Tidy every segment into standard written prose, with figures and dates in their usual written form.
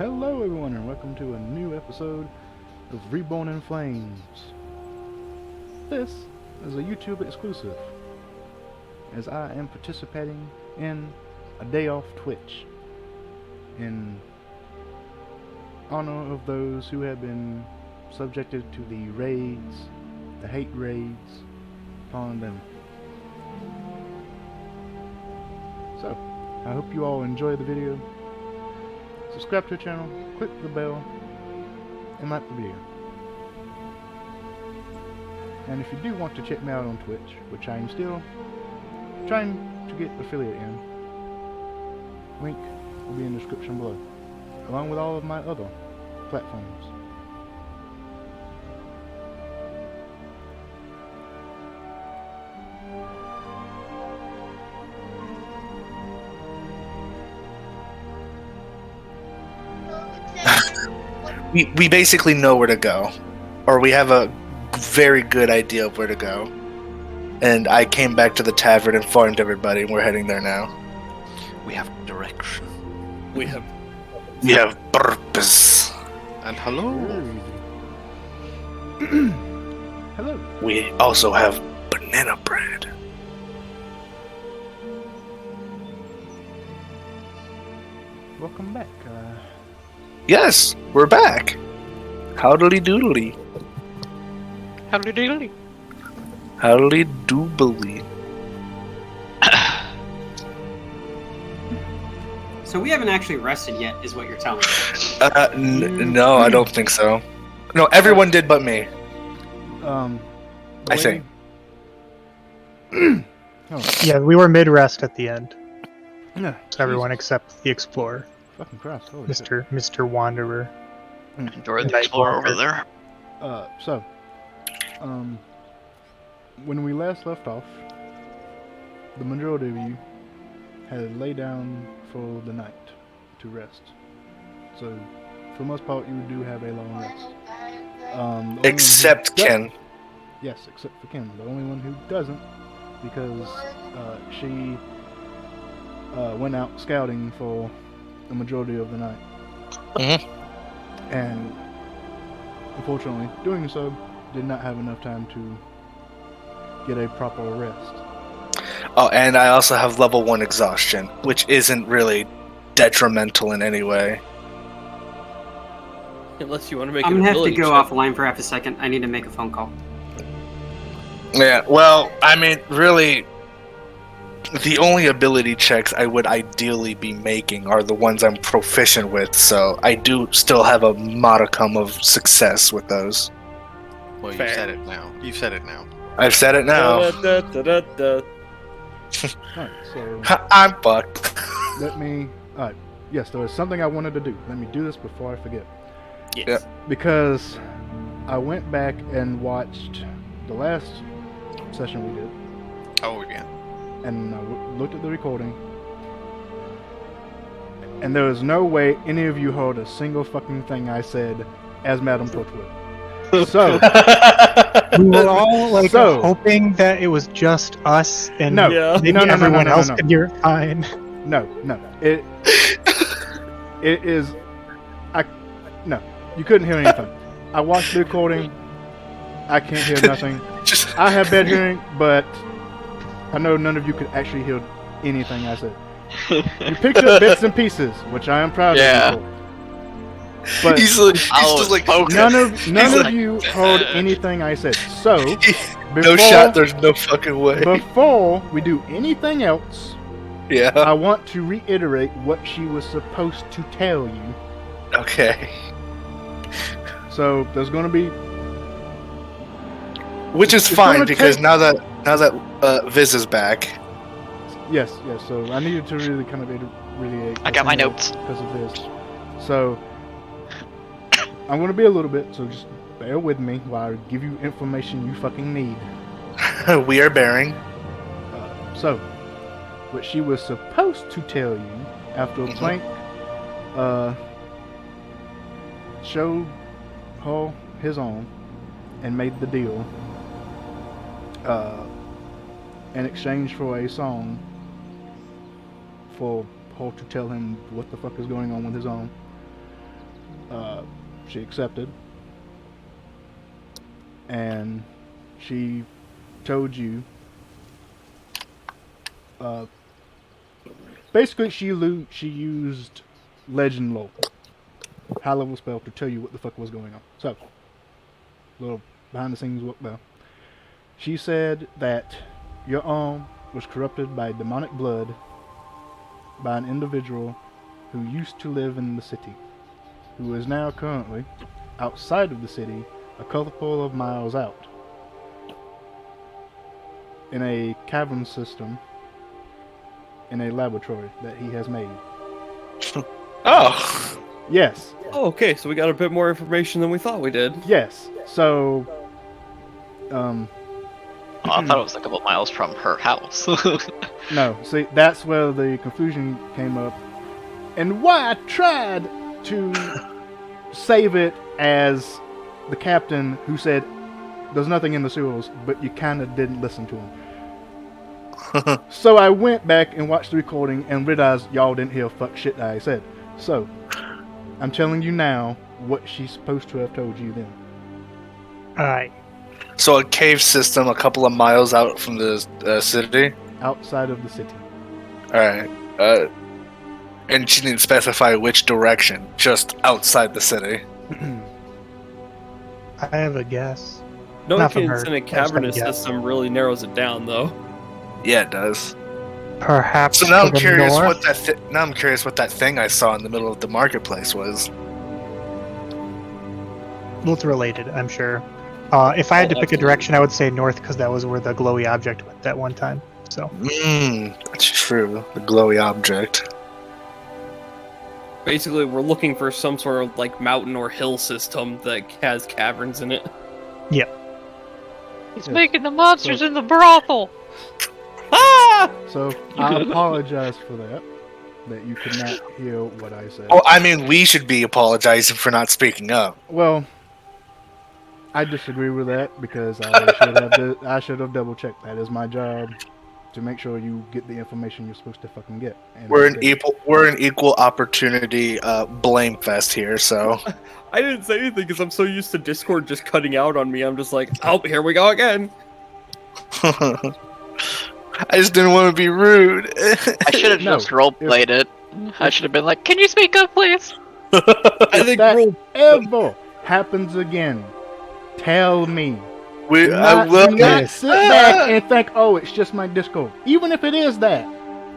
Hello everyone and welcome to a new episode of Reborn in Flames. This is a YouTube exclusive, as I am participating in a day off Twitch in honor of those who have been subjected to the raids, the hate raids upon them. So, I hope you all enjoy the video. Subscribe to the channel, click the bell, and like the video. And if you do want to check me out on Twitch, which I am still trying to get affiliate in, link will be in the description below, along with all of my other platforms. We basically know where to go, or we have a very good idea of where to go. And I came back to the tavern and informed everybody, and we're heading there now. We have direction. We have purpose. And hello. Hello. We also have banana bread. Welcome back. Yes, we're back. Howdly doodly. Howdy doodly. Howdly doobly. So we haven't actually rested yet, is what you're telling me. No, I don't think so. No, everyone did but me. I think. Oh, Yeah, we were mid-rest at the end. no, Everyone except the Explorer, fucking Christ, holy shit. Mr. Wanderer. Or the Night explorer Walker. over there. So, when we last left off, the majority of you had laid down for the night to rest. So, for the most part, you do have a long rest. The only one who Except does- Ken. Yes, except for Kim, the only one who doesn't, because she went out scouting for the majority of the night. Mhm. And unfortunately, doing so did not have enough time to get a proper rest. Oh, and I also have level 1 exhaustion, which isn't really detrimental in any way. Unless you want to make I'm an gonna have to ability go check. offline for half a second. I need to make a phone call. Yeah, well, I mean, really, the only ability checks I would ideally be making are the ones I'm proficient with, so I do still have a modicum of success with those. Well, you Fair. said it now. You said it now. I've said it now. Da-da-da-da-da. Alright, so I'm fucked. let me. Alright, yes, there was something I wanted to do. Let me do this before I forget. Yes. Yep. Because I went back and watched the last session we did, Oh, yeah. and I looked at the recording, and there was no way any of you heard a single fucking thing I said as Madam Torchwood. So, We were all like So- hoping that it was just us and No. Yeah. maybe No, no, no, no, everyone no, no, else no. could hear it fine. no, it is. No, you couldn't hear anything. I watched the recording. I can't hear nothing. Just I have bad hearing, but I know none of you could actually hear anything I said. You picked up bits and pieces, which I am proud Yeah. of you for. But he's just like, none of like- you heard anything I said. So no before, shot, there's no fucking way. before we do anything else, Yeah, I want to reiterate what she was supposed to tell you. okay. So there's going to be Which is It's fine, gonna because take- now that Viz is back. yes. So I needed to really kind of reiterate. I got my notes. because of this. So I'm going to be a little bit. So just bear with me while I give you information you fucking need. We are bearing. So what she was supposed to tell you after Mhm. Plank showed her his own and made the deal in exchange for a song for Paul to tell him what the fuck is going on with his own. She accepted, and she told you. Basically, she used legend lore, high level spell to tell you what the fuck was going on. So, little behind the scenes look now. She said that your arm was corrupted by demonic blood by an individual who used to live in the city, who is now currently outside of the city, a couple of miles out, in a cavern system, in a laboratory that he has made. Oh. Yes, Oh, okay, so we got a bit more information than we thought we did. yes. So, Oh, I thought it was a couple miles from her house. no, see, that's where the confusion came up. And why I tried to save it as the captain who said, there's nothing in the sewers, but you kind of didn't listen to him. So I went back and watched the recording and realized y'all didn't hear fuck shit that I said. So, I'm telling you now what she's supposed to have told you then. Alright. So a cave system a couple of miles out from the city? Outside of the city. Alright. And she didn't specify which direction, just outside the city. I have a guess. Knowing Not from it's her. in a I just have a cavernous guess. system really narrows it down, though. Yeah, it does. Perhaps So now to I'm the curious north? what that thing I saw in the middle of the marketplace was. Both related, I'm sure. If I had to pick a absolutely. direction, I would say north because that was where the glowy object went that one time. So That's true. The glowy object. Basically, we're looking for some sort of like mountain or hill system that has caverns in it. He's Yes. making the monsters in the brothel. Ah! So I apologize for that you could not hear what I said. Oh, I mean, we should be apologizing for not speaking up. Well, I disagree with that because I should have double checked. That is my job to make sure you get the information you're supposed to fucking get. And We're I an did. we're an equal opportunity blame fest here, so I didn't say anything because I'm so used to Discord just cutting out on me. I'm just like, oh, here we go again. I just didn't want to be rude. I should have No, just roleplayed it. I should have been like, Can you speak up, please? I If think that rule ever happens again, tell me. I Not, will. do not sit back and think, oh, it's just my Discord. Even if it is that,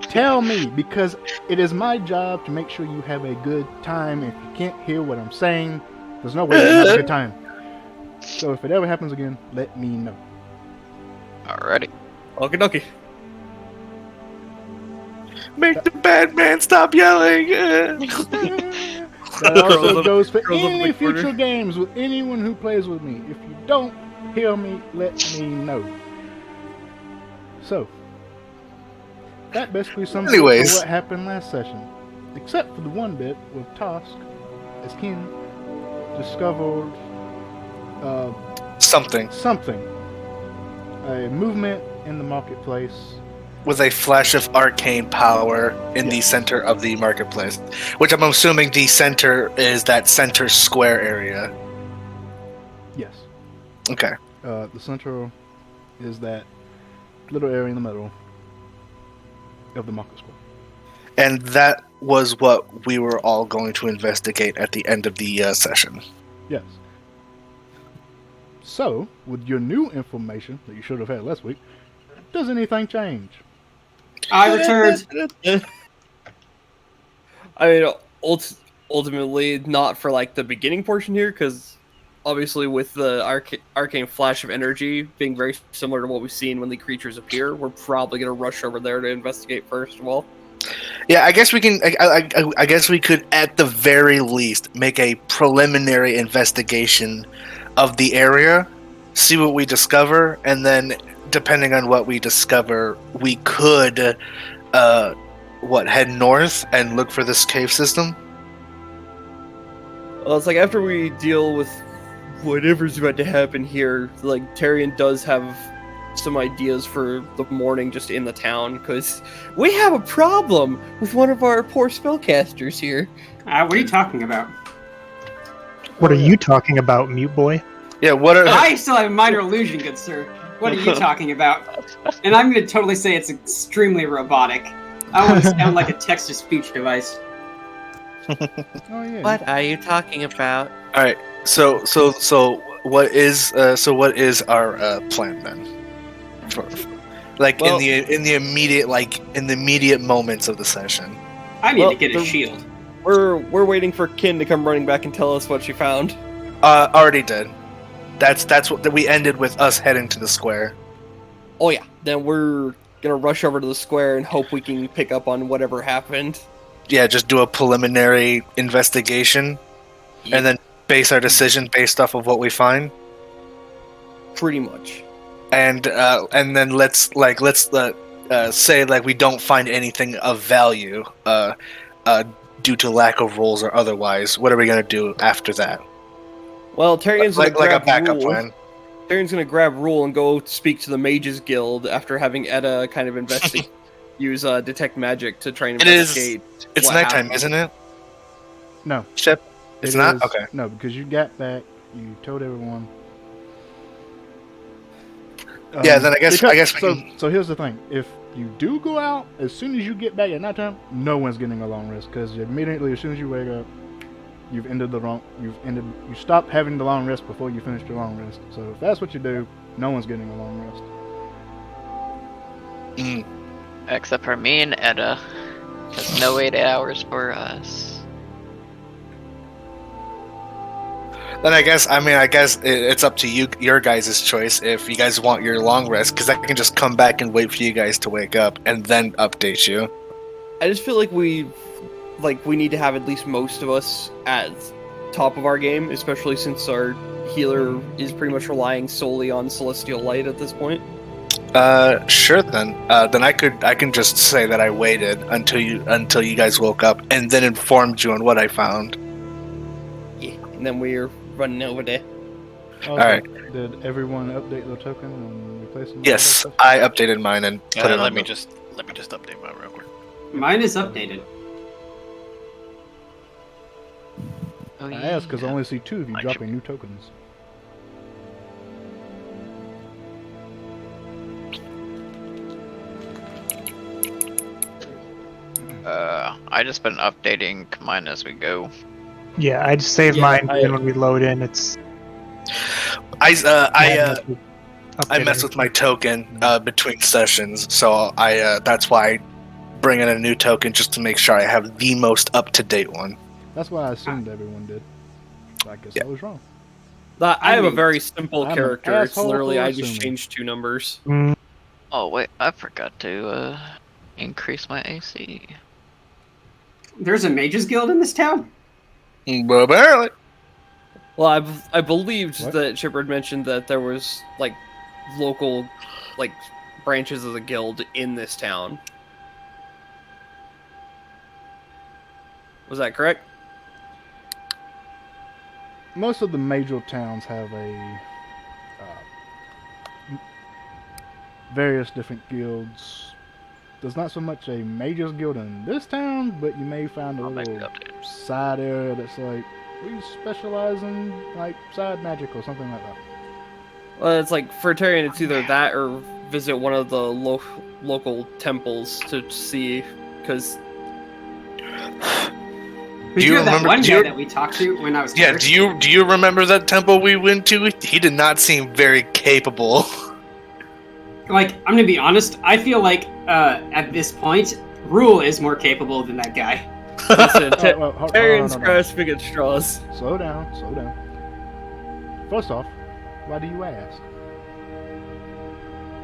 tell me, because it is my job to make sure you have a good time. If you can't hear what I'm saying, there's no way you can have a good time. So if it ever happens again, let me know. alrighty. Okie dokie. Make the bad man stop yelling. That also goes for Girls of any the corner. future games with anyone who plays with me. If you don't hear me, let me know. So, that basically sums up Anyways. what happened last session. Except for the one bit with Tosk, as Kin discovered Something something. A movement in the marketplace. with a flash of arcane power in the center of the marketplace, which I'm assuming the center is that center square area. Yes. Okay. The center is that little area in the middle of the market square. And that was what we were all going to investigate at the end of the session. Yes. So, with your new information that you should have had last week, does anything change? I returned. I mean, ultimately, not for like the beginning portion here, because obviously, with the arcane flash of energy being very similar to what we've seen when the creatures appear, we're probably gonna rush over there to investigate first of all. Yeah, I guess we can. I guess we could, at the very least, make a preliminary investigation of the area, see what we discover, and then, depending on what we discover, we could, head north and look for this cave system. Well, it's like after we deal with whatever's about to happen here, like Tyrion does have some ideas for the morning just in the town, because we have a problem with one of our poor spellcasters here. What are you talking about? What Oh, are yeah. you talking about, mute boy? Yeah, what are I still have minor illusion, good sir. What are you talking about? And I'm going to totally say it's extremely robotic. I want to sound like a text-to-speech device. Oh yeah. What are you talking about? all right? So what is our plan then? Like Well- in the immediate moments of the session. I need Well, to get a the- shield. We're waiting for Kin to come running back and tell us what she found. Already did. That's what we ended with us heading to the square. Oh yeah, then we're gonna rush over to the square and hope we can pick up on whatever happened. Yeah, just do a preliminary investigation, and then base our decision based off of what we find. Pretty much. And then let's say like we don't find anything of value due to lack of rolls or otherwise. What are we gonna do after that? Well, Tyrion's Like gonna a grab backup Rule. plan. Tyrion's gonna grab Rule and go speak to the Mages Guild after having Edda kind of investigate, use detect magic to try and It is- investigate. It's what nighttime, happened. isn't it? No. Ship. It's It not? is- Okay. No, because you got back. You told everyone. Yeah, then I guess we so. can- So here's the thing: if you do go out, as soon as you get back at nighttime, no one's getting a long rest because immediately, as soon as you wake up, you stop having the long rest before you finish your long rest. So if that's what you do, no one's getting a long rest. Except for me and Edda. 'Cause no 8 hours for us. Then I guess it's up to you, your guys' choice if you guys want your long rest, because I can just come back and wait for you guys to wake up and then update you. I just feel like we need to have at least most of us at top of our game, especially since our healer is pretty much relying solely on celestial light at this point. Sure then. Then I can just say that I waited until you guys woke up and then informed you on what I found. Yeah, and then we're running over there. Also, Alright. Did everyone update their token and replace them? with Yes, other stuff? I updated mine and put it on. let me just update mine real quick. Mine is updated. Oh, I asked because I yeah. only see 2 of you I dropping new tokens. I just been updating mine as we go. Yeah, I just save Yeah, mine, I- and when we load in, it's. I updated. mess with my token between sessions, so that's why I bring in a new token just to make sure I have the most up to date one. That's why I assumed everyone did. I guess I was wrong. I have a mean, very simple I'm an character. It's asshole literally for I just assuming. changed 2 numbers. Oh wait, I forgot to increase my AC. There's a mages guild in this town? But apparently, Well, I believed What? that Chipper had mentioned that there was like local like branches of the guild in this town. Was that correct? Most of the major towns have various different guilds. There's not so much a mages guild in this town, but you may find a I'll make it little update. side area that's like, we specialize in like side magic or something like that. Well, it's like for Tyrion, it's either that or visit one of the local temples to see, because But Do you you're that remember- one do guy you- that we talked to when I was yeah. cursed? Do you remember that temple we went to? He did not seem very capable. Like, I'm gonna be honest, I feel like, at this point, Rule is more capable than that guy. listen, Tyrion's on. grasping at straws. Slow down, slow down. First off, why do you ask?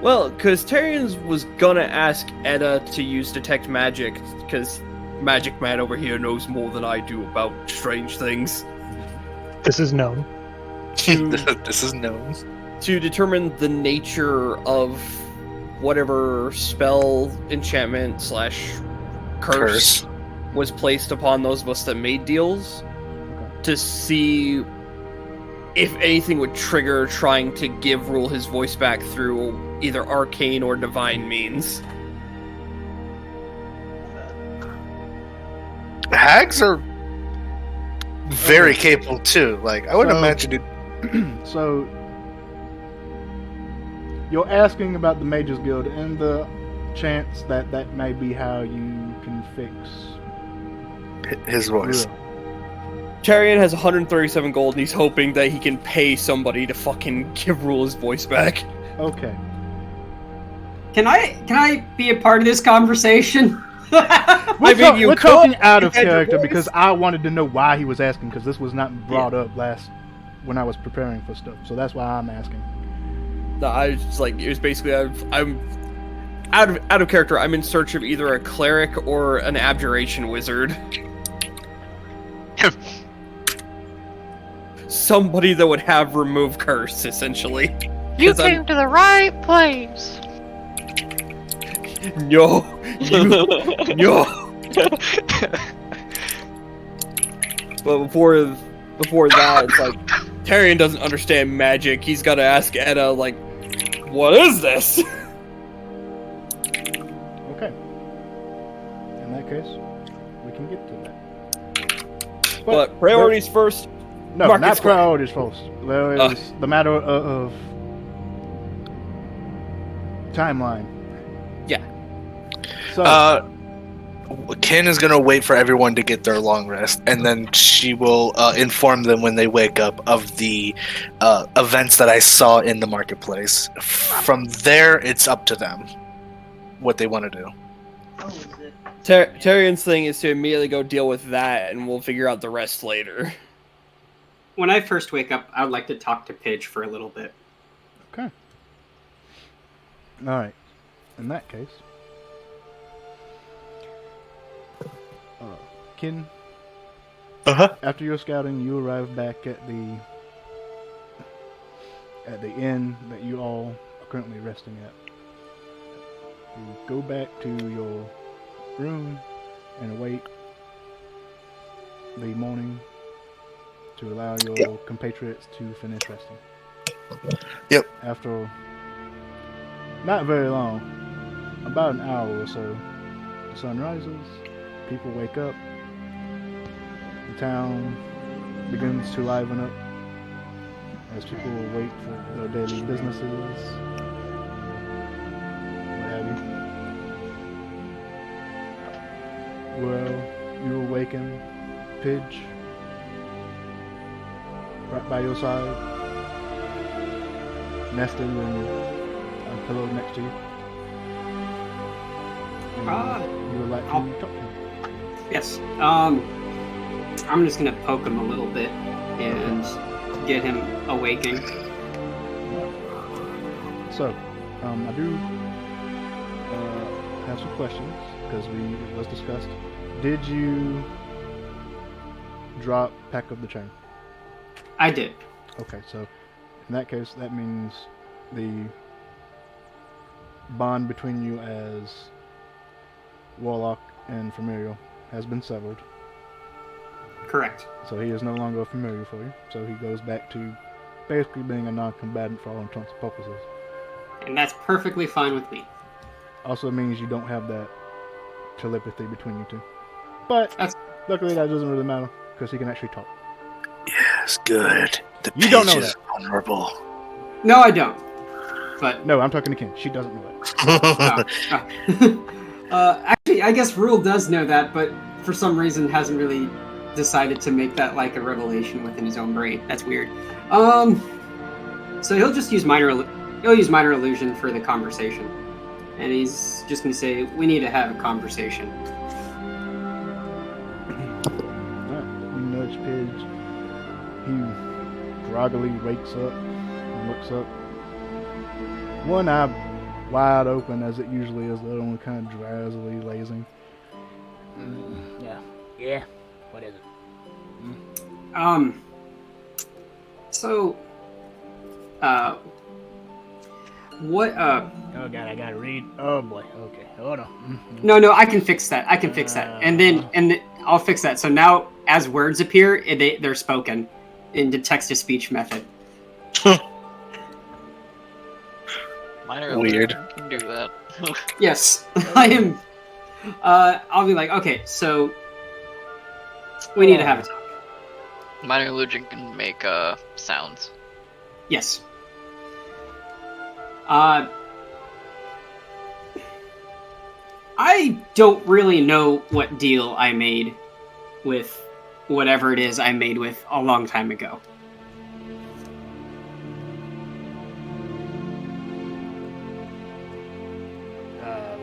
Well, because Tyrion was gonna ask Edda to use detect magic, because Magic Man over here knows more than I do about strange things. This is known. This is known. To determine the nature of whatever spell, enchantment / curse was placed upon those of us that made deals, to see if anything would trigger trying to give Rule his voice back through either arcane or divine means. Hags are very capable too. Like I would So- imagine it. So you're asking about the Mages Guild and the chance that that may be how you can fix His voice. Rue. Tyrion has 137 gold, and he's hoping that he can pay somebody to fucking give Rule his voice back. Okay. Can I be a part of this conversation? We're talking out of character because I wanted to know why he was asking, because this was not brought up when I was preparing for stuff. So that's why I'm asking. No, I was just like, it was basically I'm out of character. I'm in search of either a cleric or an abjuration wizard. Somebody that would have remove curse, essentially. You 'Cause I'm- came to the right place. No, no. But before that, it's like Tyrion doesn't understand magic. He's got to ask Edda, like, what is this? Okay. In that case, we can get to that. But priorities first. No, Market not square. priorities first. There is the matter of timeline. Yeah. So, Ken is gonna wait for everyone to get their long rest, and then she will inform them when they wake up of the events that I saw in the marketplace. From there, it's up to them what they want to do. Tyrion's thing is to immediately go deal with that, and we'll figure out the rest later. When I first wake up, I would like to talk to Pidge for a little bit. okay. All right. In that case, Ken, after your scouting, you arrive back at the inn that you all are currently resting at. You go back to your room and await the morning to allow your compatriots to finish resting. Yep. After not very long, about an hour or so, the sun rises, people wake up, the town begins to liven up as people wait for their daily businesses, what have you. Well, you awaken, Pidge, right by your side, nested and a pillow next to you. And you would like to talk to him. Yes. I'm just gonna poke him a little bit and get him awaking. So, I do have some questions because it was discussed. Did you drop Pack of the Chain? I did. Okay, so in that case, that means the bond between you as Warlock and Familiar has been severed. Correct. So he is no longer a familiar for you. So he goes back to basically being a non-combatant for all intents and purposes. And that's perfectly fine with me. Also means you don't have that telepathy between you two. But That's- luckily that doesn't really matter because he can actually talk. Yes, good. The You don't know page is that. vulnerable. No, I don't. But No, I'm talking to Ken. She doesn't know that. actually, I guess Rule does know that, but for some reason hasn't really decided to make that like a revelation within his own brain. That's weird. So he'll just use minor illusion for the conversation, and he's just gonna say, "We need to have a conversation." Alright, you nudge Pidge. He groggily wakes up and looks up. One eye wide open as it usually is, the other one kind of drowsily lazing. Yeah. What is it? So, what, Oh god, I gotta read. Oh boy. Okay, hold on. No, I can fix that. And then I'll fix that. So now, as words appear, they're spoken in the text-to-speech method. Minor Weird. illusion can do that. Yes, I am. I'll be like, okay, so we need to have a talk. Minor illusion can make sounds. Yes. I don't really know what deal I made with whatever it is I made with a long time ago.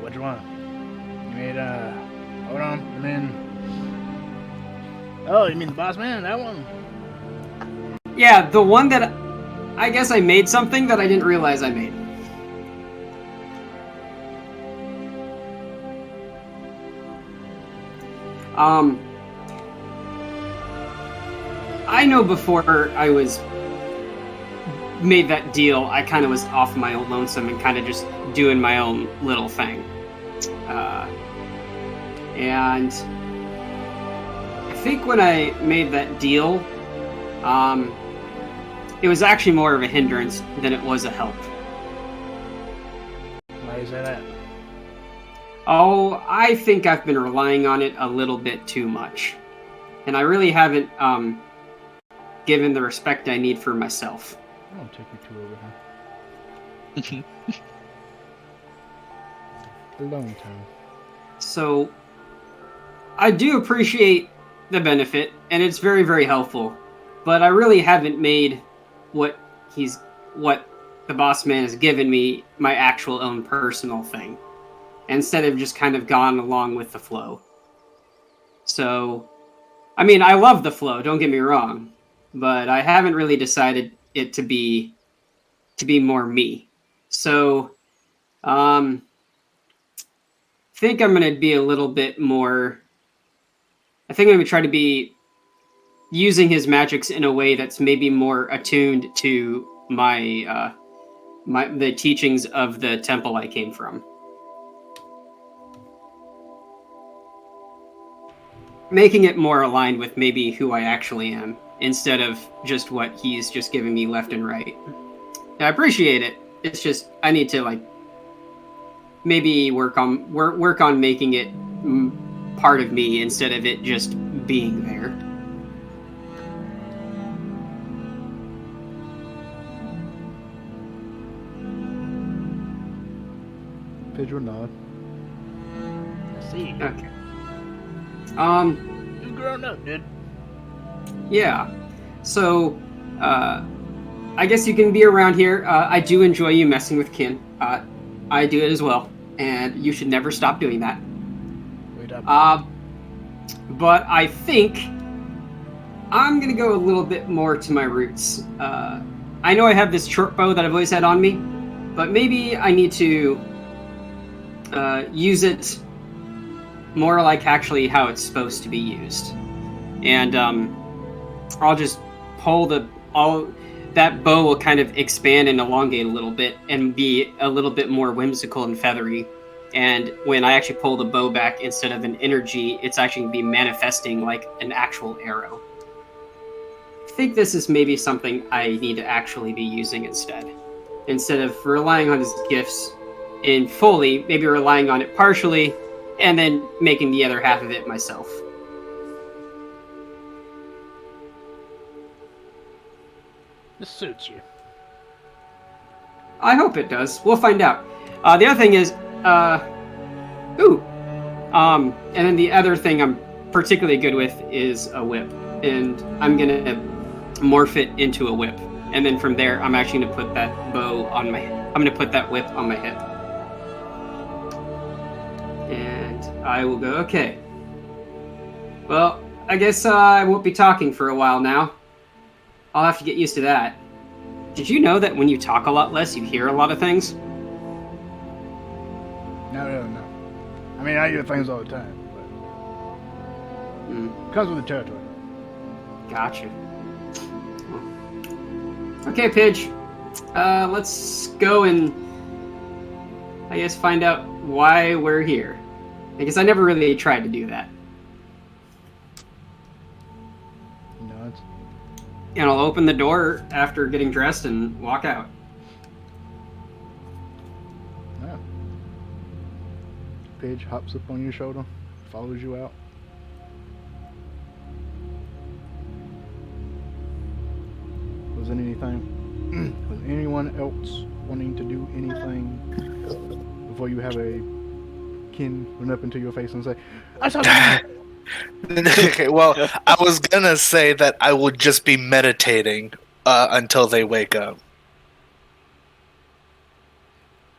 What you want? You made, hold on, and then... Oh, you mean the boss man? That one? Yeah, the one that I guess I made something that I didn't realize I made. I know before I was made that deal, I kind of was off my own lonesome and kind of just doing my own little thing. And I think when I made that deal, it was actually more of a hindrance than it was a help. Why do you say that? Oh, I think I've been relying on it a little bit too much. And I really haven't given the respect I need for myself. I'll take you two over here. Alone time. So, I do appreciate the benefit, and it's very, very helpful. But I really haven't made what the boss man has given me my actual own personal thing. Instead of just kind of gone along with the flow. So, I mean, I love the flow, don't get me wrong. But I haven't really decided it to be more me. So, think I'm going to be a little bit more... I think I'm going to try to be using his magics in a way that's maybe more attuned to the teachings of the temple I came from. Making it more aligned with maybe who I actually am, instead of just what he's just giving me left and right. I appreciate it. It's just I need to maybe work on making it part of me instead of it just being there. Pedro nod. I see. Okay. You grown up, dude. Yeah. So, I guess you can be around here. I do enjoy you messing with Kin. I do it as well, and you should never stop doing that. Wait up. But I think I'm gonna go a little bit more to my roots. I know I have this short bow that I've always had on me, but maybe I need to use it more like actually how it's supposed to be used. And I'll just pull that bow will kind of expand and elongate a little bit and be a little bit more whimsical and feathery. And when I actually pull the bow back, instead of an energy, it's actually going to be manifesting like an actual arrow. I think this is maybe something I need to actually be using instead of relying on his gifts in fully, maybe relying on it partially, and then making the other half of it myself. This suits you. I hope it does. We'll find out. The other thing is, and then the other thing I'm particularly good with is a whip, and I'm gonna morph it into a whip, and then from there, I'm actually gonna put that I'm gonna put that whip on my hip. And I will go, okay. Well, I guess I won't be talking for a while now. I'll have to get used to that. Did you know that when you talk a lot less, you hear a lot of things? No. I mean, I hear things all the time, but comes with the territory. Gotcha. Okay, Pidge. Let's go and I guess find out why we're here. I guess I never really tried to do that. Nods. And I'll open the door after getting dressed and walk out. Yeah. Paige hops up on your shoulder, follows you out. Was it anything? Was anyone else wanting to do anything before you have a kin run up into your face and say, "I saw that"? Okay, well, I was gonna say that I would just be meditating until they wake up.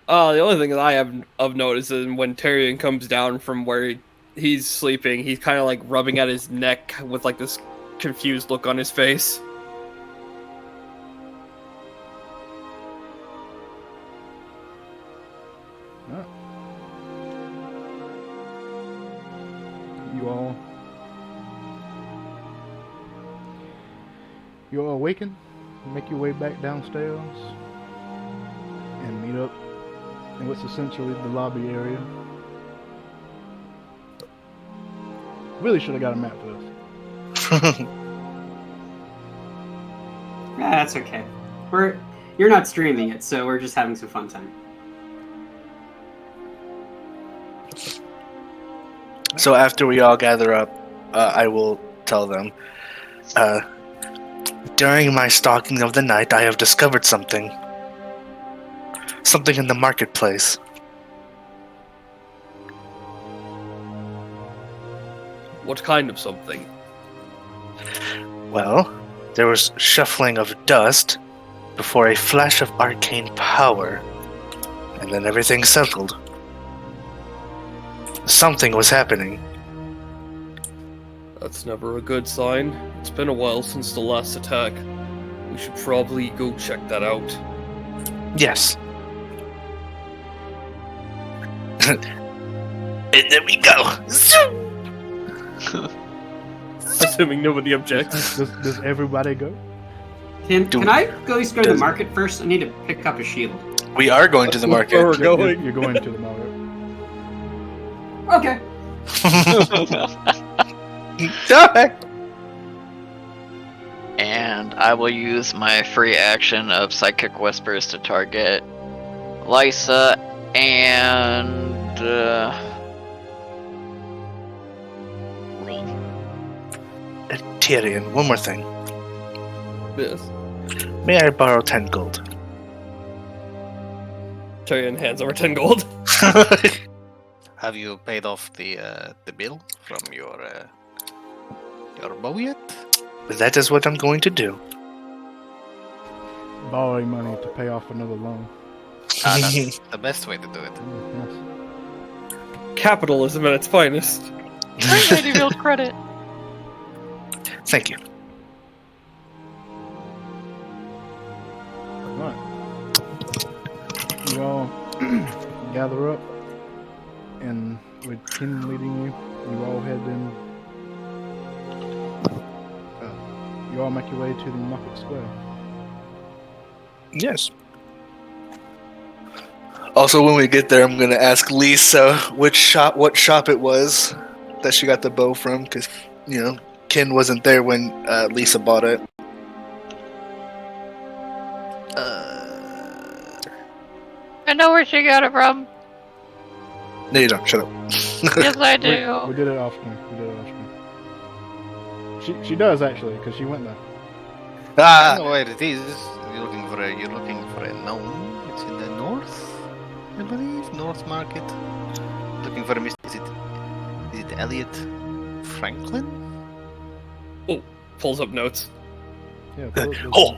The only thing that I have of notice is when Tyrion comes down from where he's sleeping, he's kind of like rubbing at his neck with like this confused look on his face. Alright. You all awaken, make your way back downstairs, and meet up in what's essentially the lobby area. Really should have got a map for this. Yeah, that's okay. You're not streaming it, so we're just having some fun time. So after we all gather up, I will tell them, during my stalking of the night, I have discovered something. Something in the marketplace. What kind of something? Well, there was shuffling of dust before a flash of arcane power, and then everything settled. Something was happening. That's never a good sign. It's been a while since the last attack. We should probably go check that out. Yes. And there we go. Assuming nobody objects. Does everybody go? Can I at least go to the market first? I need to pick up a shield. We are going to the market. Where we're going. You're going to the market. Okay. And I will use my free action of Psychic Whispers to target Lysa and Tyrion, one more thing. Yes. May I borrow 10 gold? Tyrion hands over 10 gold. Have you paid off the bill from your bow yet? That is what I'm going to do. Borrowing money to pay off another loan. That's the best way to do it. Yes. Capitalism at its finest. Ready build credit. Thank you. Right. You all gather up, and with Ken leading you, you all head in. You all make your way to the market square. Yes. Also, when we get there, I'm gonna ask Lisa what shop it was that she got the bow from, because Ken wasn't there when Lisa bought it. I know where she got it from. No, you don't. Shut up. Yes, I We do. did it off screen. She does actually, because she went there. I know where it is. You're looking for a gnome. It's in the north, I believe. North Market. Looking for a is it Elliot Franklin? Pulls up notes. Yeah. Oh.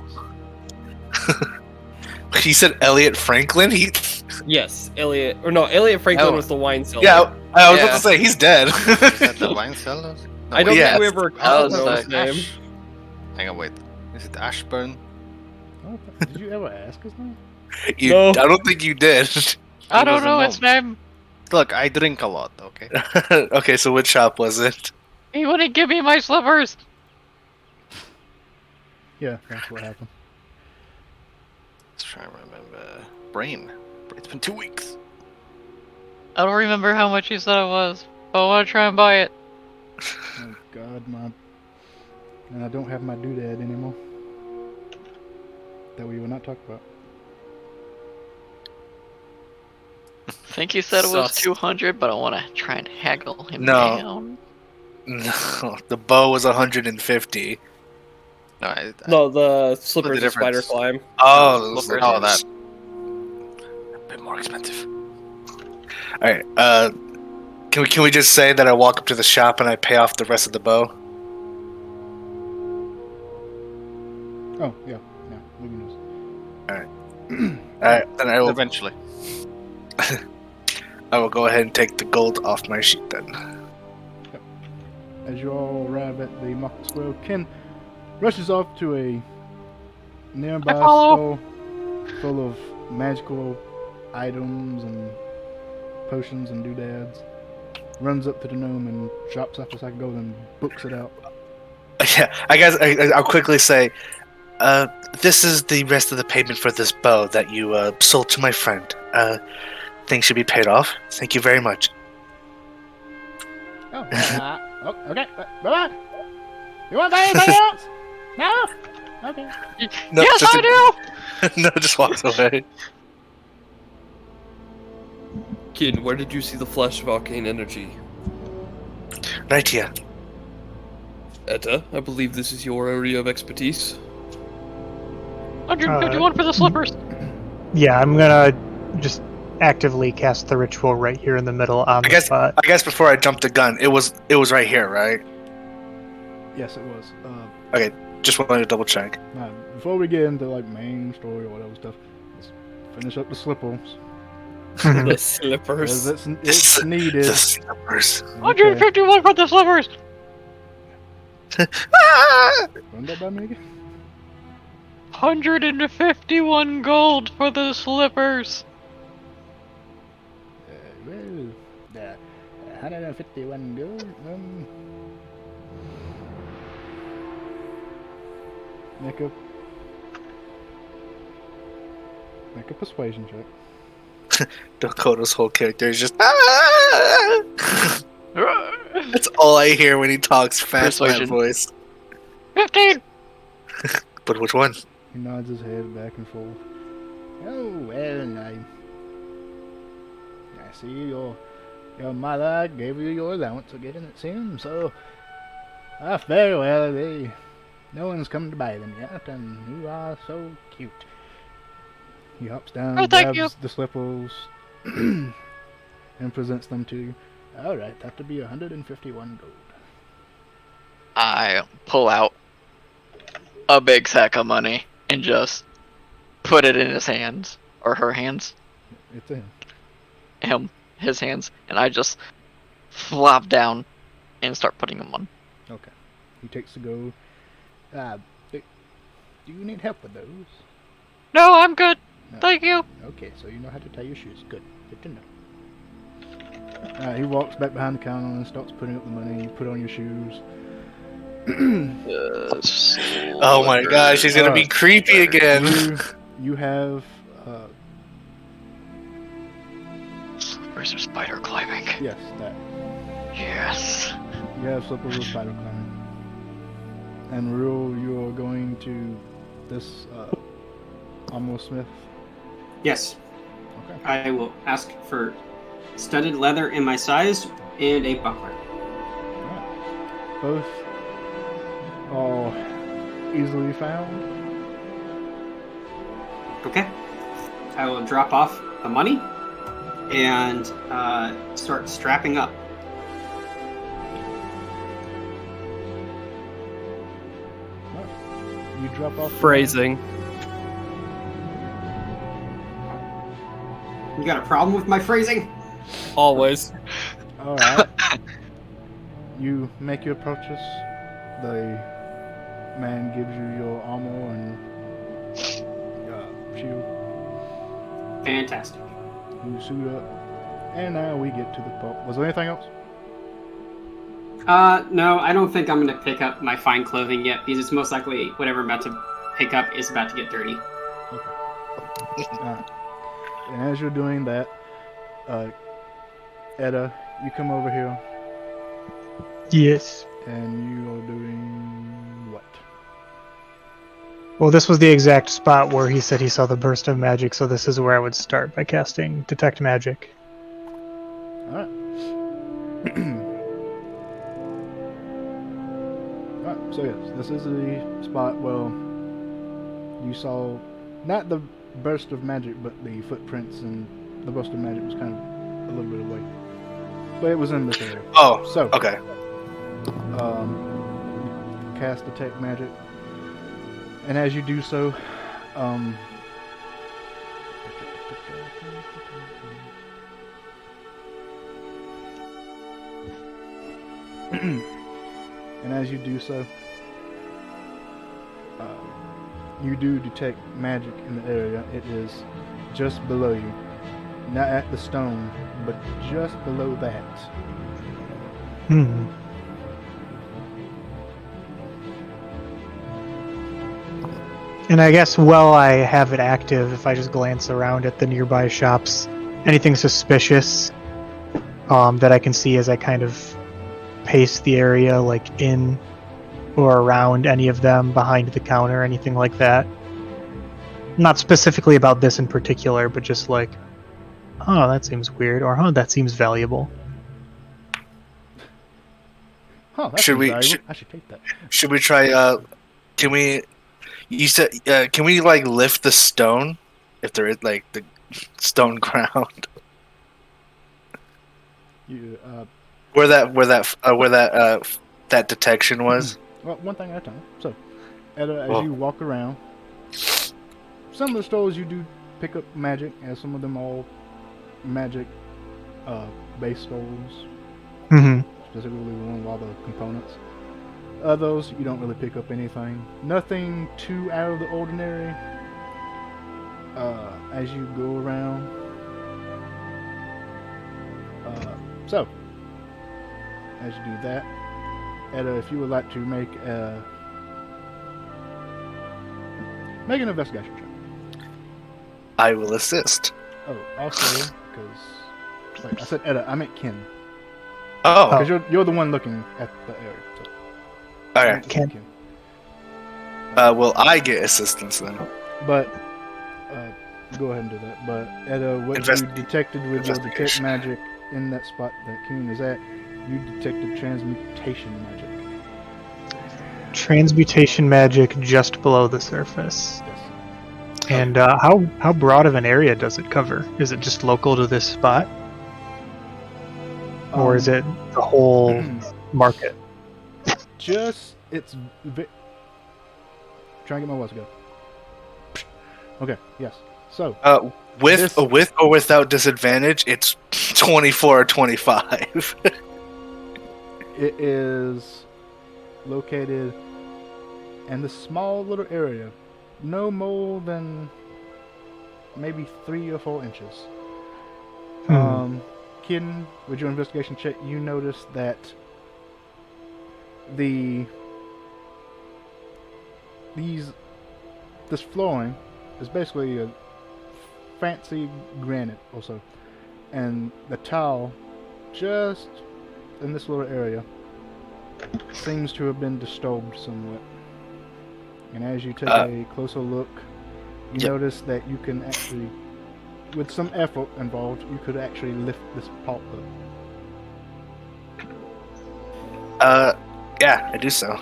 He said Elliot Franklin. Yes, Elliot. Elliot Franklin was the wine seller. Yeah, I was about to say he's dead. Is that the wine cellar? No, I don't Yeah. think we ever called his name. Hang on, wait. Is it Ashburn? Did you ever ask his name? No. I don't think you did. I don't was a know his name. Look, I drink a lot, okay? Okay, so which shop was it? He wouldn't give me my slippers. Yeah, that's what happened. Let's try and remember. Brain. It's been 2 weeks. I don't remember how much he said it was, but I want to try and buy it. Oh God, and I don't have my doodad anymore. That we will not talk about. I think he said it was Sus. 200, but I want to try and haggle him No. down. No, the bow was 150. No, the slippers the and spider difference? climb. Oh, Slippers. those Oh, that. A bit more expensive. All right. Can we just say that I walk up to the shop and I pay off the rest of the bow? Oh, yeah. We can just... All right. Then I will. Eventually. I will go ahead and take the gold off my sheet then. As you all arrive at the market square, Ken rushes off to a nearby I follow. store full of magical items and potions and doodads. Runs up to the gnome and drops off a sack of gold and books it out. Yeah, I guess I'll quickly say, this is the rest of the payment for this bow that you sold to my friend. Things should be paid off. Thank you very much. Oh, okay. Bye-bye. You want to buy anything else? No? Okay. No, Yes, just I do! No, just walks away. Kid, where did you see the flash of arcane energy? Right here. Etta, I believe this is your area of expertise. 151 for the slippers. Yeah, I'm gonna just actively cast the ritual right here in the middle on I the spot. guess before I jumped the gun, it was right here, right? Yes, it was. Okay, just wanted to double check. Now, before we get into like main story or whatever stuff, let's finish up the slippers. The slippers. It's needed. The slippers. 151 for the slippers. Run that by me again. 151 gold for the slippers. Well, 151 gold. Make a persuasion check. Dakota's whole character is just. That's all I hear when he talks fast in that Persuasion. voice. 15. But which one? He nods his head back and forth. Oh, well, I see your mother gave you your allowance for getting it soon, so very well. No one's come to buy them yet, and you are so cute. He hops down, Oh, thank grabs the slippers, and presents them to you. All right, that would be 151 gold. I pull out a big sack of money and just put it in his hands, or her hands, It's in. his hands, and I just flop down and start putting them on. Okay. He takes the gold. Do you need help with those? No, I'm good. No. Thank you. Okay, so you know how to tie your shoes. Good to know. He walks back behind the counter and starts putting up the money. You put on your shoes. Oh my gosh, he's gonna be creepy again. You have, Where's their spider climbing? yes, that. Yes. You have slippers with spider climbing. And Rule, you are going to this, almost Smith. Yes. Okay. I will ask for studded leather in my size and a buckler. Alright. Both are easily found. Okay. I will drop off the money and start strapping up. You drop off the Phrasing. You got a problem with my phrasing? Always. Alright. You make your purchase. The man gives you your armor and shield. Fantastic. You suit up. And now we get to the part. Was there anything else? No, I don't think I'm gonna pick up my fine clothing yet, because it's most likely whatever I'm about to pick up is about to get dirty. Alright. And as you're doing that, Etta, you come over here Yes. and you are doing what? Well, this was the exact spot where he said he saw the burst of magic, so this is where I would start by casting Detect Magic. Alright. Alright, so yes, this is the spot. Well, you saw not the burst of magic, but the footprints, and the burst of magic was kind of a little bit away. But it was in this area. Oh, So, okay. Cast detect magic, and as you do so, and as you do so, you do detect magic in the area. It is just below you, not at the stone, but just below that. Hmm. And I guess while I have it active, if I just glance around at the nearby shops, anything suspicious that I can see as I kind of pace the area, like in or around any of them, behind the counter, anything like that? Not specifically about this in particular, but just like, oh, that seems weird, or that seems valuable. Huh, that's Should we- valuable. I should take that. Should we try? Can we? You said, can we like lift the stone if there is like the stone ground You, where that detection was? well, one thing at a time. So, as Well. you walk around, some of the stores you do pick up magic, and some of them all magic base stores, Mm-hmm. specifically the one with all the components. Others, you don't really pick up anything. Nothing too out of the ordinary. As you go around. So, as you do that, Etta, if you would like to make an investigation check. I will assist. Oh, also, because wait, I said Etta, I meant Ken, Oh, because you're the one looking at the area. So. okay. Ken. Will I get assistance then? But go ahead and do that. But Etta, what you detected with your detect Investigation. magic in that spot that Ken is at, you detected transmutation magic. Transmutation magic just below the surface. Yes. And how broad of an area does it cover? Is it just local to this spot, or is it the whole market? Just it's trying to get my words to go. Okay. Yes. So With This- with or without disadvantage, it's 24 or 25. it is located in this small little area, no more than maybe 3 or 4 inches. Kitten, with your investigation check, you notice that this flooring is basically a fancy granite also, and the tile just in this little area seems to have been disturbed somewhat. And as you take a closer look, you Yep. notice that you can actually, with some effort involved, you could actually lift this pot up. Yeah, I do so.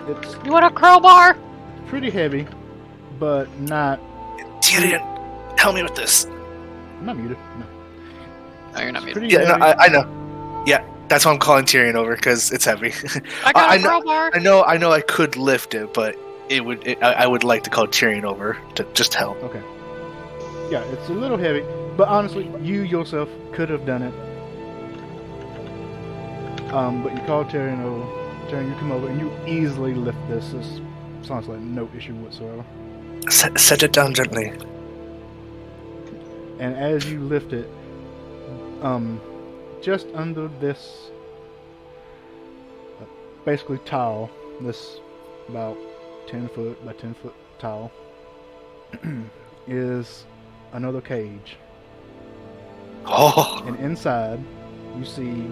It's You want a crowbar? pretty heavy, but not Tyrion, help me with this. I'm not muted. No. No, you're not It's muted. pretty Yeah, no, heavy. I know. Yeah, that's why I'm calling Tyrion over because it's heavy. I got I a know- crowbar. I know I could lift it, but I would like to call Tyrion over to just help. Okay. Yeah, it's a little heavy, but honestly, you yourself could have done it. But you call Tyrion over. Tyrion, you come over and you easily lift this. This sounds like no issue whatsoever. Set it down gently. And as you lift it, just under this basically tile, this about 10 foot by 10 foot tile, is another cage. Oh, And inside, you see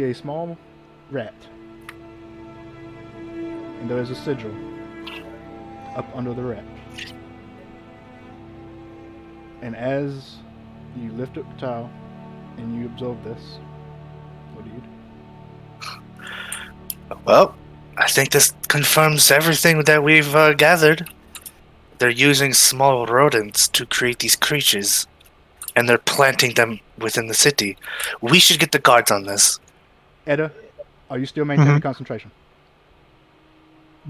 a small rat. And there is a sigil up under the rat. And as You lift up the tile, and you absorb this. What do you do? Well, I think this confirms everything that we've gathered. They're using small rodents to create these creatures, and they're planting them within the city. We should get the guards on this. Edda, are you still maintaining Mhm. concentration?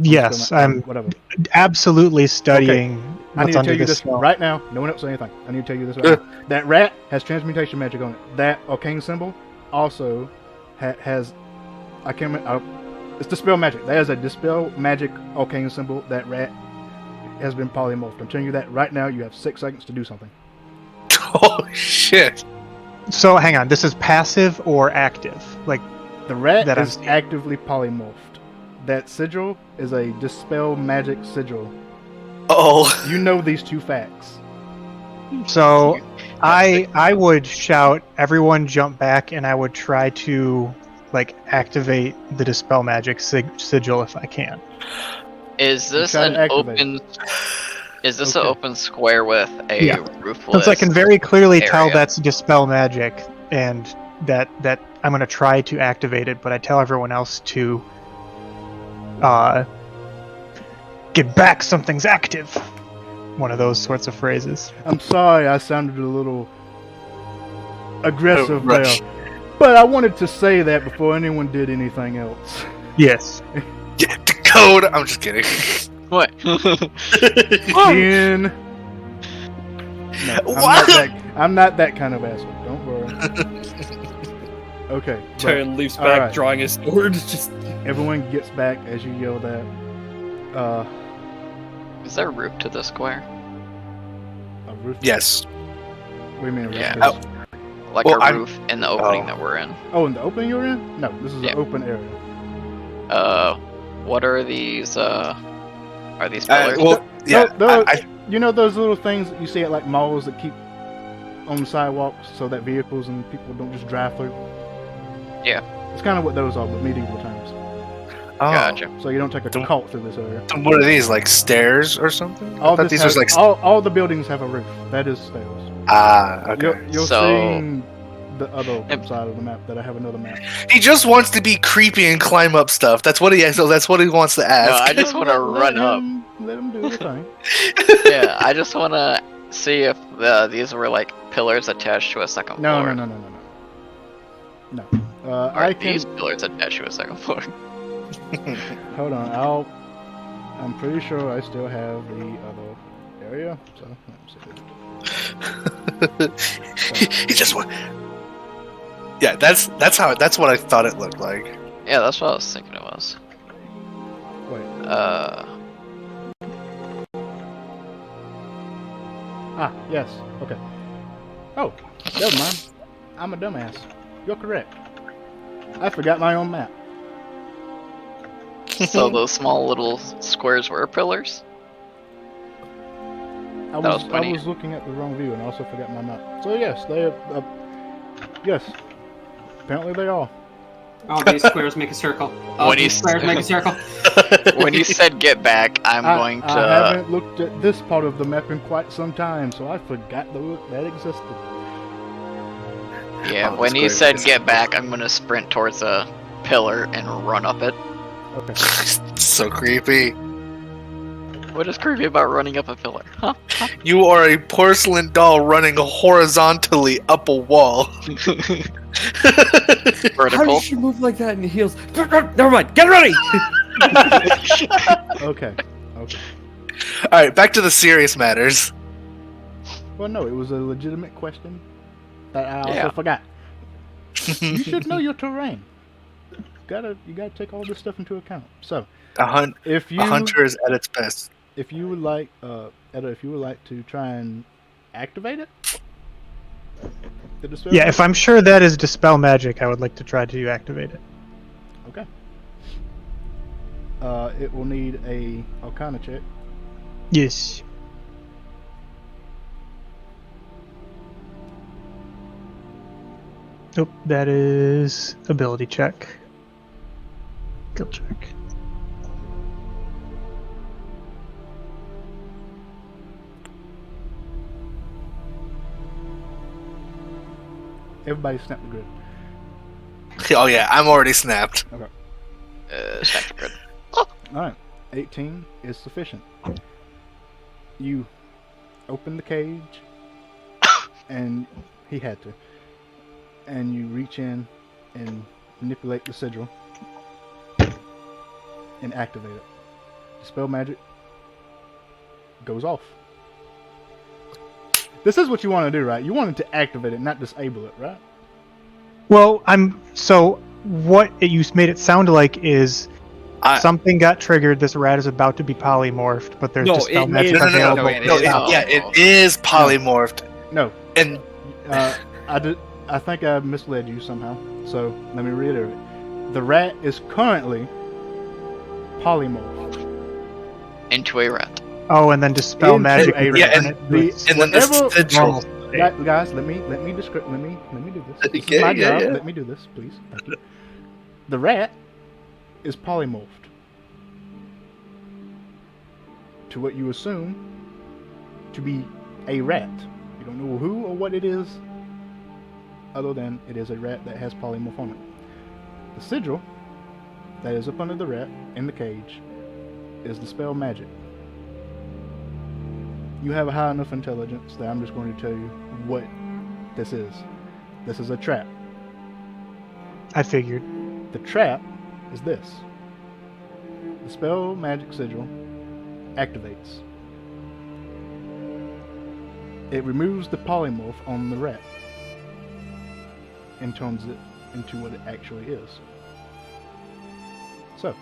Yes, I'm Whatever. absolutely studying I need what's to under tell you this this spell. right now. No one else say anything. I need to tell you this right now. That rat has transmutation magic on it. That arcane symbol also has. I can't remember. It's dispel magic. That is a dispel magic arcane symbol. That rat has been polymorphed. I'm telling you that right now. You have 6 seconds to do something. Oh shit! So hang on, this is passive or active? Like, The rat That I'm is seeing. actively polymorphed. That sigil is a dispel magic sigil. Oh, You know these 2 facts. so I would shout, everyone jump back, and I would try to like activate the dispel magic sigil if I can. Is this try to an activate open? Is this an Okay. open square with a Yeah. roofless? Since I can very clearly tell area. that's dispel magic, and that I'm gonna try to activate it, but I tell everyone else to get back, something's active. One of those sorts of phrases. I'm sorry I sounded a little aggressive there. rush. But I wanted to say that before anyone did anything else. Yes. Yeah, the code. I'm just kidding. What? 10. No, What? I'm not that kind of asshole. Don't worry. Okay. but Tyrion leaps all back, right. drawing his sword. Just Everyone gets back as you yell that. Is there a roof to the square? A roof. Yes. What do you mean? A roof? Yeah. There's- Like Well, a I'm- roof in the opening Oh. that we're in? Oh, in the open you're in? No, this is Yeah. an open area. What are these? Are these pillars? Well, yeah. No, you know those little things that you see at like malls that keep on the sidewalks so that vehicles and people don't just drive through? Yeah. It's kind of what those are, but medieval times. Oh. Gotcha. So you don't take a Don't- cult through this area. What are these, like stairs or something? I All, thought this these has, was like. all the buildings have a roof. That is stairs. Okay. You'll So- see the other Yep. side of the map that I have another map. He just wants to be creepy and climb up stuff. That's what he. So that's what he wants to No, ask. I just want to run up. Let him do the thing. Yeah, I just want to see if these were like pillars attached to a second No, floor. no. No. Are I can these pillars attached to a second floor? hold on. I'm pretty sure I still have the other area. So let me see. He just want. Yeah, that's what I thought it looked like. Yeah, that's what I was thinking it was. Wait. Yes. Okay. Oh, never mind. I'm a dumbass. You're correct. I forgot my own map. So those small little squares were pillars? I That was was funny. looking at the wrong view and also forgot my map. So yes, they are. Yes. Apparently they are. All these squares make a circle. All What do you these squares make a circle. When you said get back, I'm going to. I haven't looked at this part of the map in quite some time, so I forgot that existed. Yeah, Oh, when that's you great. said get back, I'm going to sprint towards a pillar and run up it. Okay. So creepy. What is creepy about running up a pillar? Huh? You are a porcelain doll running horizontally up a wall. how Vertical. does she move like that in heels? Never mind. Get ready. Okay. All right, back to the serious matters. Well, no, it was a legitimate question that I also Yeah. forgot. You should know your terrain. You gotta take all this stuff into account. So, A hunter is at its best. if you would like, Edda, if you would like to try and activate it, the dispel Yeah, if I'm sure that is dispel magic, I would like to try to activate it. Okay. It will need a Arcana check. Yes. Nope, that is ability check. Skill check. Everybody snap the grid. Oh yeah, I'm already snapped. Snap the grid. Alright, 18 is sufficient. You open the cage, and he had to. And you reach in and manipulate the sigil and activate it. Dispel magic goes off. This is what you want to do, right? You wanted to activate it, not disable it, right? Well, what you made it sound like is something got triggered. This rat is about to be polymorphed, but there's dispel magic available. It is polymorphed. No. And I think I misled you somehow. So let me reiterate. The rat is currently polymorphed Into a rat. Oh, and then dispel magic. and then the sigil. Guys, let me do this. This is my job. Let me do this, please. Thank you. The rat is polymorphed to what you assume to be a rat. You don't know who or what it is, other than it is a rat that has polymorph on it. The sigil that is up under the rat in the cage is the spell magic. You have a high enough intelligence that I'm just going to tell you what this is. This is a trap. I figured. The trap is this. The spell magic sigil activates. It removes the polymorph on the rat and turns it into what it actually is. So,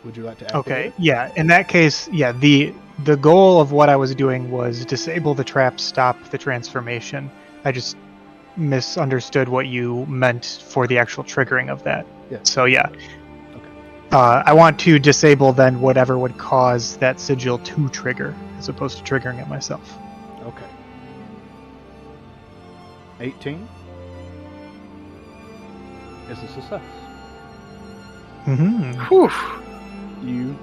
would you like to activate Okay, it? yeah. In that case, yeah, the goal of what I was doing was disable the trap, stop the transformation. I just misunderstood what you meant for the actual triggering of that. Yeah. So yeah. Okay. I want to disable then whatever would cause that sigil to trigger, as opposed to triggering it myself. Okay. 18 is a success. You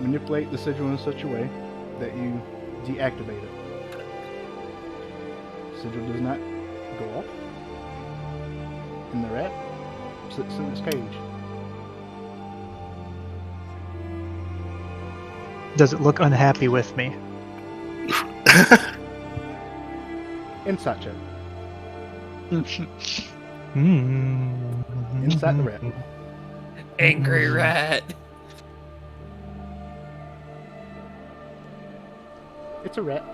manipulate the sigil in such a way that you deactivate it. Sigil does not go off, and the rat sits in its cage. Does it look unhappy with me? Insight check. Mm. Inside the rat. Angry rat. It's a rat.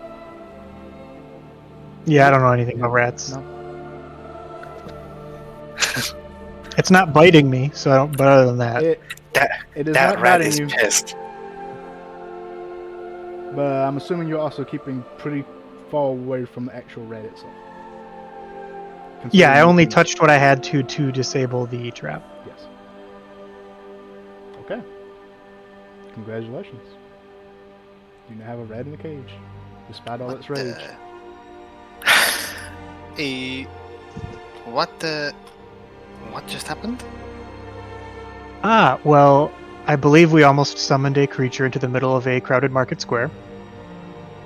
Yeah, I don't know anything about rats. No. It's not biting me, so I don't. But other than that, It is That not rat biting is you, pissed. but I'm assuming you're also keeping pretty far away from the actual rat itself. yeah, I Considering only you- touched what I had to disable the trap. Yes. Okay. Congratulations. You now have a rat in the cage, despite all its rage. What just happened? Well, I believe we almost summoned a creature into the middle of a crowded market square,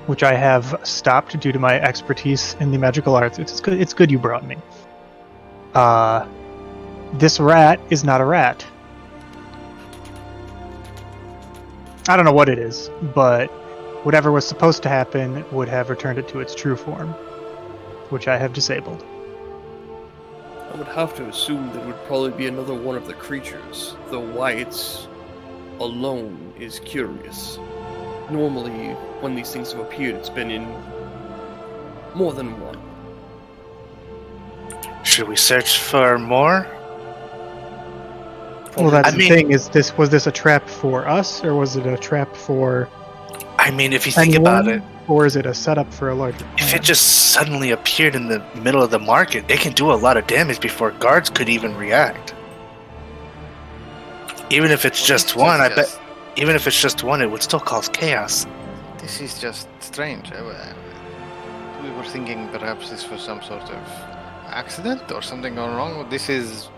which I have stopped due to my expertise in the magical arts. It's good. It's good you brought me. This rat is not a rat. I don't know what it is, but whatever was supposed to happen would have returned it to its true form, which I have disabled. I would have to assume that it would probably be another one of the creatures, though why it's alone is curious. Normally, when these things have appeared, it's been in more than one. Should we search for more? Well, that's I the mean- thing. Was this a trap for us, or was it a trap for I mean, if you think about it, or is it a setup for a larger if plan? it just suddenly appeared in the middle of the market, it can do a lot of damage before guards could even react. Even if it's just one, I bet. Even if it's just one, it would still cause chaos. This is just strange. We were thinking perhaps this was some sort of accident or something gone wrong. This is.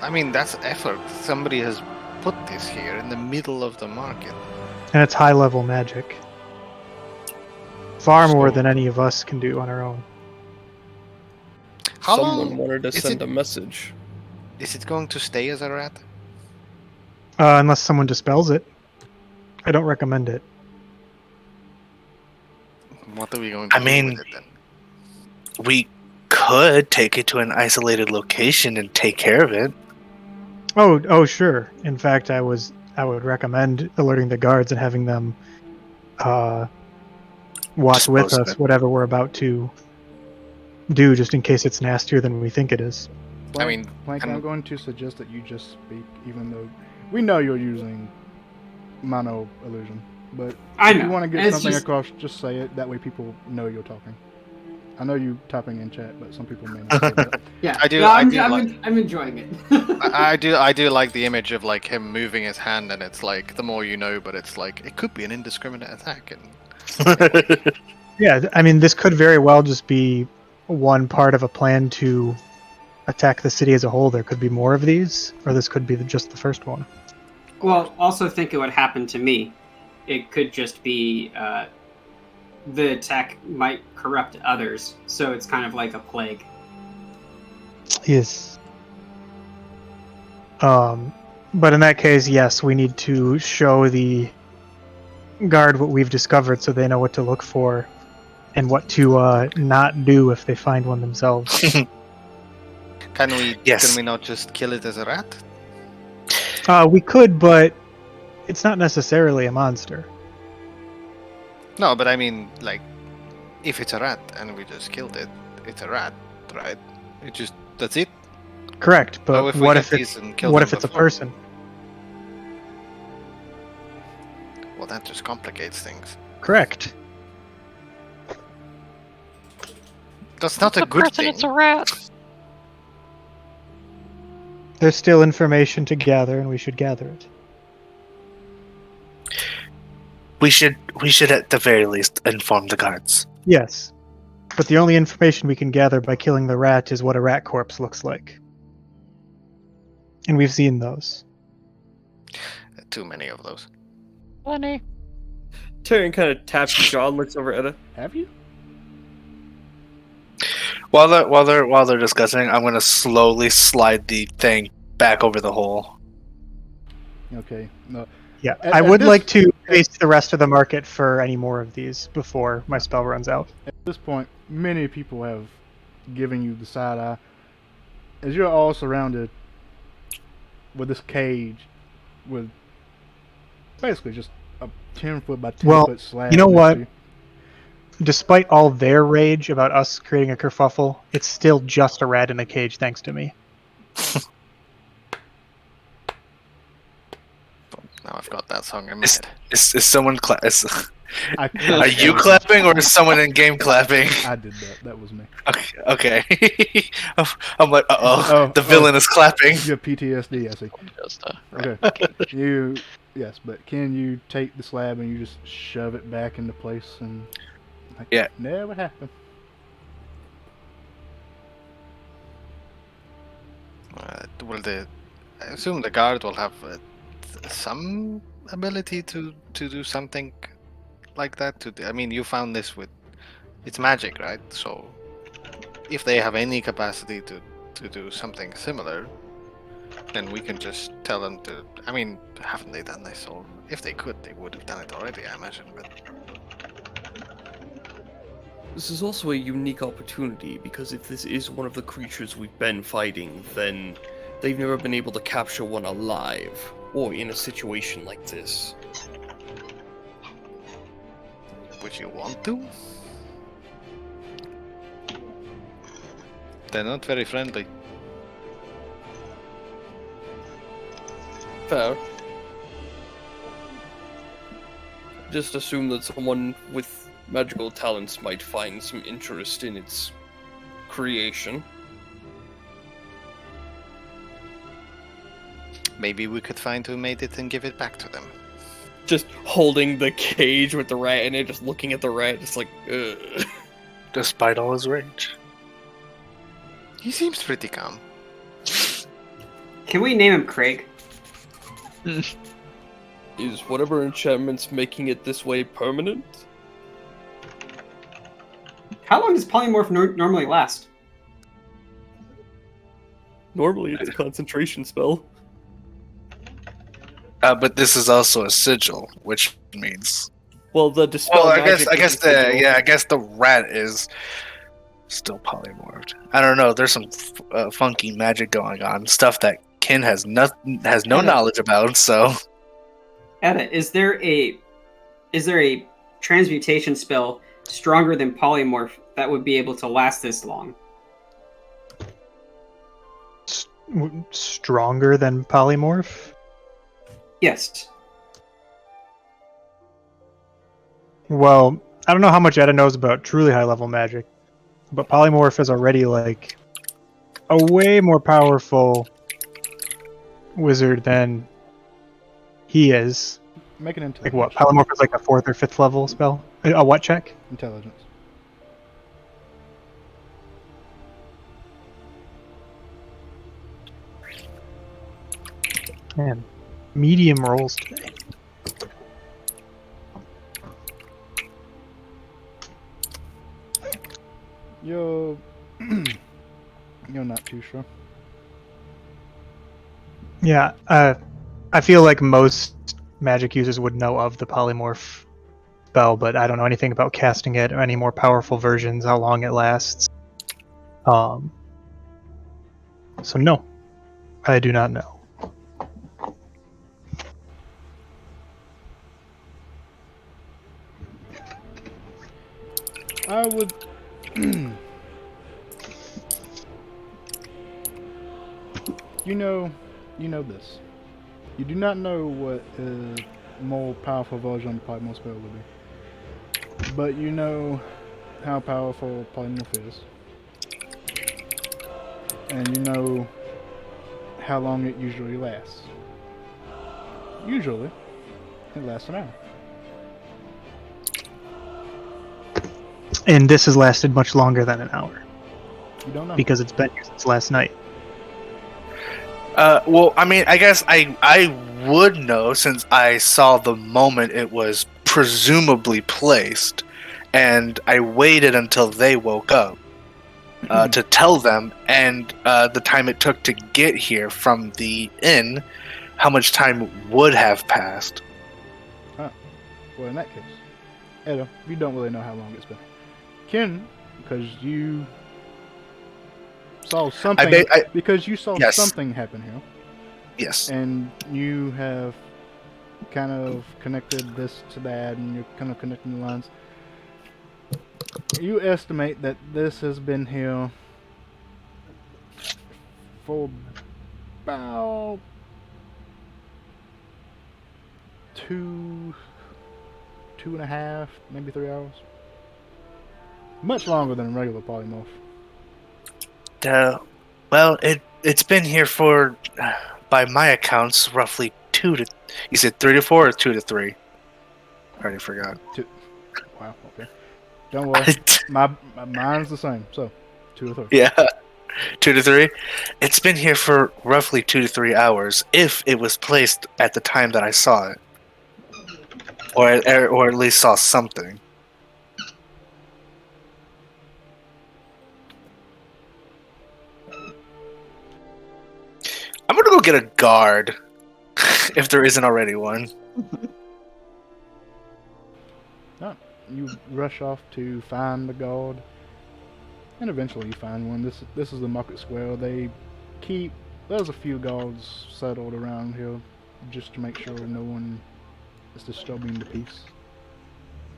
I mean, that's effort. Somebody has put this here in the middle of the market. And it's high level magic. Far more So- than any of us can do on our own. How Someone long wanted to is send it- a message. is it going to stay as a rat? Unless someone dispels it. I don't recommend it. What are we going to I do mean- with it then? We could take it to an isolated location and take care of it. Oh, sure. In fact, I would recommend alerting the guards and having them watch with Dispose of us it. whatever we're about to do, just in case it's nastier than we think it is. I mean, Plank, and- I'm going to suggest that you just speak, even though we know you're using mono illusion. But I if know. you want to get It's something just- across, just say it. That way people know you're talking. I know you typing in chat, but some people may not know that. Yeah, I do- No, I I'm, do I'm, like- I'm enjoying it. I do like the image of like him moving his hand, and it's like the more you know, but it's like it could be an indiscriminate attack. And Yeah, I mean, this could very well just be one part of a plan to attack the city as a whole. There could be more of these, or this could be just the first one. Well, also think of what happened to me. It could just be the attack might corrupt others, so it's kind of like a plague. Yes. But in that case, yes, we need to show the guard what we've discovered so they know what to look for and what to not do if they find one themselves. can we? Yes. Can we not just kill it as a rat? We could, but it's not necessarily a monster. No, but I mean, like, if it's a rat and we just killed it, it's a rat, right? That's it. Correct, but So if we what get if it's these and kill what them if it's a before- person? Well, that just complicates things. Correct. That's not a It's a good person, thing. it's a rat. There's still information to gather, and we should gather it. We should at the very least inform the guards. Yes. But the only information we can gather by killing the rat is what a rat corpse looks like. And we've seen those. Too many of those. Funny. Tyrion kind of taps his jaw and looks over at Edda. Have you? While they're discussing, I'm gonna slowly slide the thing back over the hole. Okay. No. Yeah, At- I at would this- like to face the rest of the market for any more of these before my spell runs out. At this point, many people have given you the side eye. As you're all surrounded with this cage with basically just a 10-foot by 10-foot slab. you know next what? to you. Despite all their rage about us creating a kerfuffle, it's still just a rat in a cage thanks to me. Now I've got that song in my Is, head. is someone I, are you clapping or is someone in game clapping? I did that. That was me. Okay. I'm like, Oh, the villain is clapping. You have PTSD, I see. Just, Okay. Yes, but can you take the slab and you just shove it back into place and like Yeah. never happened? I assume the guard will have some ability to do something like that. I mean, you found this with it's magic, right? So if they have any capacity to do something similar, then we can just tell them to. I mean, haven't they done this? Or if they could, they would have done it already, I imagine. But This is also a unique opportunity because if this is one of the creatures we've been fighting, then they've never been able to capture one alive or in a situation like this. would you want to? They're not very friendly. Fair. Just assume that someone with magical talents might find some interest in its creation. Maybe we could find who made it and give it back to them. Just holding the cage with the rat in it, just looking at the rat, just like, ugh. Despite all his rage. He seems pretty calm. Can we name him Craig? Is whatever enchantment's making it this way permanent? How long does polymorph normally last? Normally, it's a concentration spell. But this is also a sigil, which means. Well, the dispel Well, I magic. guess the rat is still polymorphed. I don't know. There's some funky magic going on, stuff that Kin has no knowledge about. So, Etta, is there a transmutation spell stronger than polymorph that would be able to last this long? Stronger than polymorph? Yes. Well, I don't know how much Etta knows about truly high level magic, but polymorph is already like a way more powerful wizard than he is. Make an Like intelligence. what? Polymorph is like a 4th or 5th level spell. A what check? Intelligence. Man, medium rolls today. You're not too sure. Yeah, I feel like most magic users would know of the polymorph spell, but I don't know anything about casting it or any more powerful versions, how long it lasts. So no, I do not know. I would. You know this. You do not know what a more powerful version of polymorph spell would be, but you know how powerful polymorph is, and you know how long it usually lasts. Usually, it lasts an hour. And this has lasted much longer than an hour You don't know. because it's been here since last night. well, I mean, I guess I would know since I saw the moment it was presumably placed, and I waited until they woke up to tell them, and the time it took to get here from the inn, how much time would have passed. Well, in that case, Edo, you don't really know how long it's been. Ken, because you saw something. Because you saw Yes. something happen here, Yes. and you have kind of connected this to that, and you're kind of connecting the lines. You estimate that this has been here for about 2.5, maybe 3 hours. Much longer than a regular polymorph. Well, it's been here for, by my accounts, roughly 2 to. You said 3 to 4 or 2 to 3? I already forgot. Wow, okay. Don't worry. Mine's the same, so 2 or 3. Yeah, 2 to 3. It's been here for roughly 2 to 3 hours, if it was placed at the time that I saw it, or at least saw something. I'm gonna go get a guard, if there isn't already one. You rush off to find the guard, and eventually you find one. This is the market square. There's a few guards settled around here, just to make sure no one is disturbing the peace.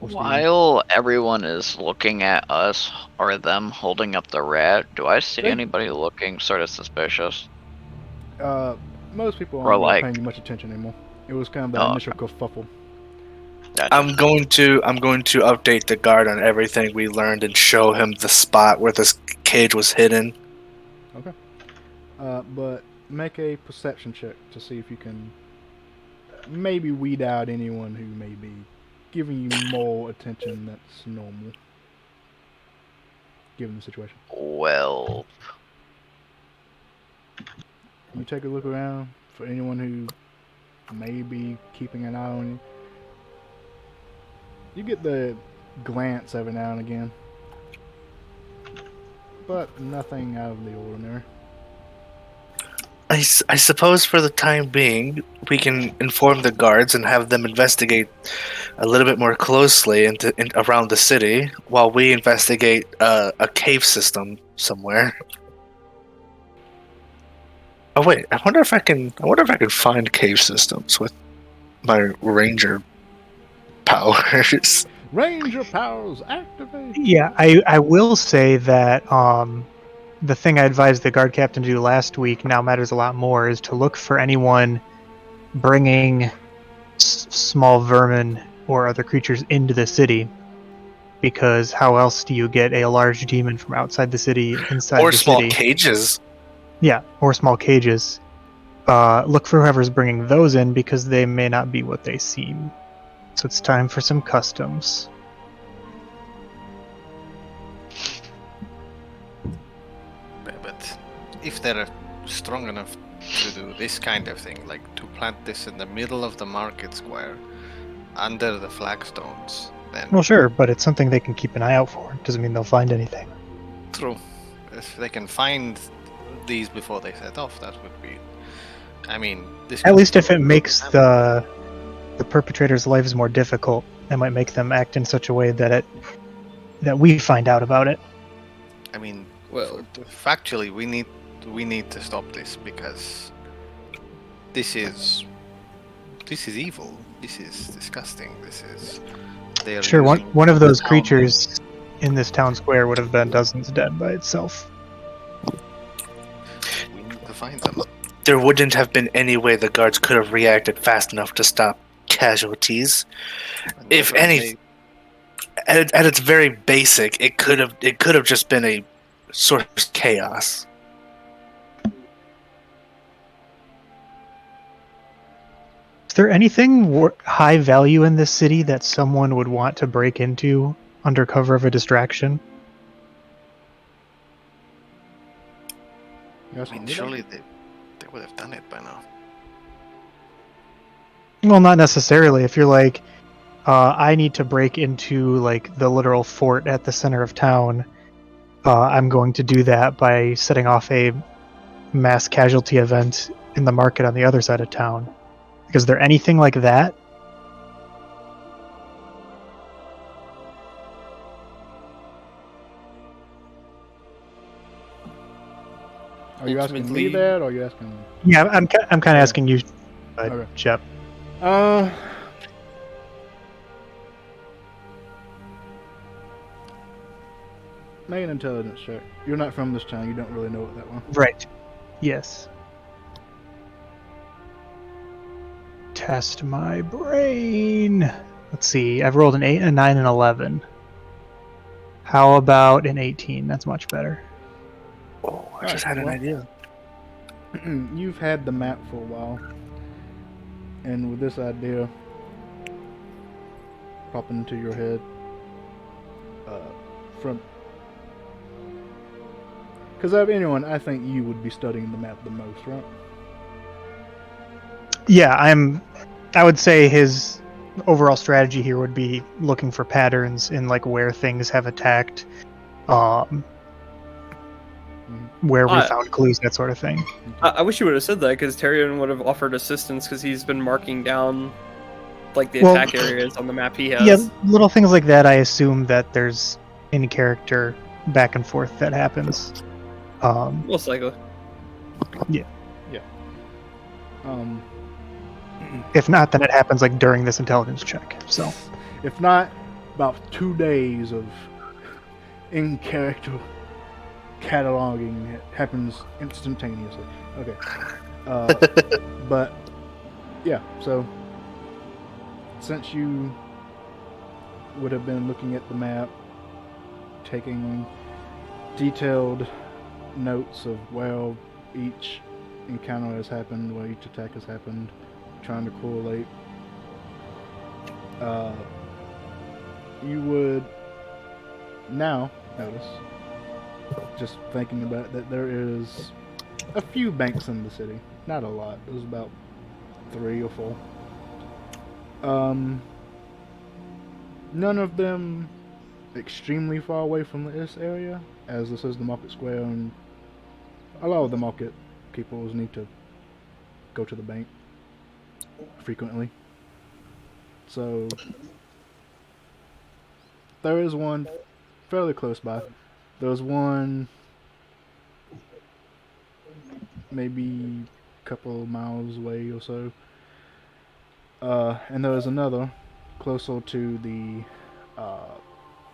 While everyone is looking at us or them holding up the rat, do I see They- anybody looking sort of suspicious? Most people Or aren't really like- paying you much attention anymore. It was kind of that Oh, initial kerfuffle. Gotcha. I'm going to update the guard on everything we learned and show him the spot where this cage was hidden. But make a perception check to see if you can maybe weed out anyone who may be giving you more attention that's normal, given the situation. Well, You take a look around for anyone who may be keeping an eye on you. You get the glance every now and again but nothing out of the ordinary. I suppose for the time being, we can inform the guards and have them investigate a little bit more closely around the city while we investigate a cave system somewhere. Oh wait, I wonder if I can find cave systems with my ranger powers. Ranger powers activate! Yeah, I will say that the thing I advised the guard captain to do last week now matters a lot more, is to look for anyone bringing small vermin or other creatures into the city, because how else do you get a large demon from outside the city inside Or the small city? cages. Yeah, or small cages. Look for whoever's bringing those in, because they may not be what they seem. So it's time for some customs. But if they're strong enough to do this kind of thing, like to plant this in the middle of the market square, under the flagstones, then Well, sure, but it's something they can keep an eye out for. Doesn't mean they'll find anything. true. If they can find these before they set off, that would be. I mean, this. At least if it makes the perpetrators' lives more difficult, it might make them act in such a way that we find out about it. I mean, Well, factually, we need to stop this, because this is evil. This is disgusting. This is. They are Sure, using one of the those town- creatures in this town square would have been dozens dead by itself. We need to find them. There wouldn't have been any way the guards could have reacted fast enough to stop casualties. And If whether any, they- at its very basic, it could have just been a source of chaos. Is there anything high value in this city that someone would want to break into under cover of a distraction? You guys I mean, want me to? surely they would have done it by now. Well, not necessarily. If you're like, I need to break into like the literal fort at the center of town, I'm going to do that by setting off a mass casualty event in the market on the other side of town. Is there anything like that? Are you asking me Ultimately- that, or are you asking? Yeah, I'm kind of asking you, Okay. Shep. Make an intelligence check. You're not from this town. You don't really know it that well. Right. Yes. Test my brain. Let's see. I've rolled an 8, a 9, and 11. How about an 18? That's much better. Oh, I just had an idea. You've had the map for a while, and with this idea popping into your head, from because of anyone, I think you would be studying the map the most, right? Yeah, I would say his overall strategy here would be looking for patterns in like where things have attacked, where we found clues, that sort of thing. I wish you would have said that, because Tyrion would have offered assistance, because he's been marking down like the Well, attack areas on the map he has. Yeah, little things like that. I assume that there's in character back and forth that happens. Most likely. If not, then it happens like during this intelligence check. So If not, about 2 days of in character cataloging it happens instantaneously. Okay. But yeah, so since you would have been looking at the map, taking detailed notes of where each encounter has happened, where each attack has happened, trying to correlate, you would now notice, just thinking about it, that there is a few banks in the city. Not a lot. There's about 3 or 4. None of them extremely far away from this area, as this is the market square, and a lot of the market keepers need to go to the bank frequently. So there is one fairly close by. There's one maybe a couple miles away or so. And there is another closer to the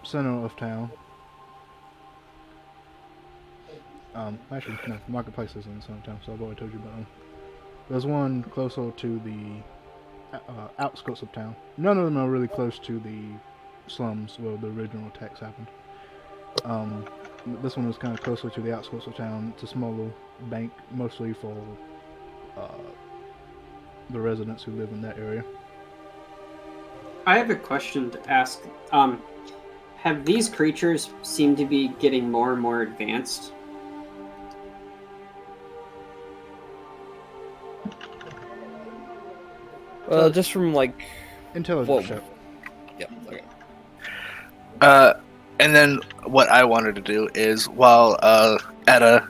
center of town. Actually, no, marketplace is in the center of town, so I've already told you about them. There's one closer to the outskirts of town. None of them are really close to the slums where the original attacks happened. This one is kind of closer to the outskirts of town. It's a smaller bank, mostly for the residents who live in that area. I have a question to ask. Have these creatures seemed to be getting more and more advanced? Just from like Intelligence check. Yeah. Okay. And then what I wanted to do is, while Etta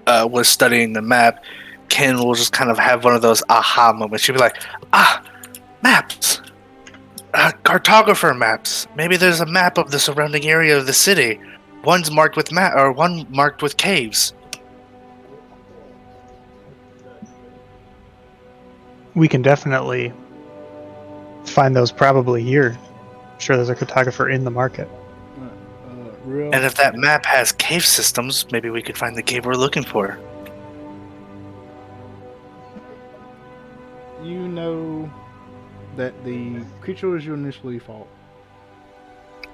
was studying the map, Ken will just kind of have one of those aha moments. She'll be like, maps! Cartographer maps! Maybe there's a map of the surrounding area of the city. One's marked with one marked with caves. We can definitely find those probably here. I'm sure there's a cartographer in the market. Real. And if that map has cave systems, maybe we could find the cave we're looking for. You know that the creatures you initially fought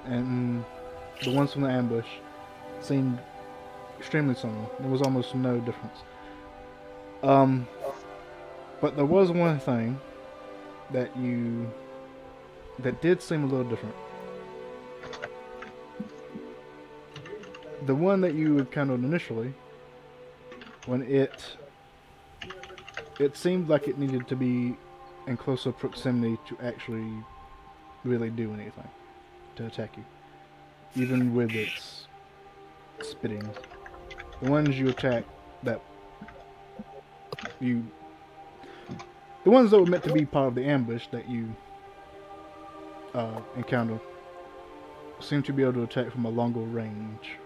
and the ones from the ambush seemed extremely similar. There was almost no difference. But there was one thing that did seem a little different. The one that you encountered initially, when it seemed like it needed to be in closer proximity to actually really do anything to attack you, even with its spitting. The ones you attacked the ones that were meant to be part of the ambush that you encountered seem to be able to attack from a longer range.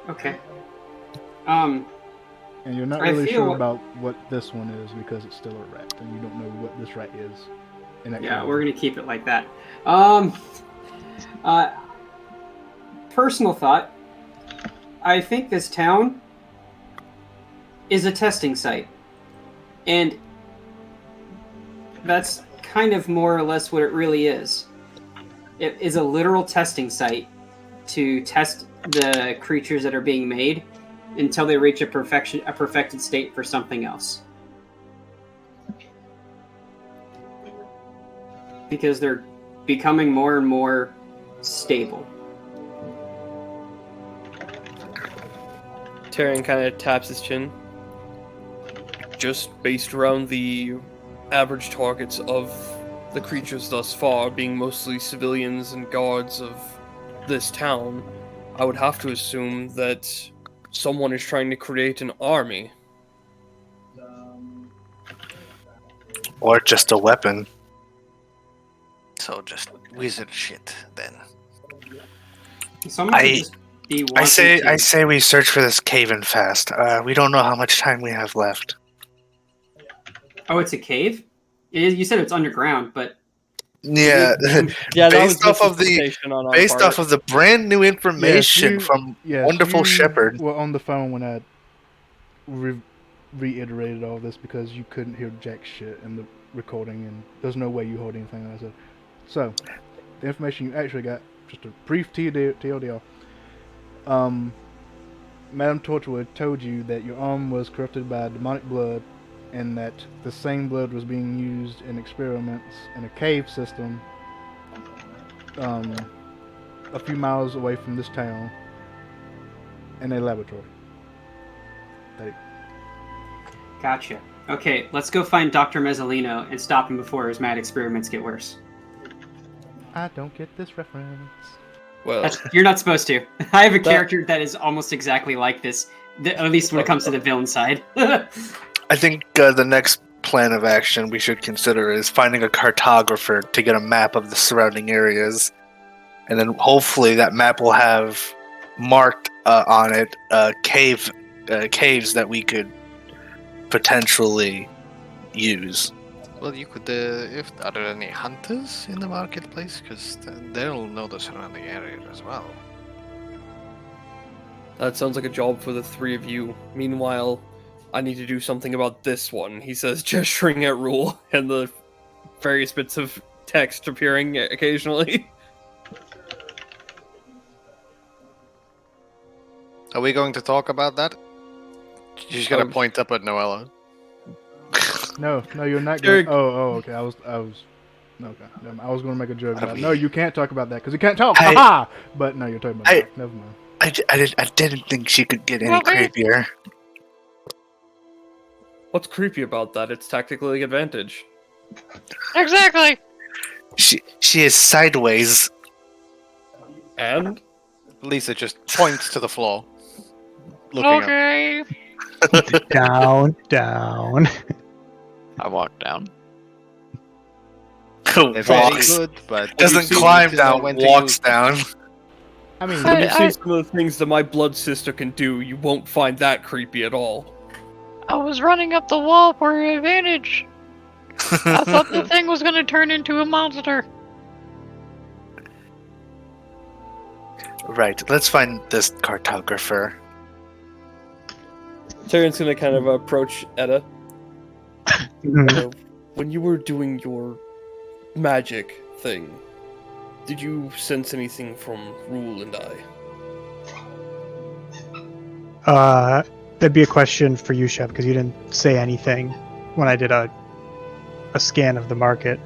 Okay. And you're not I really feel- sure about what this one is because it's still a rat, and you don't know what this rat is. Yeah, we're gonna keep it like that. Personal thought. I think this town is a testing site, and that's kind of more or less what it really is. It is a literal testing site to test the creatures that are being made until they reach a perfected state for something else. Because they're becoming more and more stable. Tyrion kind of taps his chin. Just based around the average targets of the creatures thus far being mostly civilians and guards of this town, I would have to assume that someone is trying to create an army. Or just a weapon. So just wizard shit then. Someone could just be I wanting to- say we search for this cave-in fast. We don't know how much time we have left. Oh, it's a cave? You said it's underground, but Yeah, Yeah, that based was off of the misinterpretation on our based part. off of the brand new information from Wonderful you Shepherd. were on the phone when I reiterated all this because you couldn't hear jack shit in the recording, and there's no way you heard anything I said. So, the information you actually got, just a brief TLDR. Madame Torchwood told you that your arm was corrupted by demonic blood, and that the same blood was being used in experiments in a cave system a few miles away from this town in a laboratory. gotcha. Okay, let's go find Dr. Mezzolino and stop him before his mad experiments get worse. I don't get this reference. Well, You're not supposed to. I have a character that is almost exactly like this, at least when it comes to the villain side. I think the next plan of action we should consider is finding a cartographer to get a map of the surrounding areas, and then hopefully that map will have marked on it caves that we could potentially use. Well, you could, if are there any hunters in the marketplace? Because they'll know the surrounding area as well. that sounds like a job for the three of you. Meanwhile, I need to do something about this one, he says, gesturing at Rule, and the various bits of text appearing occasionally. Are we going to talk about that? She's gonna point up at Noella. No, you're not Sure. going. Oh, okay. I was. Okay. Never mind. I was going to make a joke about. No, you can't talk about that because you can't talk. I- Haha! But no, you're talking about that. Never mind. I didn't think she could get any Well, wait. creepier. What's creepy about that? It's tactically advantage. Exactly. She is sideways. And? Lisa just points to the floor. Looking up. Okay. Down, down. I walk down. They're very Walks. good, but Doesn't you climb need to know down, when to walks use- down. I mean, When you I- see some of the things that my blood sister can do, you won't find that creepy at all. I was running up the wall for advantage. I thought the thing was gonna turn into a monster. Right, let's find this cartographer. Tyrion's gonna kind of approach Etta. Mhm. When you were doing your magic thing, did you sense anything from Rule and I? That'd be a question for you, Shep, because you didn't say anything when I did a scan of the market.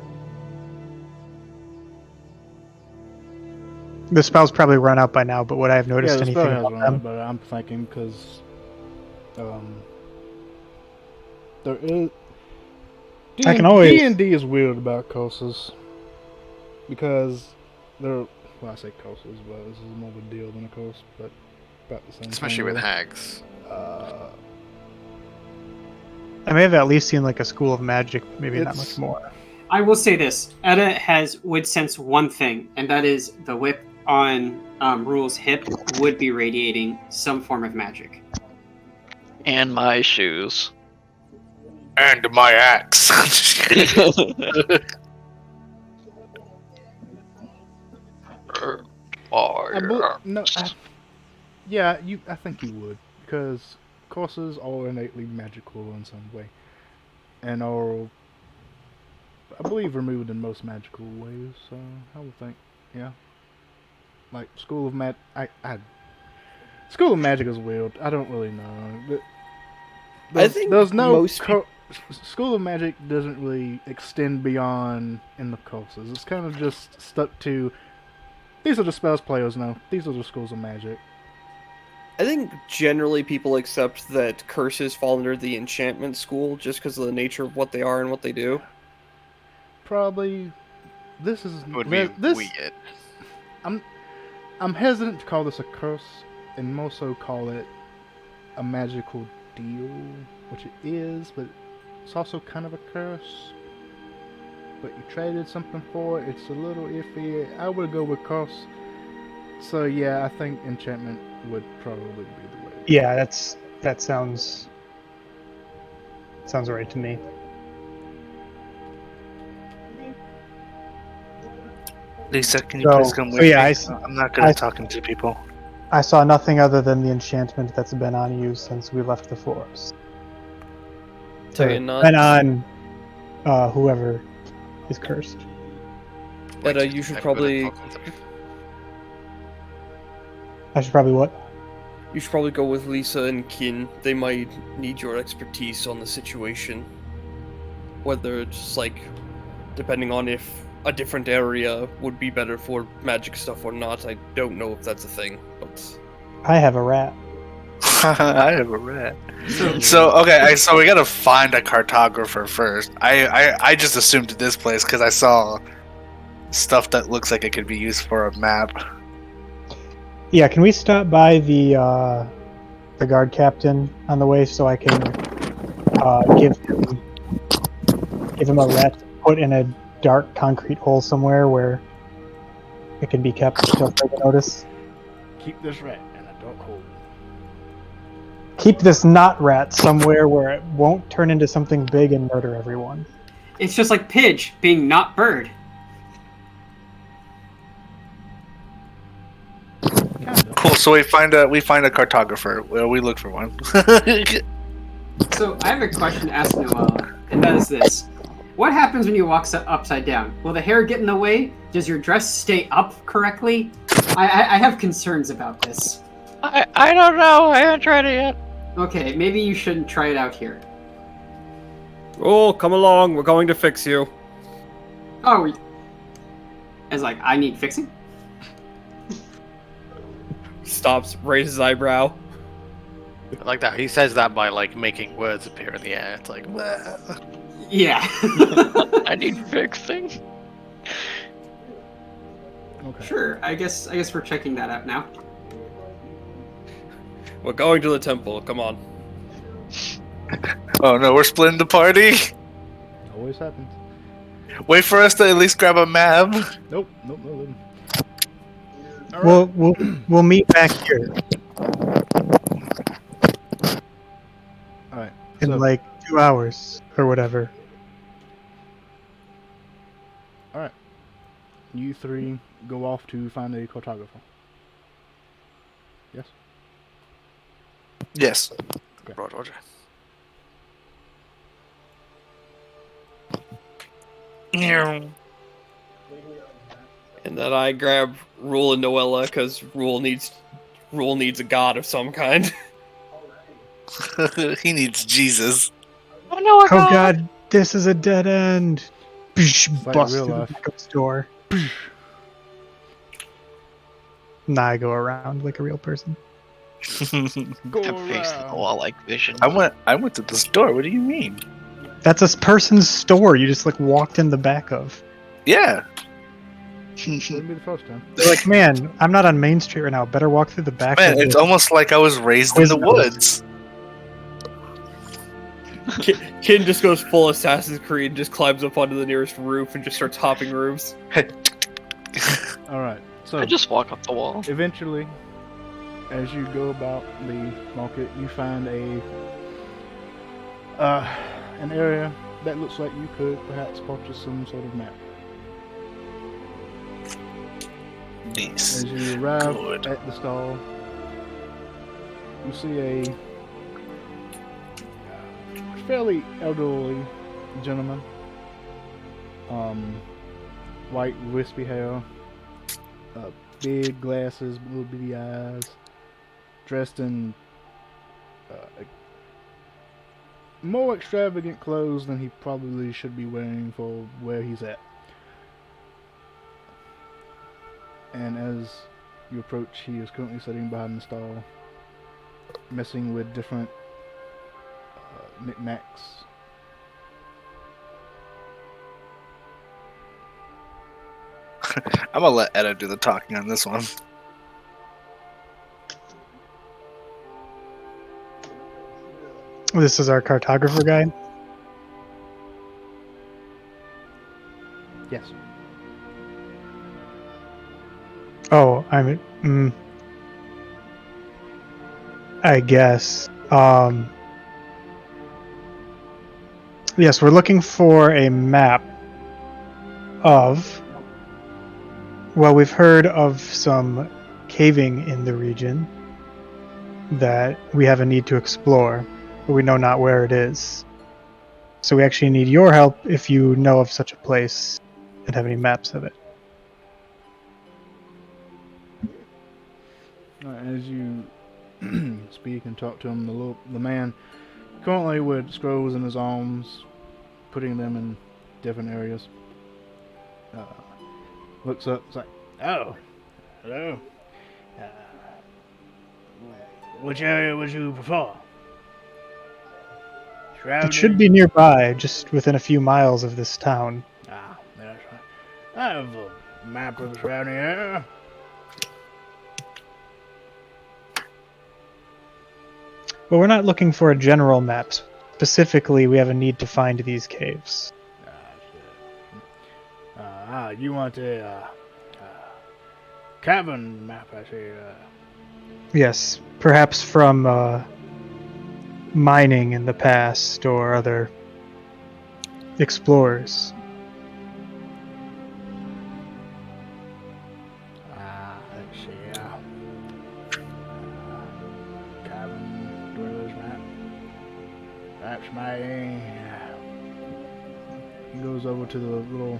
The spell's probably run out by now, but would I have noticed yeah, the anything spell has about run them? out, but I'm thinking because there is. I can always- D&D is weird about coasters because they're. Well, I say coasters, but this is more of a deal than a coast, but about the same. Especially thing, with really. hags. I may have at least seen like a school of magic, maybe not It's- much more. I will say this: Etta would sense one thing, and that is the whip on Rule's hip would be radiating some form of magic. And my shoes. And my axe. Yeah, I think you would because courses are innately magical in some way, and are, I believe, removed in most magical ways. So I would think, yeah, like School of School of Magic is weird. I don't really know. I think there's no most School of Magic doesn't really extend beyond in the courses. It's kind of just stuck to. These are the spells players know. These are the schools of magic. I think generally people accept that curses fall under the enchantment school just because of the nature of what they are and what they do. Probably, this is Would be this. weird. I'm hesitant to call this a curse, and more so call it a magical deal, which it is, but it's also kind of a curse. But you traded something for it. It's a little iffy. I would go with curse. So yeah, I think enchantment would probably be the way. Yeah, that sounds right to me. Lisa, can you So- please come so with yeah, me? I'm not good I- at talking to people. I saw nothing other than the enchantment that's been on you since we left the forest. Tyrion nods. And on whoever is cursed. Etta, you should I'm good at probably talking to people. I should probably what? You should probably go with Lisa and Kin. They might need your expertise on the situation. Whether it's like, depending on if a different area would be better for magic stuff or not, I don't know if that's a thing. But I have a rat. I have a rat. So okay, so we gotta find a cartographer first. I just assumed this place because I saw stuff that looks like it could be used for a map. Yeah, can we stop by the guard captain on the way so I can give him a rat to put in a dark concrete hole somewhere where it can be kept until further notice? Keep this rat in a dark hole. Keep this not rat somewhere where it won't turn into something big and murder everyone. It's just like Pidge being not bird. Cool. So we find a cartographer. Well, we look for one. So I have a question to ask Noella, and that is this. What happens when you walk upside down? Will the hair get in the way? Does your dress stay up correctly? I have concerns about this. I don't know. I haven't tried it yet. Okay, maybe you shouldn't try it out here. Oh, come along. We're going to fix you. Oh, it's like, I need fixing? Stops, raises his eyebrow. I like that. He says that by like making words appear in the air. It's like, Yeah. I need fixing. Okay. Sure, I guess we're checking that out now. We're going to the temple. Come on. Oh no, we're splitting the party. Always happens. Wait for us to at least grab a map. Nope. All right. We'll meet back here All right. in So, like 2 hours or whatever. you three go off to find a cartographer. Yes. Yes. Roger. And then I grab Rule and Noella because Rule needs a god of some kind. He needs Jesus. I know a Oh god, this is a dead end. like Bust real through the life. pickup store. Nah, I go around like a real person. Go I'm facing the around. wall like vision. I went to the store. What do you mean? That's a person's store you just like walked in the back of. Yeah. Wouldn't be the first time. They're like, man, I'm not on Main Street right now. Better walk through the back Man, of it's this. almost like I was raised in the Quiznos. woods. Kin just goes full Assassin's Creed and just climbs up onto the nearest roof and just starts hopping roofs. All right. So I just walk up the wall. eventually, as you go about the market, you find an area that looks like you could perhaps purchase some sort of map. Nice. As you arrive Good. at the stall, you see a fairly elderly gentleman. White wispy hair, big glasses, little bitty eyes, dressed in more extravagant clothes than he probably should be wearing for where he's at. And as you approach, he is currently sitting behind the stall, messing with different knickknacks. I'm gonna let Edda do the talking on this one. This is our cartographer guy. Yes. Oh, I guess. Yes, we're looking for a map of. Well, we've heard of some caving in the region that we have a need to explore, but we know not where it is. So we actually need your help if you know of such a place and have any maps of it. As you speak and talk to him, the man, currently with scrolls in his arms, putting them in different areas, looks up. It's like, oh, hello. Which area would you prefer? It should be nearby, just within a few miles of this town. Ah, that's right. I have a map of the surrounding area. But we're not looking for a general map. Specifically, we have a need to find these caves. You want a cavern map, I see. Yes, perhaps from mining in the past or other explorers. Let's see. Cavern dwellers map. Perhaps mining. He goes over to the little.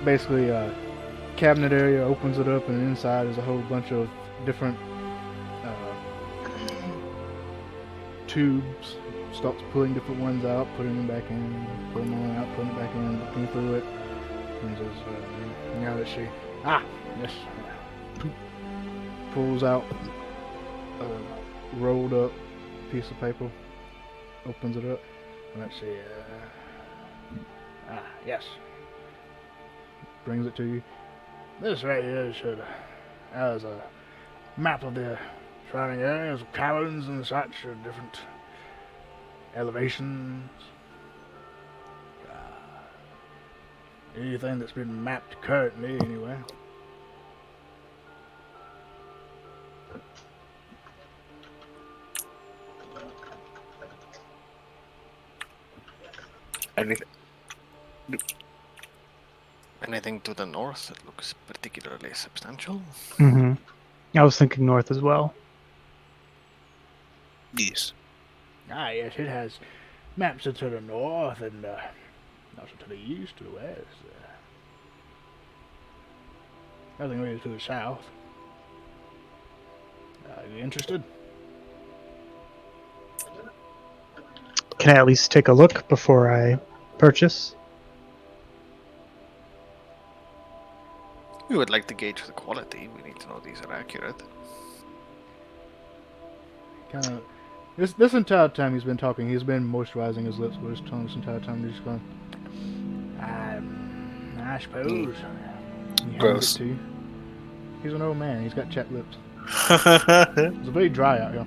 Basically, cabinet area, opens it up, and inside is a whole bunch of different tubes. Starts pulling different ones out, putting them back in, pulling one out, putting it back in, looking through it. And says, now let's see. Yes. Pulls out a rolled up piece of paper, opens it up. Let's see. Yes. Brings it to you. This right here has a map of the surrounding areas, caverns and such, different elevations. Anything that's been mapped currently, anyway. Anything to the north that looks particularly substantial? Mm-hmm. I was thinking north as well. Yes. Yes, it has maps to the north and also to the east, to the west. Nothing really to the south. Are you interested? Can I at least take a look before I purchase? We would like to gauge the quality. We need to know these are accurate. Kind of. This entire time he's been talking, he's been moisturizing his lips with his tongue this entire time. He's just going, I suppose. He Gross. hands it to you. He's an old man. He's got chapped lips. It's very dry out here.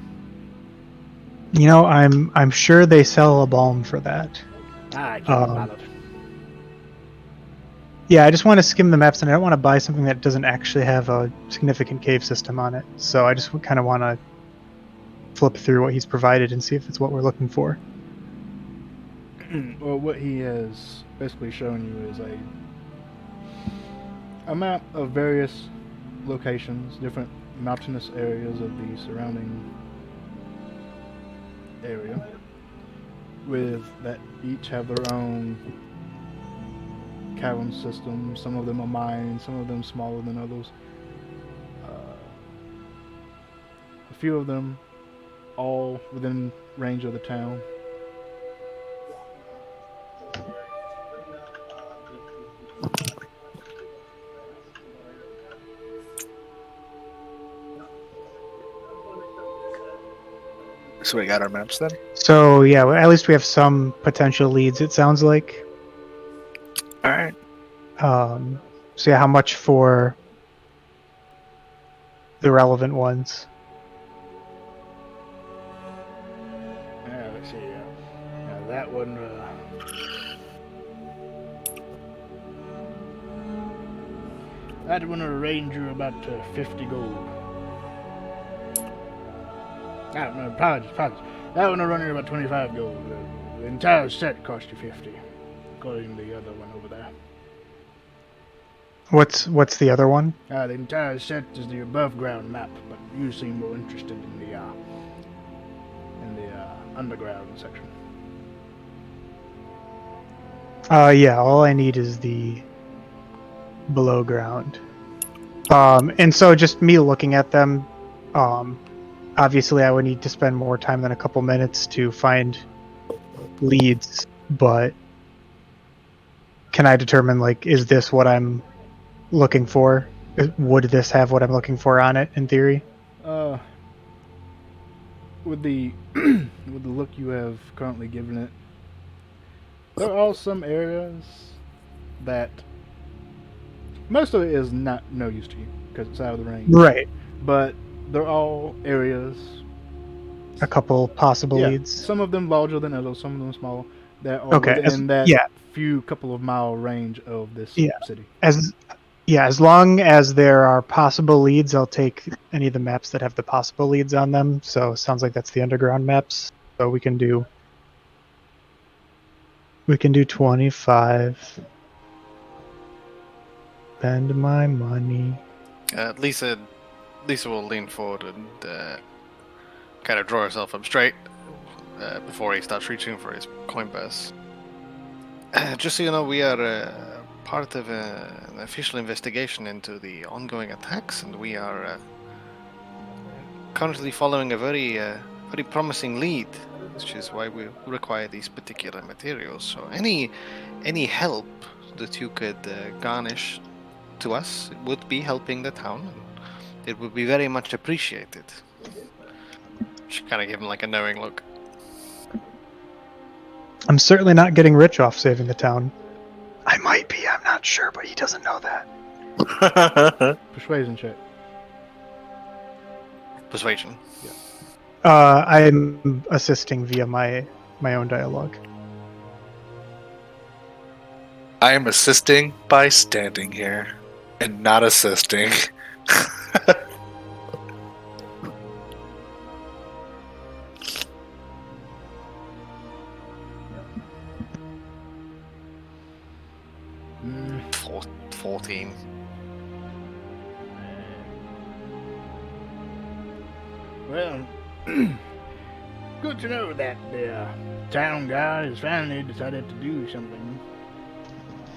You know, I'm sure they sell a balm for that. I can't bother. Yeah, I just want to skim the maps, and I don't want to buy something that doesn't actually have a significant cave system on it. So I just kind of want to flip through what he's provided and see if it's what we're looking for. Well, what he has basically shown you is a map of various locations, different mountainous areas of the surrounding area, with that each have their own cavern system. Some of them are mines, some of them smaller than others. A few of them all within range of the town. So we got our maps then? So yeah, well, at least we have some potential leads, it sounds like. Alright. So yeah, how much for the relevant ones? Let's see. Now that one. That one will range you about 50 gold. No, apologies. That one will run you about 25 gold. The entire set cost you 50, according to the other one over there. What's the other one? The entire set is the above ground map, but you seem more interested in the underground section. Yeah, all I need is the below ground. And so just me looking at them, obviously I would need to spend more time than a couple minutes to find leads, but can I determine, like, is this what I'm looking for? Would this have what I'm looking for on it, in theory? With the with the look you have currently given it, there are some areas that most of it is no use to you because it's out of the range. Right. But they're all areas. A couple possible Yeah, leads. some of them larger than others, some of them small. That are Okay, within that yeah. few couple of mile range of this Yeah. city. As long as there are possible leads, I'll take any of the maps that have the possible leads on them. So sounds like that's the underground maps. So we can do 25. Spend my money. Lisa will lean forward and kind of draw herself up straight before he starts reaching for his coin purse. Just so you know, we are part of an official investigation into the ongoing attacks, and we are currently following a very promising lead, which is why we require these particular materials. So any help that you could garnish to us would be helping the town, and it would be very much appreciated. She kind of give him like a knowing look. I'm certainly not getting rich off saving the town. I might be, I'm not sure, but he doesn't know that. Persuasion check. Persuasion. I'm assisting via my own dialogue. I am assisting by standing here and not assisting. Mm, 14. Well, good to know that the town guard has finally decided to do something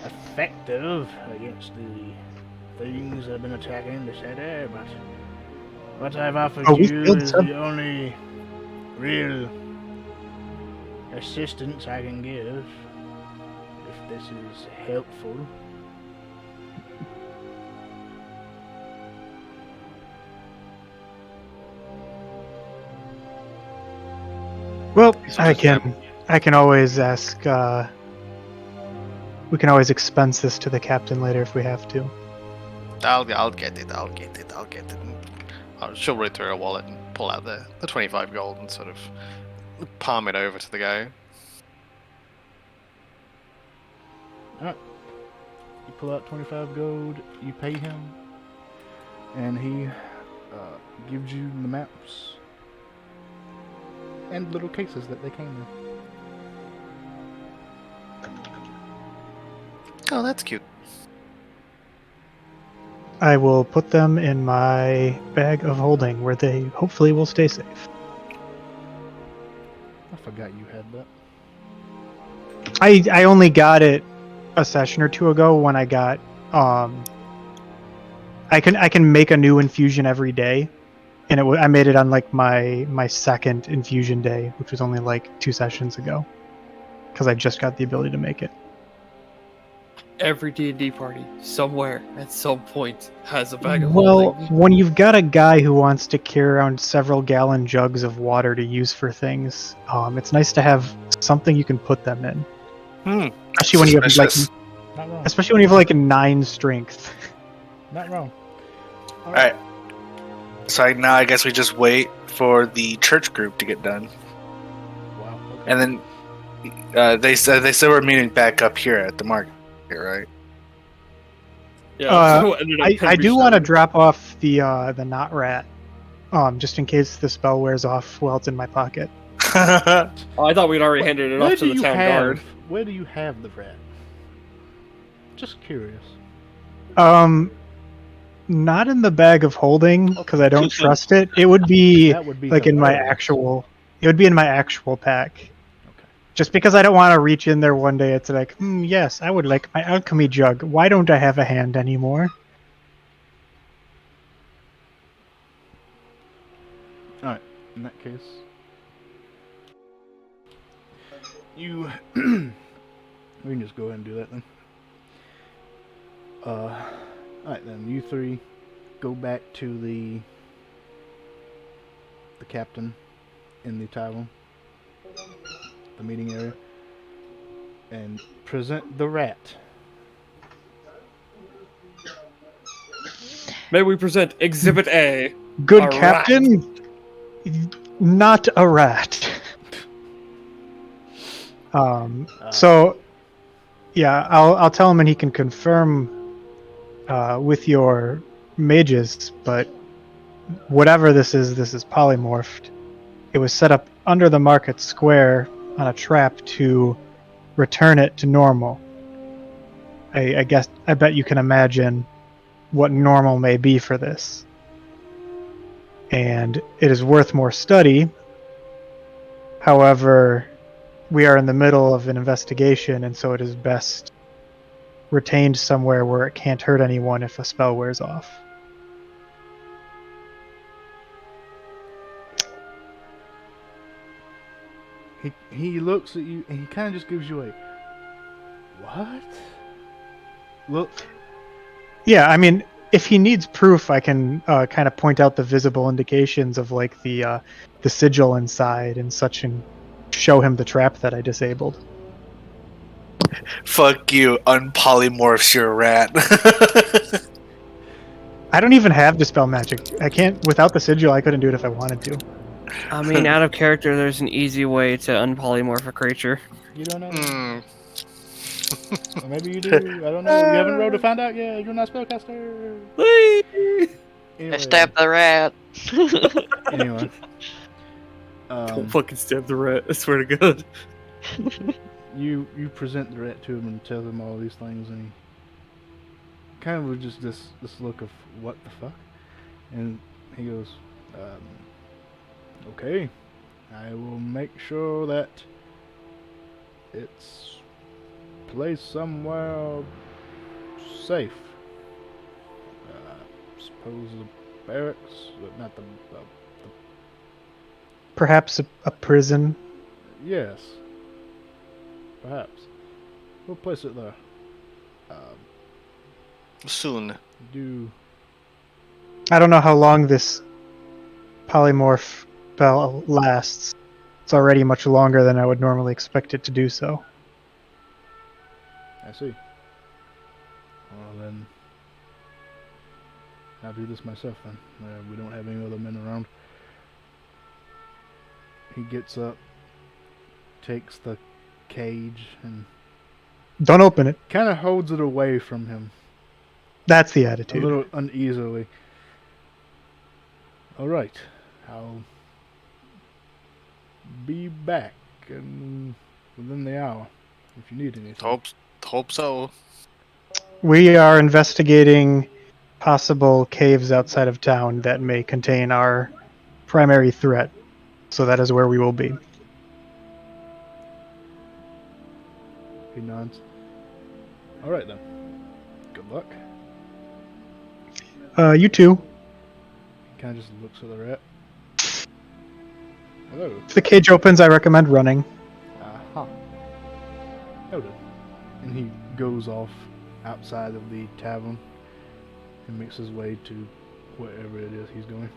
effective against the things that have been attacking the city, but what I've offered we you killed is some. the only real assistance I can give, if this is helpful. Well, He's I just can always ask. We can always expense this to the captain later if we have to. I'll get it. She'll reach through her wallet and pull out the 25 gold and sort of palm it over to the guy. You pull out 25 gold, you pay him, and he gives you the maps and little cases that they came in. Oh, that's cute. I will put them in my bag of holding, where they hopefully will stay safe. I forgot you had that. I only got it a session or two ago when I got I can make a new infusion every day, and I made it on like my second infusion day, which was only like 2 sessions ago, because I just got the ability to make it. Every D&D party, somewhere, at some point, has a bag of Well, holding. when you've got a guy who wants to carry around several gallon jugs of water to use for things, it's nice to have something you can put them in. Especially when you have like, Suspicious. Not wrong. especially when you have like 9 strength. Not wrong. Alright. So now I guess we just wait for the church group to get done. Wow. Okay. And then they said we're meeting back up here at the market, right? Yeah, Uh, so what ended up I do want to starting. drop off the knot rat, just in case the spell wears off while it's in my pocket. Oh, I thought we'd already handed it Where off to do the you town have? guard. Where do you have the rat? Just curious. Not in the bag of holding because I don't trust it. It would be That would be like in my hilarious. actual. It would be in my actual pack. Okay. Just because I don't want to reach in there one day, it's like, yes, I would like my alchemy jug. Why don't I have a hand anymore? Alright, in that case. You... we can just go ahead and do that then. Alright then, you three go back to the captain in the tavern, the meeting area, and present the rat. May we present Exhibit A? Good A captain, not a rat. So, yeah, I'll tell him and he can confirm with your mages, but whatever this is polymorphed. It was set up under the market square on a trap to return it to normal. I bet you can imagine what normal may be for this. And it is worth more study. However, we are in the middle of an investigation, and so it is best retained somewhere where it can't hurt anyone if a spell wears off. He looks at you and he kind of just gives you a what? Look. Yeah, I mean, if he needs proof, I can kind of point out the visible indications of like the sigil inside and such, and show him the trap that I disabled. Fuck you, unpolymorphs your rat. I don't even have dispel magic. I can't without the sigil. I couldn't do it if I wanted to. I mean, out of character, there's an easy way to unpolymorph a creature. You don't know? Hmm. Or maybe you do. I don't know. You haven't rolled to find out yet. You're not a spellcaster. I Anyway, stabbed the rat. anyway. Don't fucking stab the rat, I swear to God. You present the rat to him and tell him all these things, and he kind of with just this look of what the fuck, and he goes, okay, I will make sure that it's placed somewhere safe. Suppose the barracks, but not the Perhaps a prison. yes, perhaps. We'll place it there. Soon. Do I don't know how long this polymorph spell lasts. It's already much longer than I would normally expect it to do so. I see. Well then, I'll do this myself then. We don't have any other men around. He gets up, takes the cage, and Don't open it. kind of holds it away from him That's the a attitude. little uneasily. All right, I'll be back within the hour if you need anything. Hope so. We are investigating possible caves outside of town that may contain our primary threat. So that is where we will be. He nods. All right then. Good luck. You too. He kind of just looks at the rat. Hello. If the cage opens, I recommend running. Aha. Noted. And he goes off outside of the tavern and makes his way to wherever it is he's going.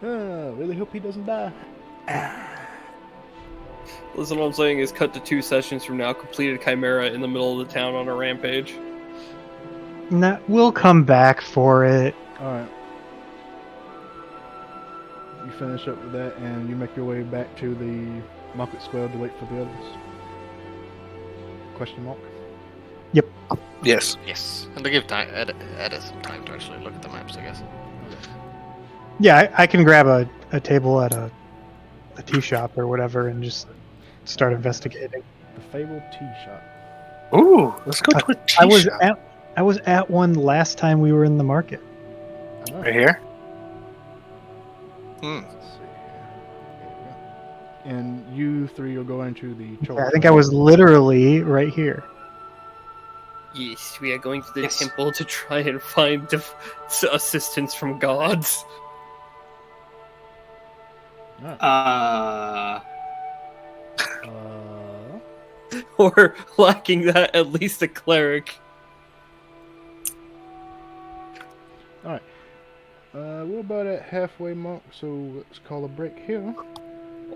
Really hope he doesn't die. Listen, what I'm saying is cut to 2 sessions from now, completed Chimera in the middle of the town on a rampage. Nah, we'll come back for it. Alright. You finish up with that and you make your way back to the market square to wait for the others. Question mark? Yes. Yes. And to give time, add some time to actually look at the maps, I guess. Yeah, I can grab a table at a tea shop or whatever and just start investigating. The fabled tea shop. Ooh, let's go to a tea shop. I was at one last time we were in the market. Oh, Right here? let's see here. And you three are going to the church. I think I was literally right here. Yes, we are going to the temple to try and find assistance from gods. Uh, Or, lacking that, at least a cleric. We're about at halfway mark, so let's call a break here.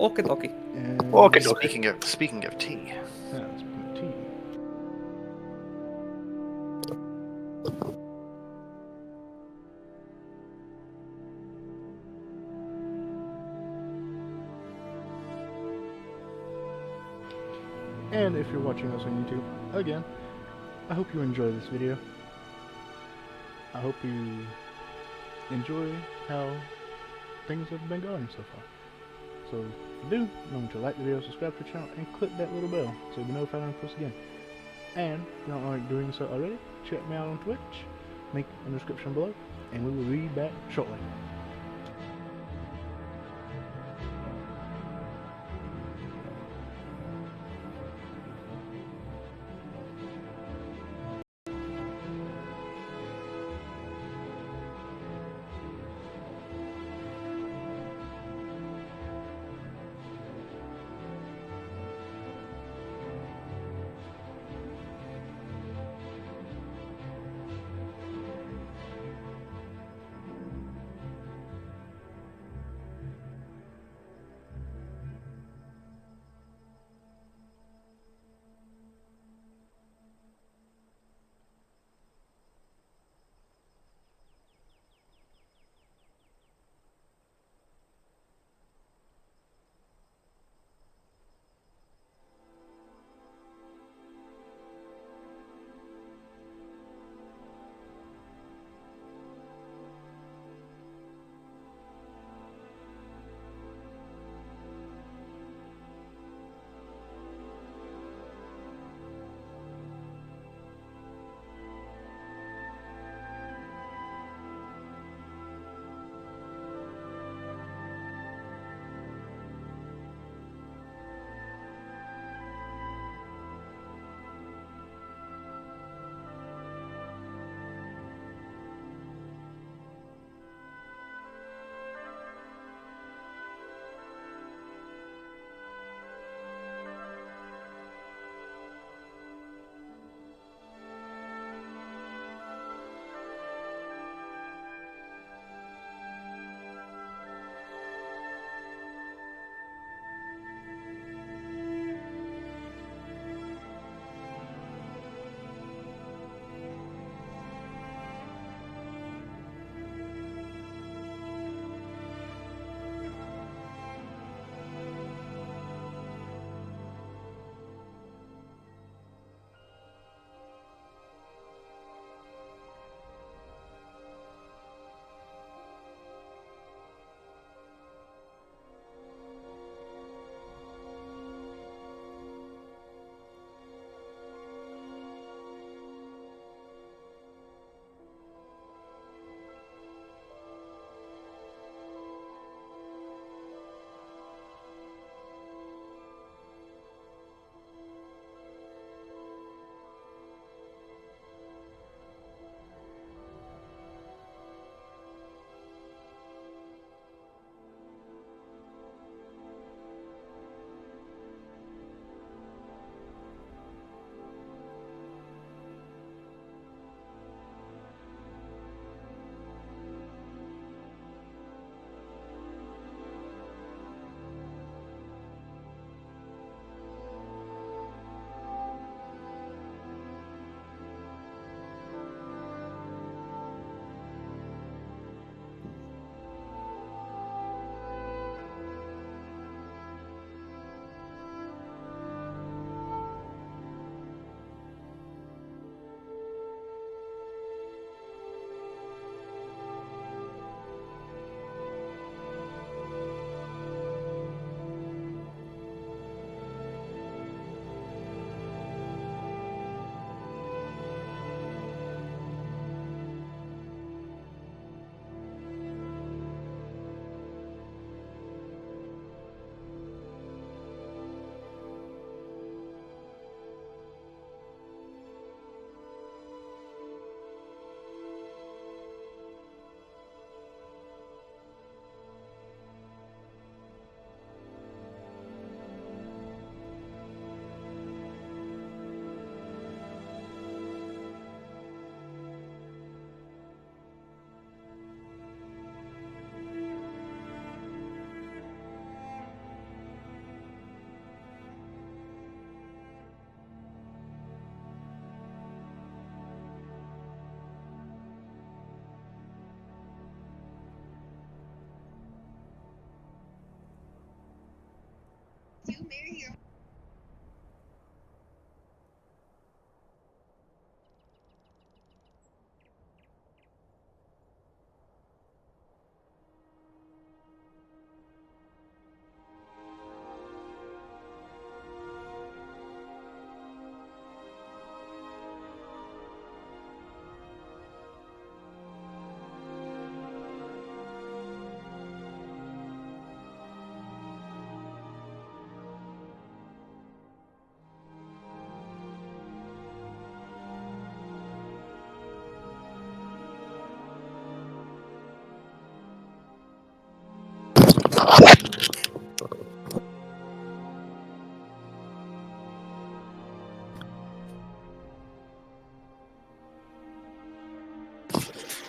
Okay, dokie. And Okay. Speaking of tea, yeah, let's put tea. And if you're watching us on YouTube, again, I hope you enjoy this video. I hope you enjoy how things have been going so far. So if you do, remember to like the video, subscribe to the channel, and click that little bell so you'll be notified when I post again. And if you don't like doing so already, check me out on Twitch, link in the description below, and we will be back shortly.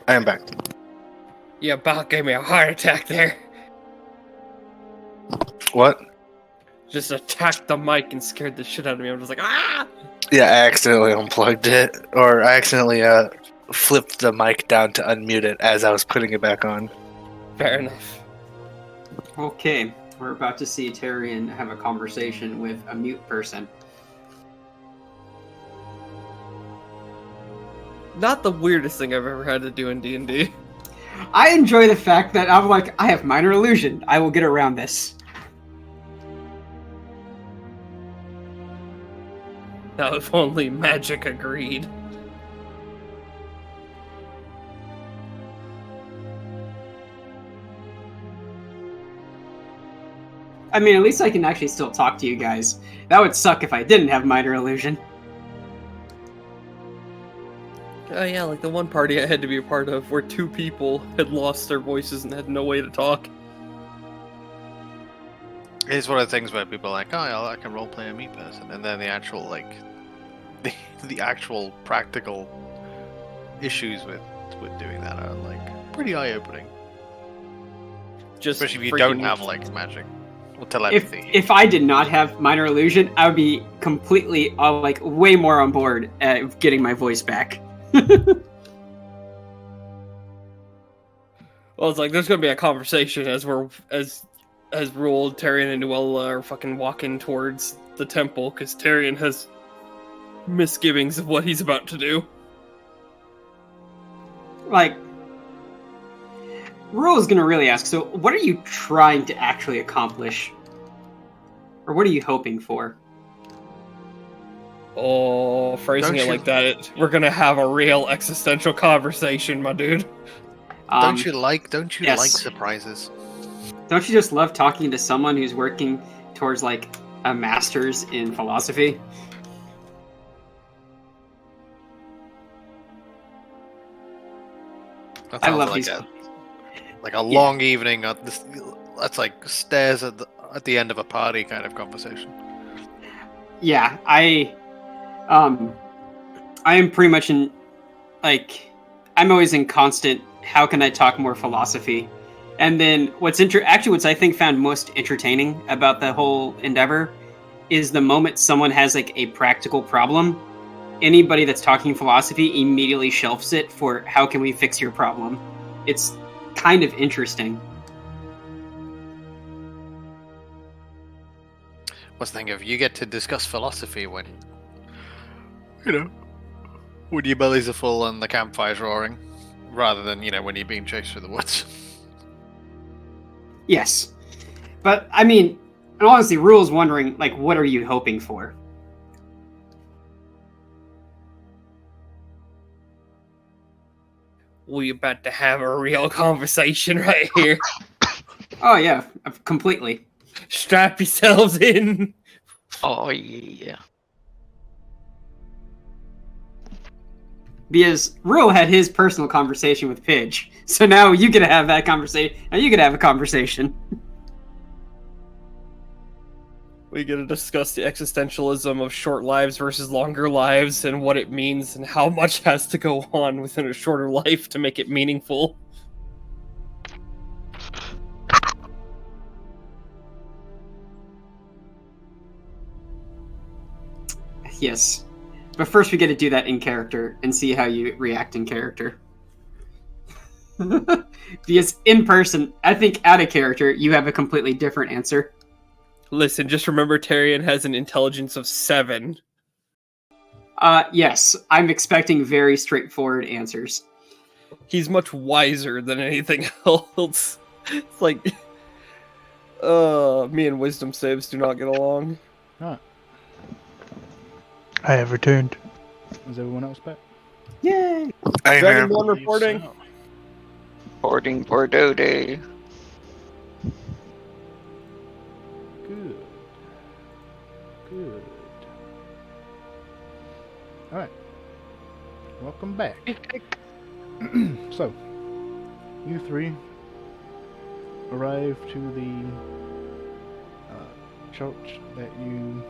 I am back. You about gave me a heart attack there. What? Just attacked the mic and scared the shit out of me. I'm just like, ah! Yeah, I accidentally unplugged it, or I accidentally flipped the mic down to unmute it as I was putting it back on. Fair enough. Okay, we're about to see Tyrion have a conversation with a mute person. Not the weirdest thing I've ever had to do in D&D. I enjoy the fact that I'm like, I have minor illusion. I will get around this. Now if only magic agreed. I mean, at least I can actually still talk to you guys. That would suck if I didn't have minor illusion. Oh yeah, like the one party I had to be a part of where 2 people had lost their voices and had no way to talk. It's one of the things where people are like, oh, yeah, I can roleplay a me person, and then the actual the actual practical issues with doing that are like pretty eye opening. Just Especially if you freaking- don't have like magic or telepathy. If I did not have minor illusion, I would be completely like way more on board at getting my voice back. Well, it's like there's gonna be a conversation as Rule, Tyrion, and Nuella are fucking walking towards the temple because Tyrion has misgivings of what he's about to do. Like, Rule is gonna really ask, so what are you trying to actually accomplish? Or what are you hoping for? Oh, phrasing Don't it you- like that, we're gonna have a real existential conversation, my dude. Don't you like yes. surprises? Don't you just love talking to someone who's working towards like a master's in philosophy? That I sounds love like these. a long evening at this. That's like stairs at the end of a party kind of conversation. Yeah, I am pretty much in, like, I'm always in constant, how can I talk more philosophy? And then what's I think found most entertaining about the whole endeavor is the moment someone has like a practical problem, anybody that's talking philosophy immediately shelves it for how can we fix your problem. It's kind of interesting. What's the thing of you get to discuss philosophy when when your bellies are full and the campfire's roaring, rather than when you're being chased through the woods. Yes. But, I mean, and honestly, Rule's wondering, like, what are you hoping for? We about to have a real conversation right here. Oh, yeah, completely. Strap yourselves in. Oh yeah. Because Rule had his personal conversation with Pidge. So now you get to have that conversation. Now you get to have a conversation. We get to discuss the existentialism of short lives versus longer lives and what it means and how much has to go on within a shorter life to make it meaningful. Yes. But first we get to do that in character and see how you react in character. Because in person, I think out of character, you have a completely different answer. Listen, just remember Tyrion has an intelligence of 7. Yes, I'm expecting very straightforward answers. He's much wiser than anything else. It's like, me and wisdom saves do not get along. Alright. I have returned. Is everyone else back? Yay! I Dragon know. Ball reporting. Reporting for Dode. Good. Good. Alright. Welcome back. So, you three arrive to the church that you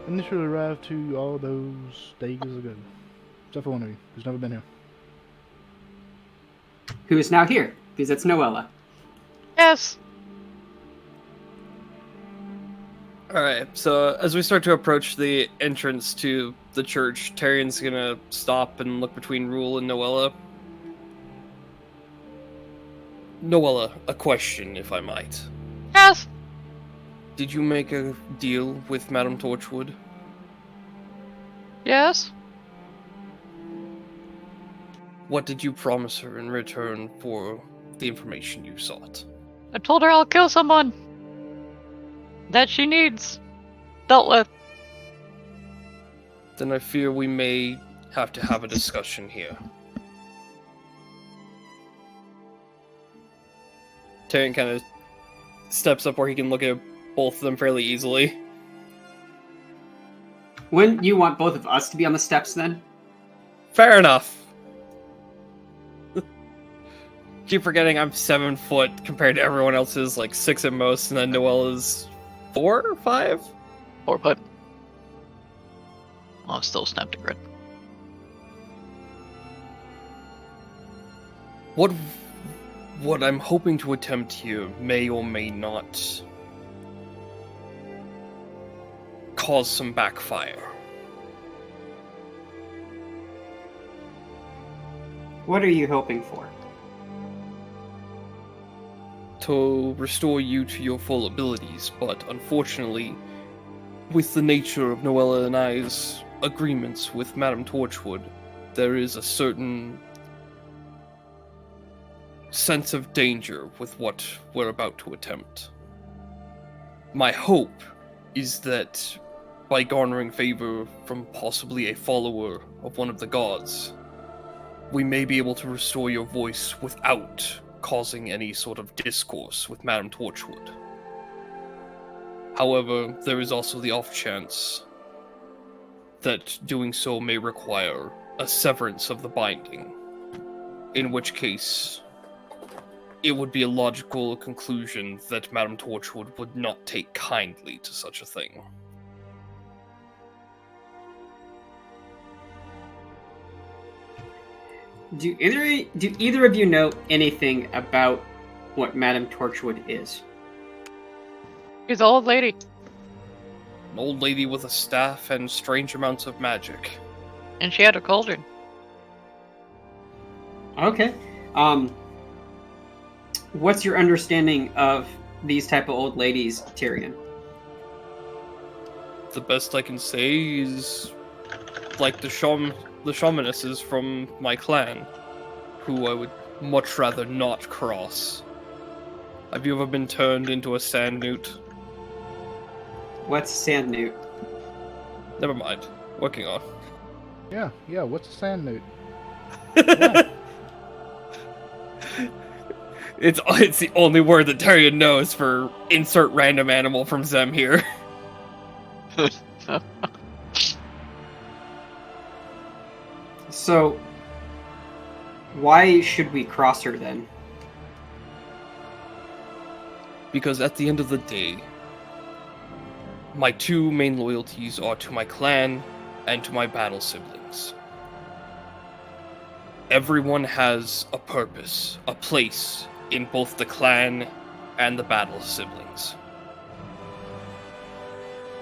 initially arrived to all those days ago. Except for one of you, who's never been here. Who is now here? Because it's Noella. Yes. Alright, so as we start to approach the entrance to the church, Tyrion's gonna stop and look between Rule and Noella. Noella, a question, if I might. Yes. Did you make a deal with Madame Torchwood? Yes. What did you promise her in return for the information you sought? I told her I'll kill someone that she needs dealt with. Then I fear we may have to have a discussion here. Tyrion kind of steps up where he can look at both of them fairly easily. Wouldn't you want both of us to be on the steps then? Fair enough. Keep forgetting I'm 7 foot compared to everyone else's like 6 at most, and then Noella's 4 or 5? 4 foot. Well, still snap to grid. What I'm hoping to attempt here may or may not cause some backfire. What are you hoping for? To restore you to your full abilities, but unfortunately, with the nature of Noella and I's agreements with Madame Torchwood, there is a certain sense of danger with what we're about to attempt. My hope is that by garnering favor from possibly a follower of one of the gods, we may be able to restore your voice without causing any sort of discourse with Madame Torchwood. However, there is also the off chance that doing so may require a severance of the binding, in which case it would be a logical conclusion that Madame Torchwood would not take kindly to such a thing. Do either of you know anything about what Madame Torchwood is? She's an old lady. An old lady with a staff and strange amounts of magic. And she had a cauldron. Okay. What's your understanding of these type of old ladies, Tyrion? The best I can say is like the shamanesses from my clan, who I would much rather not cross. Have you ever been turned into a sand newt? What's sand newt? Never mind. Working on. Yeah, what's a sand newt? It's the only word that Tyrion knows for insert random animal from Zem here. So, why should we cross her then? Because at the end of the day, my two main loyalties are to my clan and to my battle siblings. Everyone has a purpose, a place in both the clan and the battle siblings.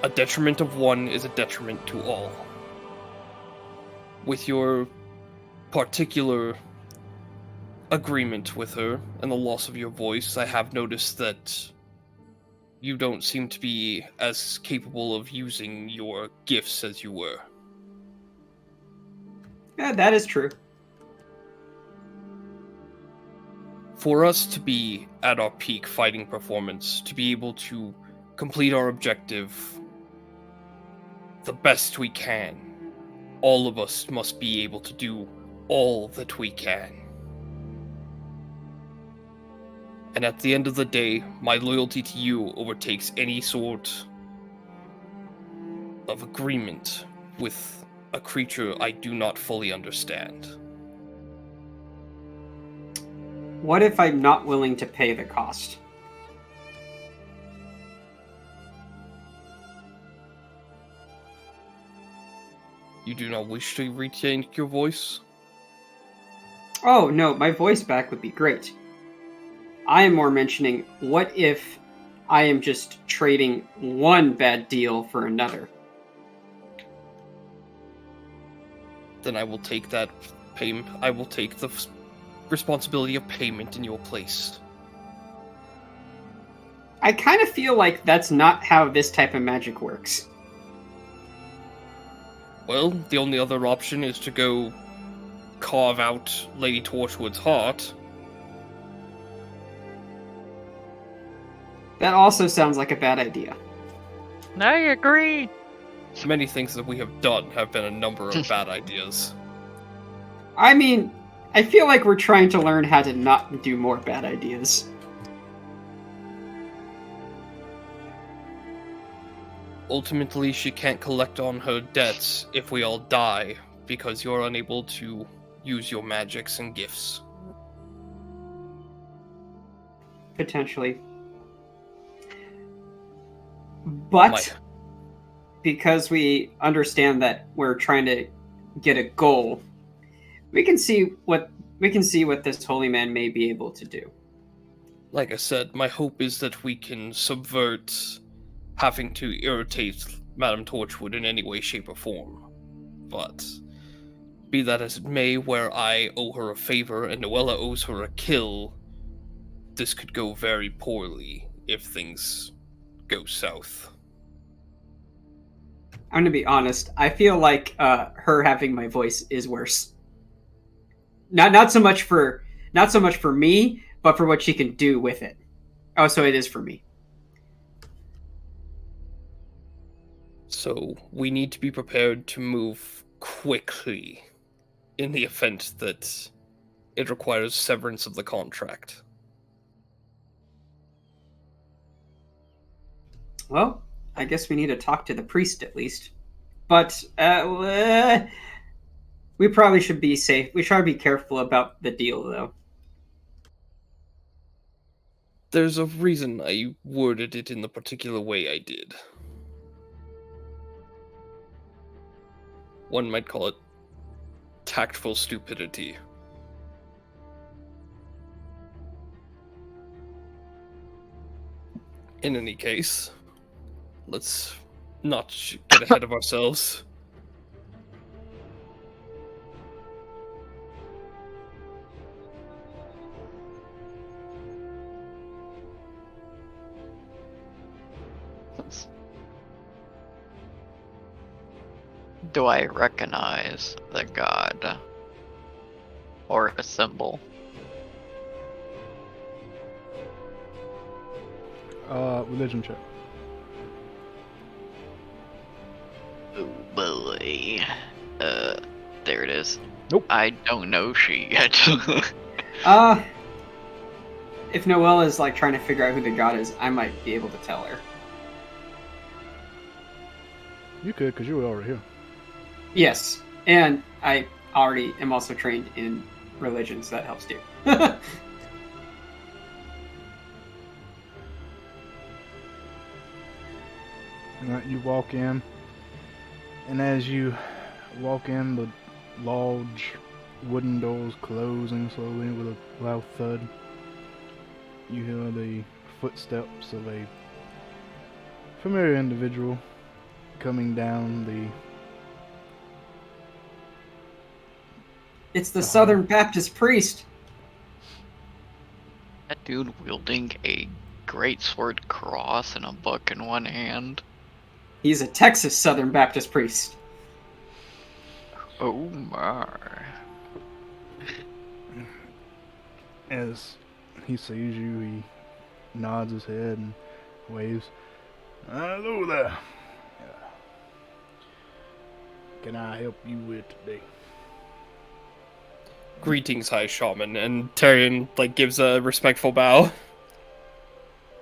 A detriment of one is a detriment to all. With your particular agreement with her and the loss of your voice, I have noticed that you don't seem to be as capable of using your gifts as you were. Yeah, that is true. For us to be at our peak fighting performance, to be able to complete our objective the best we can, all of us must be able to do all that we can. And at the end of the day, my loyalty to you overtakes any sort of agreement with a creature I do not fully understand. What if I'm not willing to pay the cost? You do not wish to retain your voice? Oh, no, my voice back would be great. I am more mentioning, what if I am just trading one bad deal for another? Then I will take that payment. I will take the responsibility of payment in your place. I kind of feel like that's not how this type of magic works. Well, the only other option is to go carve out Lady Torchwood's heart. That also sounds like a bad idea. I agree. Many things that we have done have been a number of bad ideas. I mean, I feel like we're trying to learn how to not do more bad ideas. Ultimately, she can't collect on her debts if we all die, because you're unable to use your magics and gifts. Potentially. But because we understand that we're trying to get a goal, we can see what this holy man may be able to do. Like I said, my hope is that we can subvert having to irritate Madame Torchwood in any way, shape, or form. But be that as it may, where I owe her a favor and Noella owes her a kill, this could go very poorly if things go south. I'm gonna be honest. I feel like her having my voice is worse. Not so much for me, but for what she can do with it. Oh, so it is for me. So we need to be prepared to move quickly in the event that it requires severance of the contract. Well, I guess we need to talk to the priest at least. But we probably should be safe. We should be careful about the deal, though. There's a reason I worded it in the particular way I did. One might call it tactful stupidity. In any case, let's not get ahead of ourselves. Do I recognize the god? Or a symbol? Religion check. Oh boy. There it is. Nope. I don't know she yet. If Noelle is like trying to figure out who the god is, I might be able to tell her. You could, because you were already here. Yes, and I already am also trained in religion, so that helps too. Alright, you walk in, and as you walk in, the large wooden doors closing slowly with a loud thud. You hear the footsteps of a familiar individual coming down the... It's the Southern Baptist priest. Dude wielding a greatsword cross and a book in one hand. He's a Texas Southern Baptist priest. Oh my. As he sees you, he nods his head and waves. Hello there. Can I help you with today? Greetings, High Shaman, and Tyrion gives a respectful bow.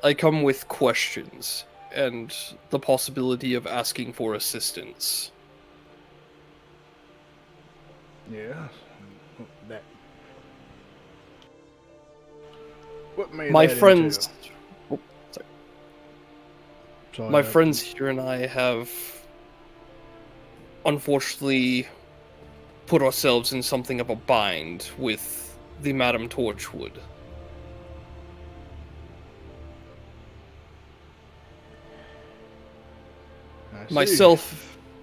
I come with questions and the possibility of asking for assistance. Yes. That. What may My that friends, entail? Sorry, my friends here and I have unfortunately put ourselves in something of a bind with the Madame Torchwood. I see.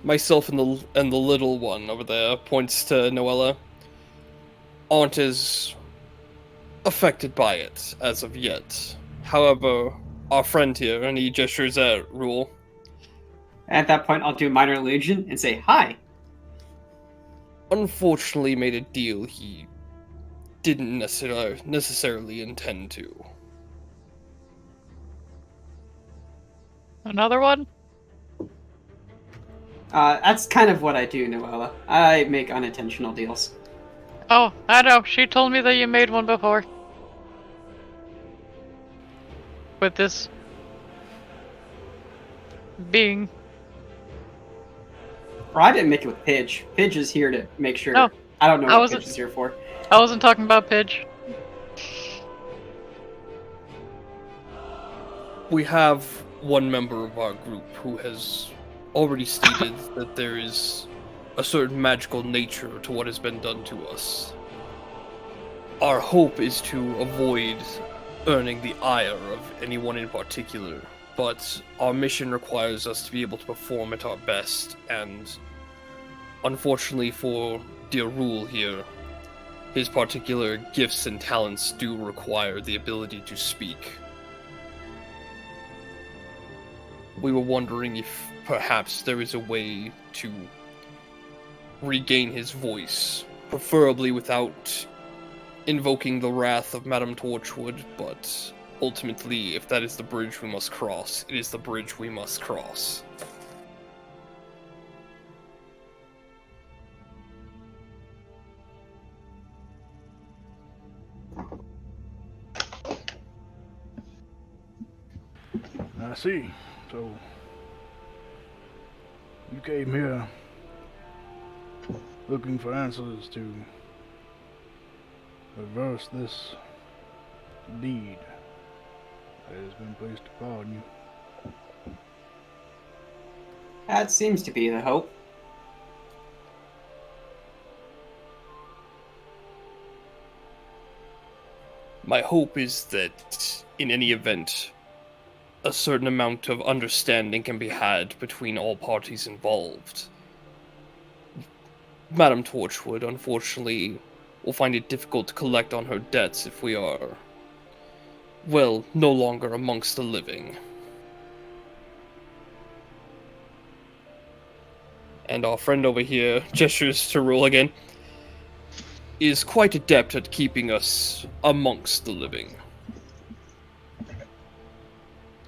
Myself and the little one over there, points to Noella, aren't as affected by it as of yet. However, our friend here, and he gestures at Rule, At that point, I'll do minor illusion and say hi. unfortunately made a deal he didn't necessarily intend to. Another one? That's kind of what I do, Noella. I make unintentional deals. Oh, I know. She told me that you made one before. With this being. Or I didn't make it with Pidge. Pidge is here to make sure. No, I don't know I what wasn't- Pidge is here for. I wasn't talking about Pidge. We have one member of our group who has already stated that there is a certain magical nature to what has been done to us. Our hope is to avoid earning the ire of anyone in particular, but our mission requires us to be able to perform at our best, and unfortunately for dear Rule here, his particular gifts and talents do require the ability to speak. We were wondering if perhaps there is a way to regain his voice, preferably without invoking the wrath of Madame Torchwood, but ultimately, if that is the bridge we must cross, it is the bridge we must cross. I see. So you came here looking for answers to reverse this deed that has been placed upon you. That seems to be the hope. My hope is that, in any event, a certain amount of understanding can be had between all parties involved. Madame Torchwood, unfortunately, will find it difficult to collect on her debts if we are, well, no longer amongst the living. And our friend over here, gestures to Rule again, is quite adept at keeping us amongst the living.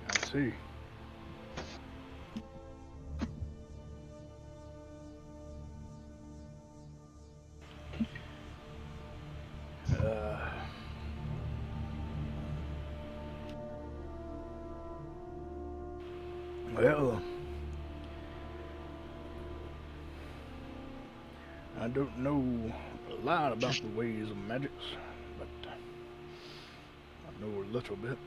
I see. Well, I don't know a lot about the ways of magics, but I know a little bit.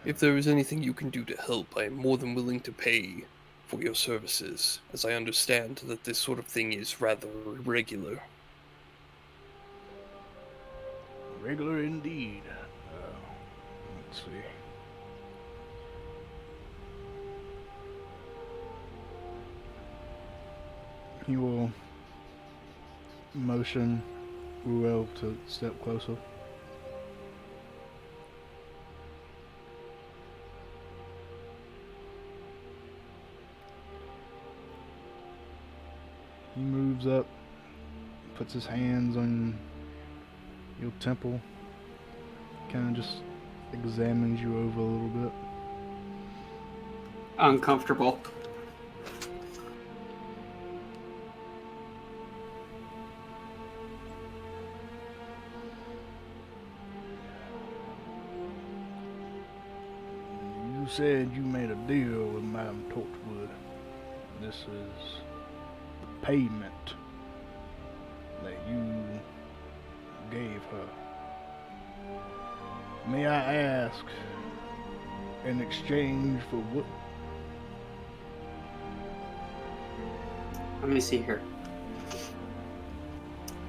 If there is anything you can do to help, I am more than willing to pay for your services, as I understand that this sort of thing is rather irregular. Regular indeed. Let's see. He will motion Ruel to step closer. He moves up, puts his hands on your temple, kind of just examines you over a little bit. Uncomfortable. You said you made a deal with Madame Torchwood. This is the payment that you gave her. May I ask, in exchange for what? Let me see here.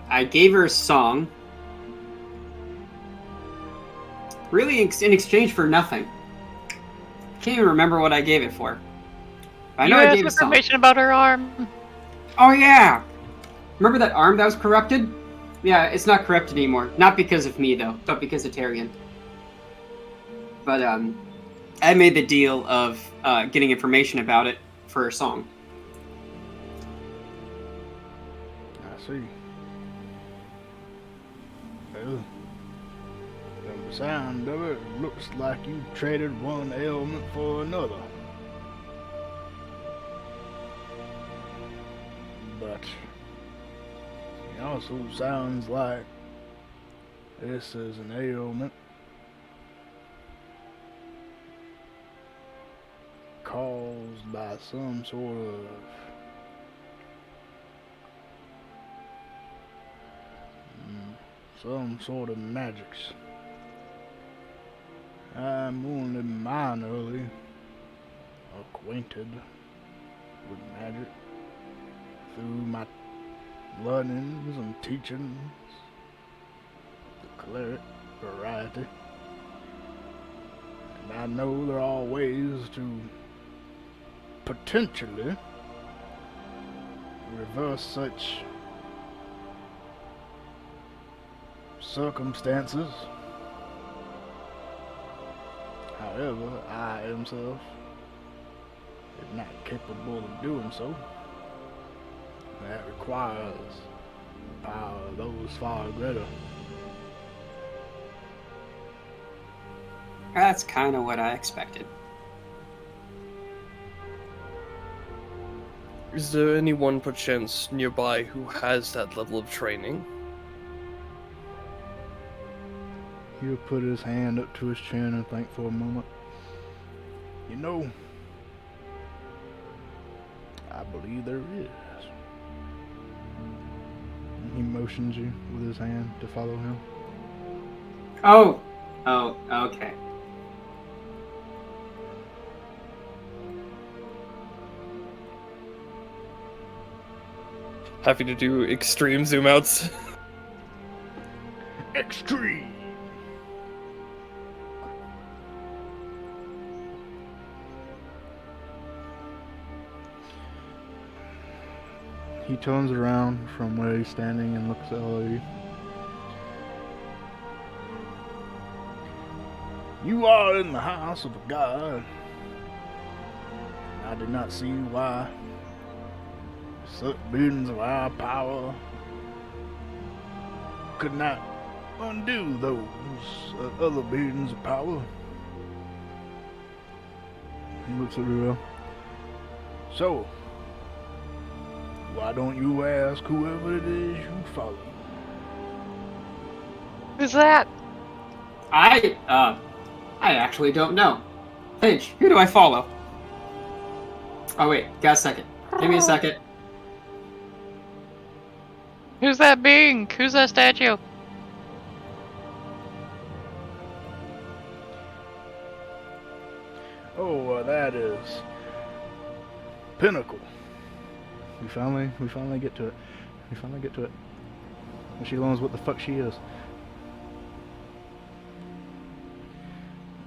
I gave her a song. Really, in exchange for nothing. Can't even remember what I gave it for. I know I gave a song. Information about her arm. Oh yeah! Remember that arm that was corrupted? Yeah, it's not corrupted anymore. Not because of me though, but because of Tyrion. But I made the deal of getting information about it for her song. I see. Well, from the sound of it, it looks like you traded one ailment for another. But it also sounds like this is an ailment caused by some sort of magics. I'm only minorly acquainted with magic through my learnings and teachings, the cleric variety. And I know there are ways to potentially reverse such circumstances. However, I himself is not capable of doing so. That requires power of those far greater. That's kind of what I expected. Is there anyone perchance nearby who has that level of training? He'll put his hand up to his chin and think for a moment. You know, I believe there is. And he motions you with his hand to follow him. Oh, okay. Happy to do extreme zoom outs. Extreme! He turns around from where he's standing and looks at all of you. You are in the house of a god. I do not see why such beings of our power could not undo those other beings of power. He looks at Ruel. So, why don't you ask whoever it is you follow? Who's that? I actually don't know. Paige, who do I follow? Oh wait, got a second. Give me a second. Who's that being? Who's that statue? Oh, that is Pinnacle. We finally get to it. We finally get to it. And she learns what the fuck she is.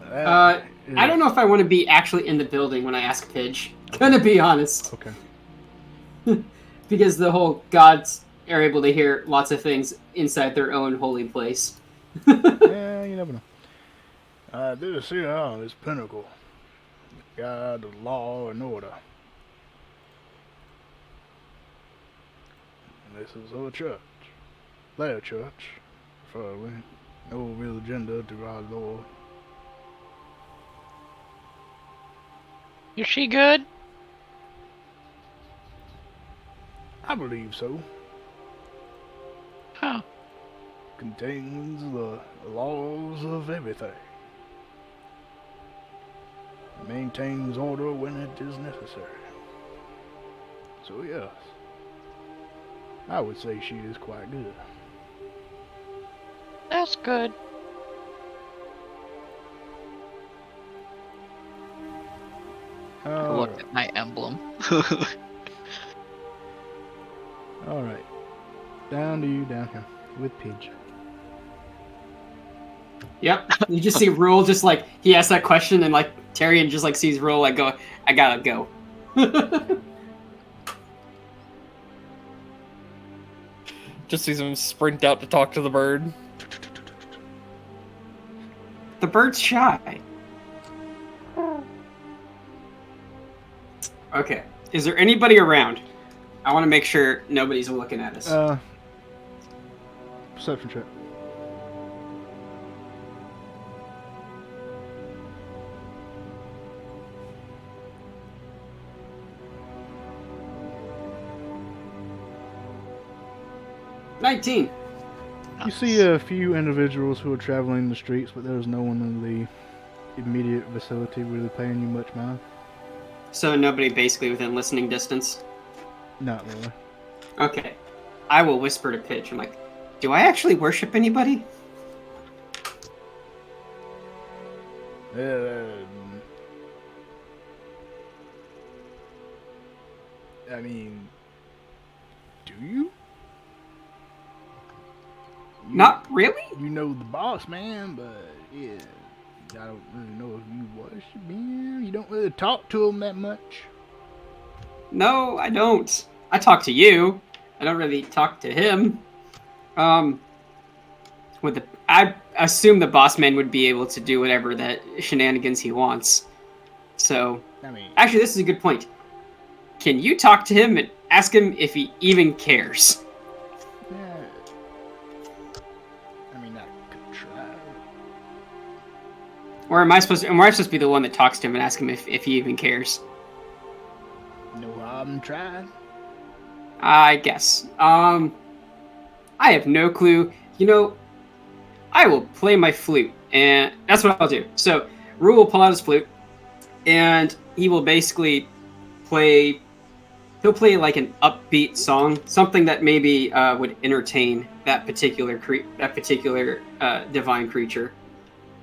I don't know if I want to be actually in the building when I ask Pidge. Gonna be honest. Okay. Because the whole gods are able to hear lots of things inside their own holy place. Yeah, you never know. I did see this pinnacle. God of law and order. And this is our church. Their church. For no real agenda to our Lord. Is she good? I believe so. Huh. Contains the laws of everything. Maintains order when it is necessary. So yes, I would say she is quite good. That's good. Look at my emblem. Alright. Down to you down here with Pidge. Yep. You just see Rule just like he asks that question and like Tyrion just like sees Rule like go, I gotta go. Just sees him sprint out to talk to the bird. The bird's shy. Okay. Is there anybody around? I want to make sure nobody's looking at us. Perception check. $19. You see a few individuals who are traveling the streets, but there's no one in the immediate vicinity really paying you much mind. So nobody basically within listening distance? Not really. Okay. I will whisper to Pitch. I'm like, do I actually worship anybody? I mean, do you? Not really? You know the boss, man, but yeah, I don't really know if you worship him. You don't really talk to him that much. No, I don't. I talk to you. I don't really talk to him. I assume the boss man would be able to do whatever that shenanigans he wants. So, I mean, actually, this is a good point. Can you talk to him and ask him if he even cares? yeah. I mean, I could try. Or am I supposed to be the one that talks to him and ask him if he even cares? No harm trying. I guess. I have no clue. You know, I will play my flute, and that's what I'll do. So, Rue will pull out his flute, and he will basically play. He'll play like an upbeat song, something that maybe would entertain that particular divine creature,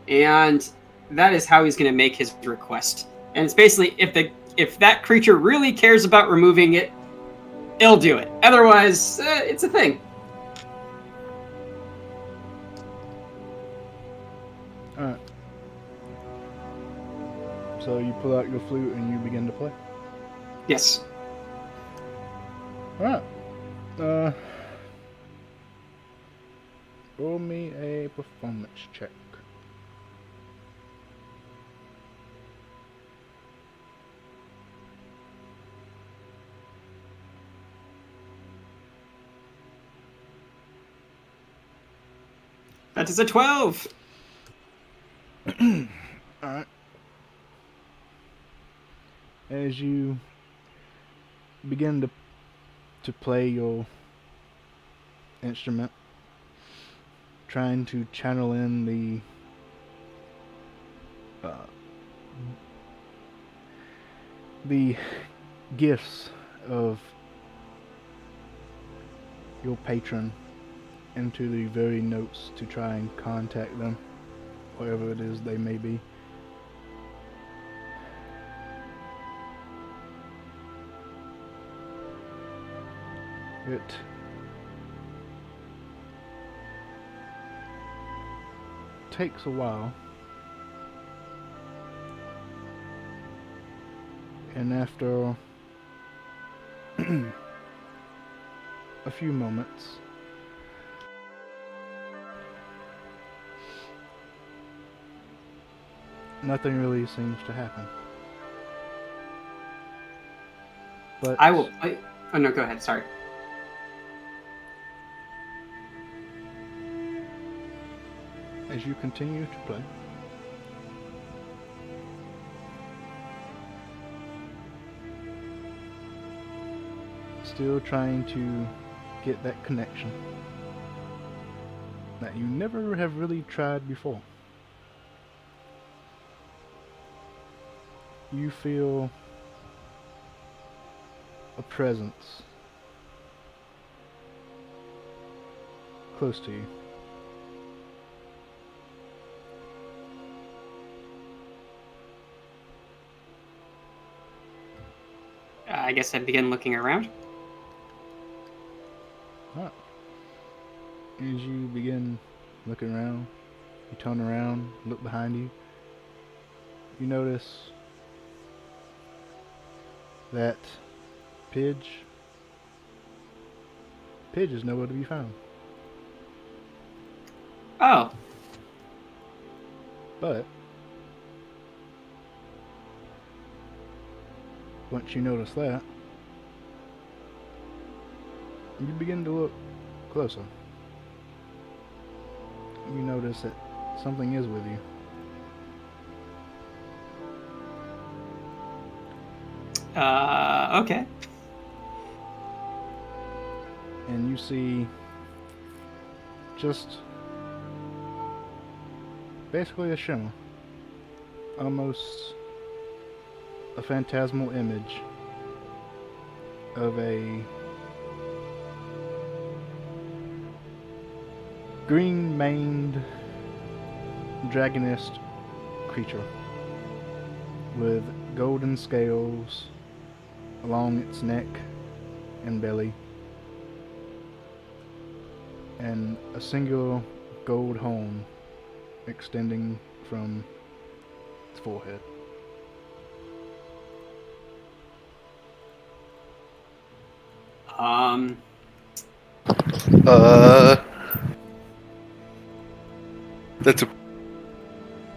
and that is how he's going to make his request. And it's basically if that creature really cares about removing it, it'll do it. Otherwise, it's a thing. Alright. So you pull out your flute and you begin to play? Yes. Alright. Roll me a performance check. That is a 12. Alright. As you begin to play your instrument, trying to channel in the gifts of your patron into the very notes to try and contact them, wherever it is they may be. It takes a while, and after a few moments, nothing really seems to happen. But I will. Oh no, go ahead. Sorry. as you continue to play, still trying to get that connection that you never have really tried before, you feel a presence close to you. I guess I begin looking around. Alright. As you begin looking around, you turn around, look behind you, you notice that Pidge is nowhere to be found. Oh, But once you notice that, you begin to look closer. You notice that something is with you. Okay. And you see just basically a shimmer, almost a phantasmal image of a green-maned dragonist creature with golden scales along its neck and belly, and a singular gold horn extending from its forehead. That's a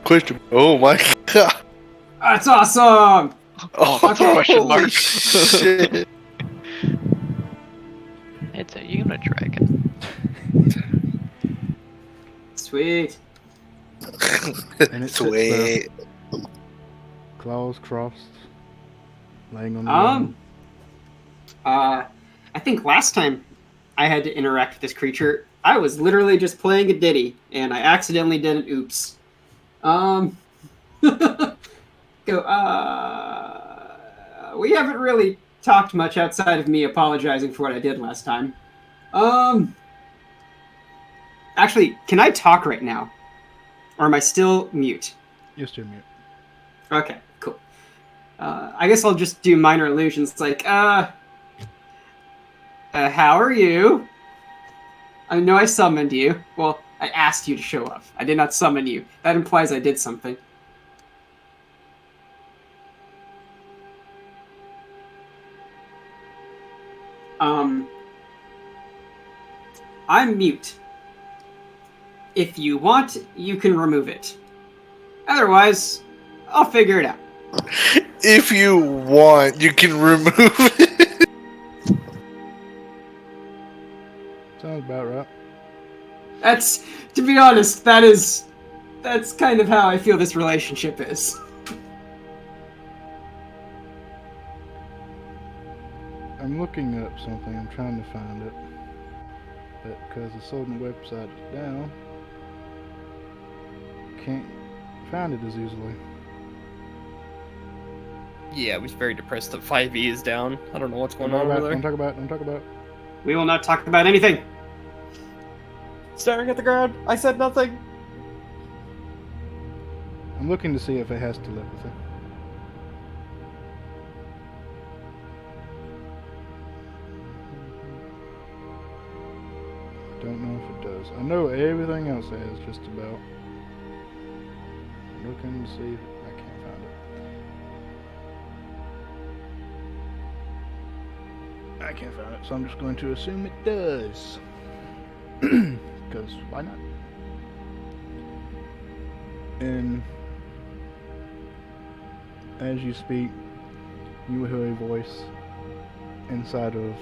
question. Oh my god. That's awesome. Oh, Okay. Question holy mark. shit. It's a unidragon. Sweet. And it sits there, Sweet. claws crossed, laying on the ground. I think last time I had to interact with this creature, I was literally just playing a ditty, and I accidentally did an oops. We haven't really talked much outside of me apologizing for what I did last time. Actually, can I talk right now? Or am I still mute? You're still mute. Okay, cool. I guess I'll just do minor illusions like, how are you? I know I summoned you. Well, I asked you to show up. I did not summon you. That implies I did something. I'm mute. If you want, you can remove it. Otherwise, I'll figure it out. If you want, you can remove it. Sounds about right. That's, to be honest, that's kind of how I feel this relationship is. I'm looking up something, I'm trying to find it. But because the Solden website is down, can't find it as easily. Yeah, I was very depressed that 5e is down. I don't know what's going on over there. Don't talk about it, don't talk about it. We will not talk about anything. Staring at the ground. I said nothing. I'm looking to see if it has telepathy. Don't know if it does. I know everything else has just about. I'm looking to see if I can't find I can't find it, so I'm just going to assume it does. Because why not? And as you speak, you will hear a voice inside of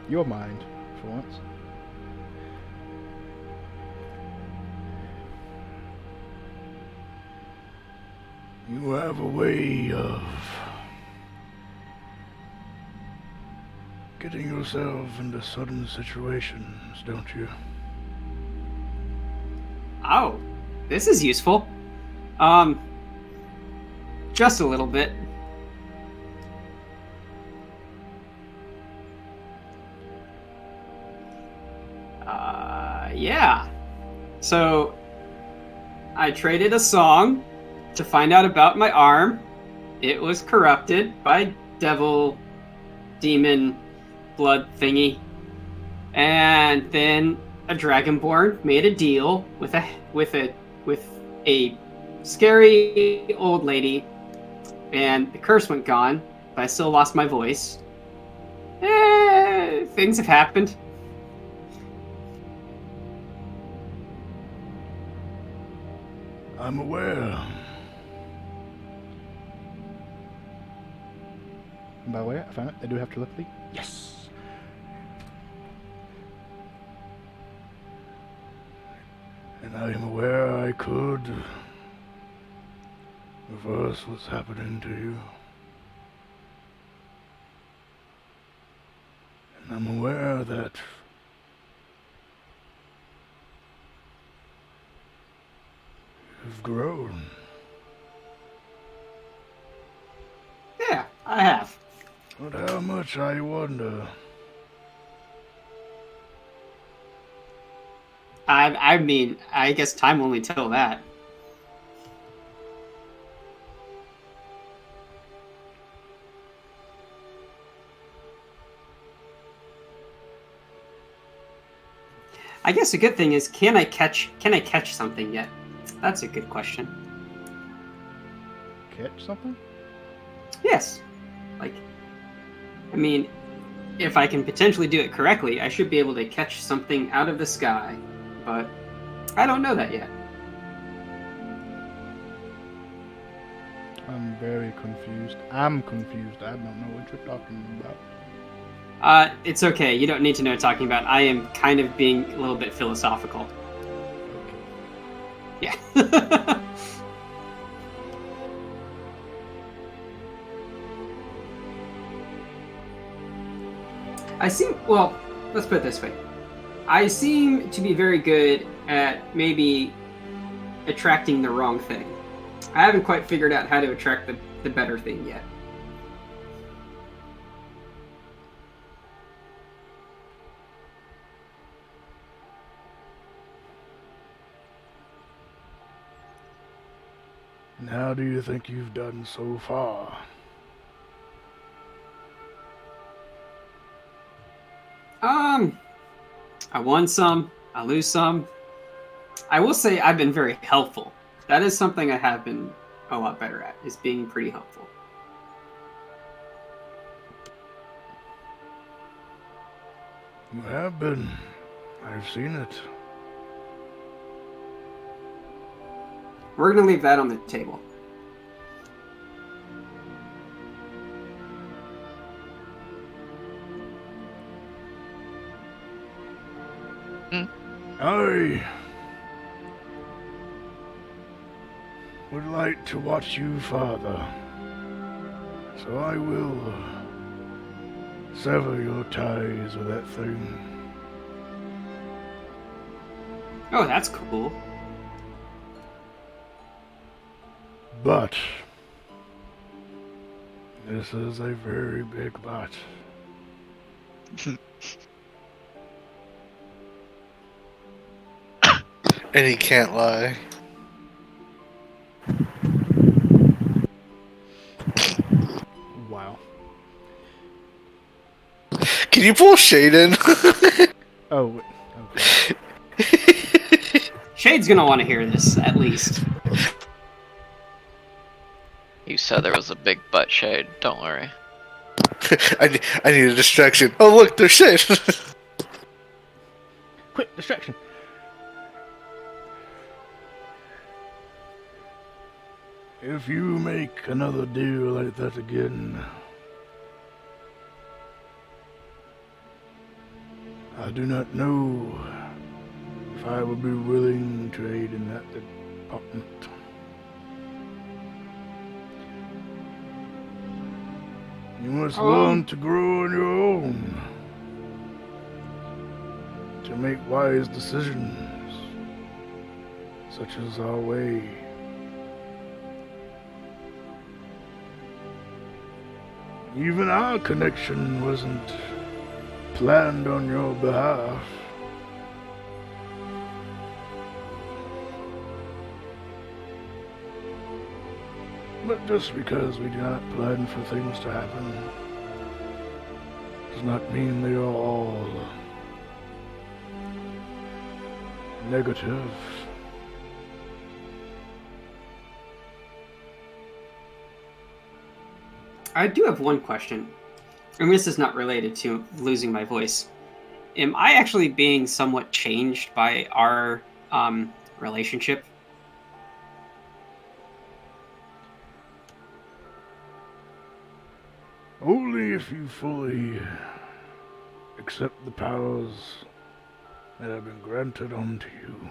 your mind for once. You have a way of getting yourself into sudden situations, don't you? Oh, this is useful. Just a little bit. Yeah. So, I traded a song to find out about my arm. It was corrupted by devil, demon, blood thingy. And then a dragonborn made a deal with a scary old lady, and the curse went gone, but I still lost my voice. Things have happened. I'm aware. And by the way, I found it. I do have telepathy. Yes! And I am aware I could reverse what's happening to you. And I'm aware that you've grown. Yeah, I have. But how much, I wonder? I mean, I guess time will only tell that. I guess a good thing is, can I catch something yet? That's a good question. Catch something? Yes. Like, I mean, if I can potentially do it correctly, I should be able to catch something out of the sky, but I don't know that yet. I'm very confused. I'm confused. I don't know what you're talking about. It's okay. You don't need to know what I'm talking about. I am kind of being a little bit philosophical. Okay. Yeah. Well, let's put it this way. I seem to be very good at maybe attracting the wrong thing. I haven't quite figured out how to attract the better thing yet. And how do you think you've done so far? I won some, I lose some. I will say I've been very helpful. That is something I have been a lot better at, is being pretty helpful. You have been. I've seen it. We're gonna leave that on the table. I would like to watch you father, so I will sever your ties with that thing. Oh, that's cool. But this is a very big but. And he can't lie. Wow. Can you pull Shade in? Oh, okay. Shade's gonna want to hear this, at least. You said there was a big butt, Shade. Don't worry. I need a distraction. Oh look, there's shit. Quick, distraction. If you make another deal like that again, I do not know if I would be willing to aid in that department. You must learn to grow on your own, to make wise decisions, such as our way. Even our connection wasn't planned on your behalf. But just because we do not plan for things to happen does not mean they are all negative. I do have one question. And this is not related to losing my voice. Am I actually being somewhat changed by our relationship? Only if you fully accept the powers that have been granted unto you.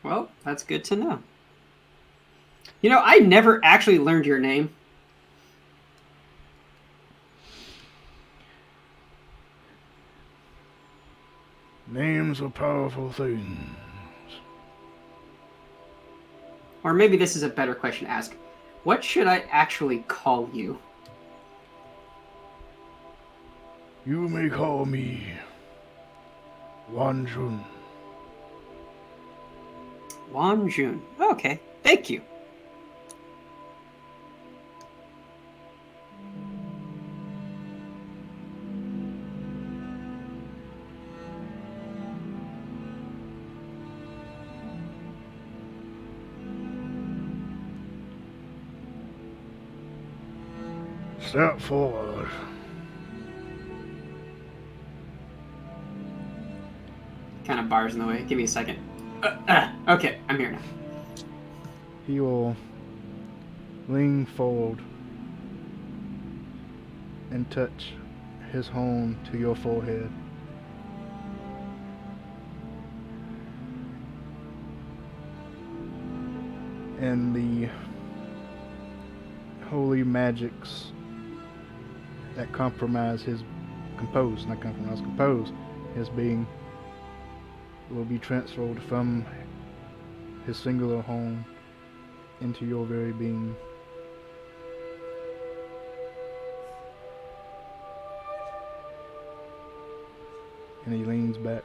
Well, that's good to know. You know, I never actually learned your name. Names are powerful things. Or maybe this is a better question to ask. What should I actually call you? You may call me Wanjun. Wanjun. Okay, thank you. Step forward. Kind of bars in the way. Give me a second. Okay, I'm here now. He will lean forward and touch his horn to your forehead. And the holy magics that compose his being will be transferred from his singular home into your very being. And he leans back.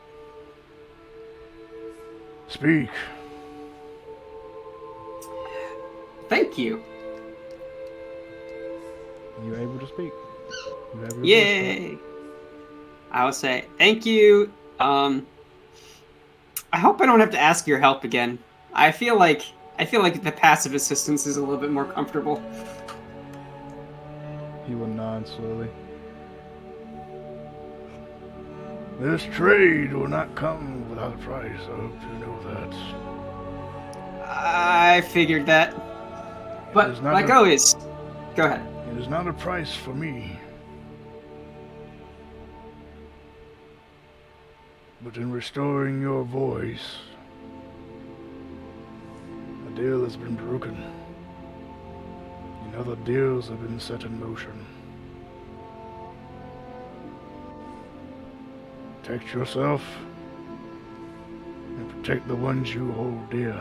Speak. Thank you. You're able to speak. You have your voice Yay! I will say thank you. I hope I don't have to ask your help again. I feel like the passive assistance is a little bit more comfortable. back. He will nod slowly. This trade will not come without a price. I hope you know that. I figured that. It But is not like a- always, go ahead. It is not a price for me. But in restoring your voice, a deal has been broken. And other deals have been set in motion. Protect yourself and protect the ones you hold dear.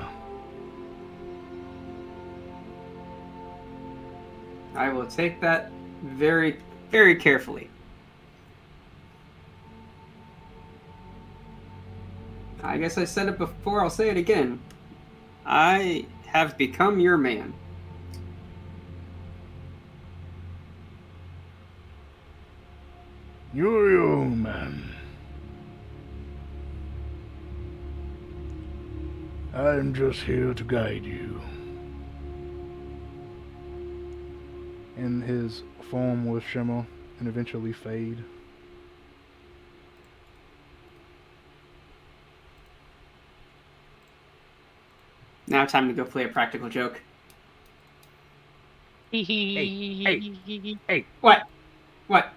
I will take that very, very carefully. I guess I said it before, I'll say it again. I have become your man. You're a young man. I am just here to guide you. And his form will shimmer and eventually fade. Now time to go play a practical joke. Hey, What? What?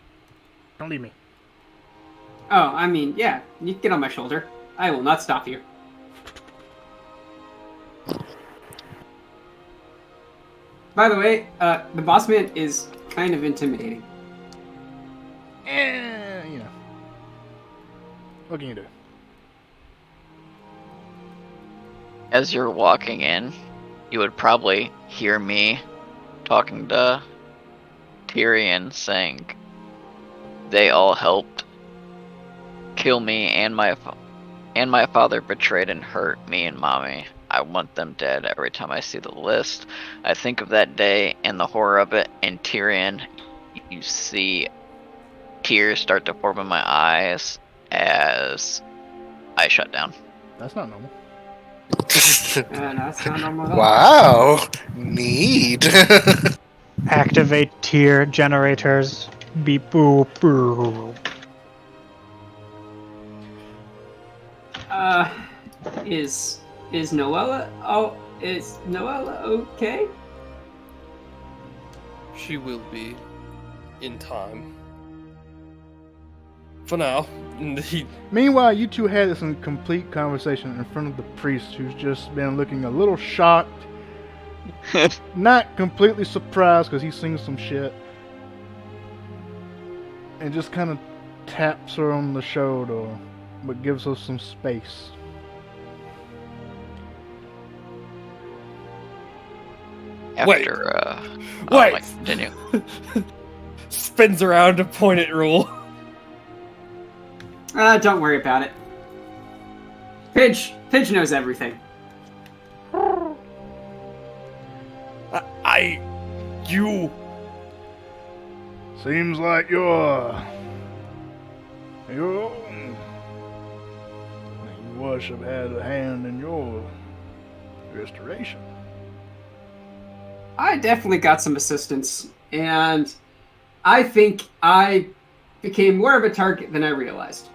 don't leave me. Oh, I mean, yeah, you can get on my shoulder. I will not stop you. By the way, the boss man is kind of intimidating. You know. What can you do? As you're walking in, you would probably hear me talking to Tyrion saying, "They all helped kill me, and my father betrayed and hurt me and mommy. I want them dead. Every time I see the list, I think of that day and the horror of it." And Tyrion, you see tears start to form in my eyes as I shut down. That's not normal. That's not normal at all. Wow. Neat. Activate tier generators. Beep boop boo. Is Noella? Oh, is Noella okay? She will be in time. For now. He Meanwhile, you two had this complete conversation in front of the priest, who's just been looking a little shocked, not completely surprised because he's seen some shit, and just kind of taps her on the shoulder, but gives her some space. After, Wait. Continue. spins around to point at Rule. Don't worry about it. Pidge knows everything. You. Seems like you worship had a hand in your restoration. I definitely got some assistance, and I think I became more of a target than I realized.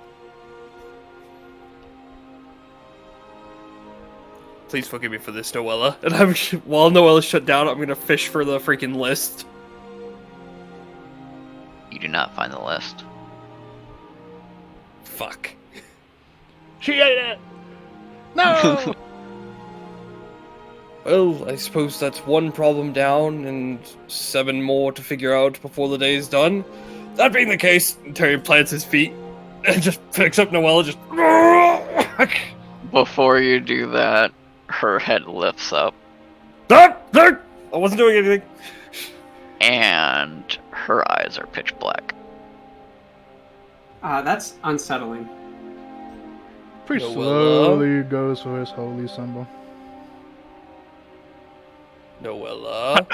Please forgive me for this, Noella. And while Noella's shut down, I'm gonna fish for the freaking list. You do not find the list. Fuck. She ate it! No! Well, I suppose that's one problem down and 7 more to figure out before the day is done. That being the case, Terry plants his feet and just picks up Noella, just... Before you do that, her head lifts up. I wasn't doing anything. And her eyes are pitch black. That's unsettling. Pretty Noella? slowly goes for his holy symbol. Noella.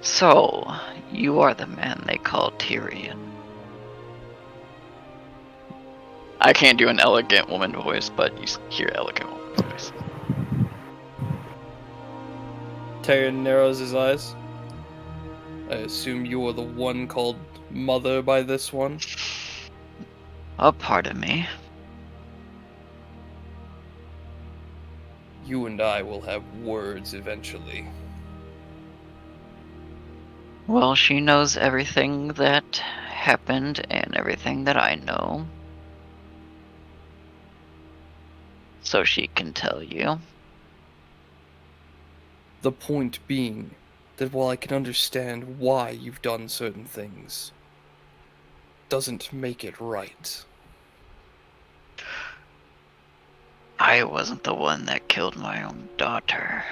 So, you are the man they call Tyrion. I can't do an elegant woman voice, but you hear elegant woman voice. Tyrion narrows his eyes. I assume you are the one called Mother by this one? A part of me. You and I will have words eventually. Well, she knows everything that happened and everything that I know. So she can tell you. The point being that while I can understand why you've done certain things, doesn't make it right. I wasn't the one that killed my own daughter.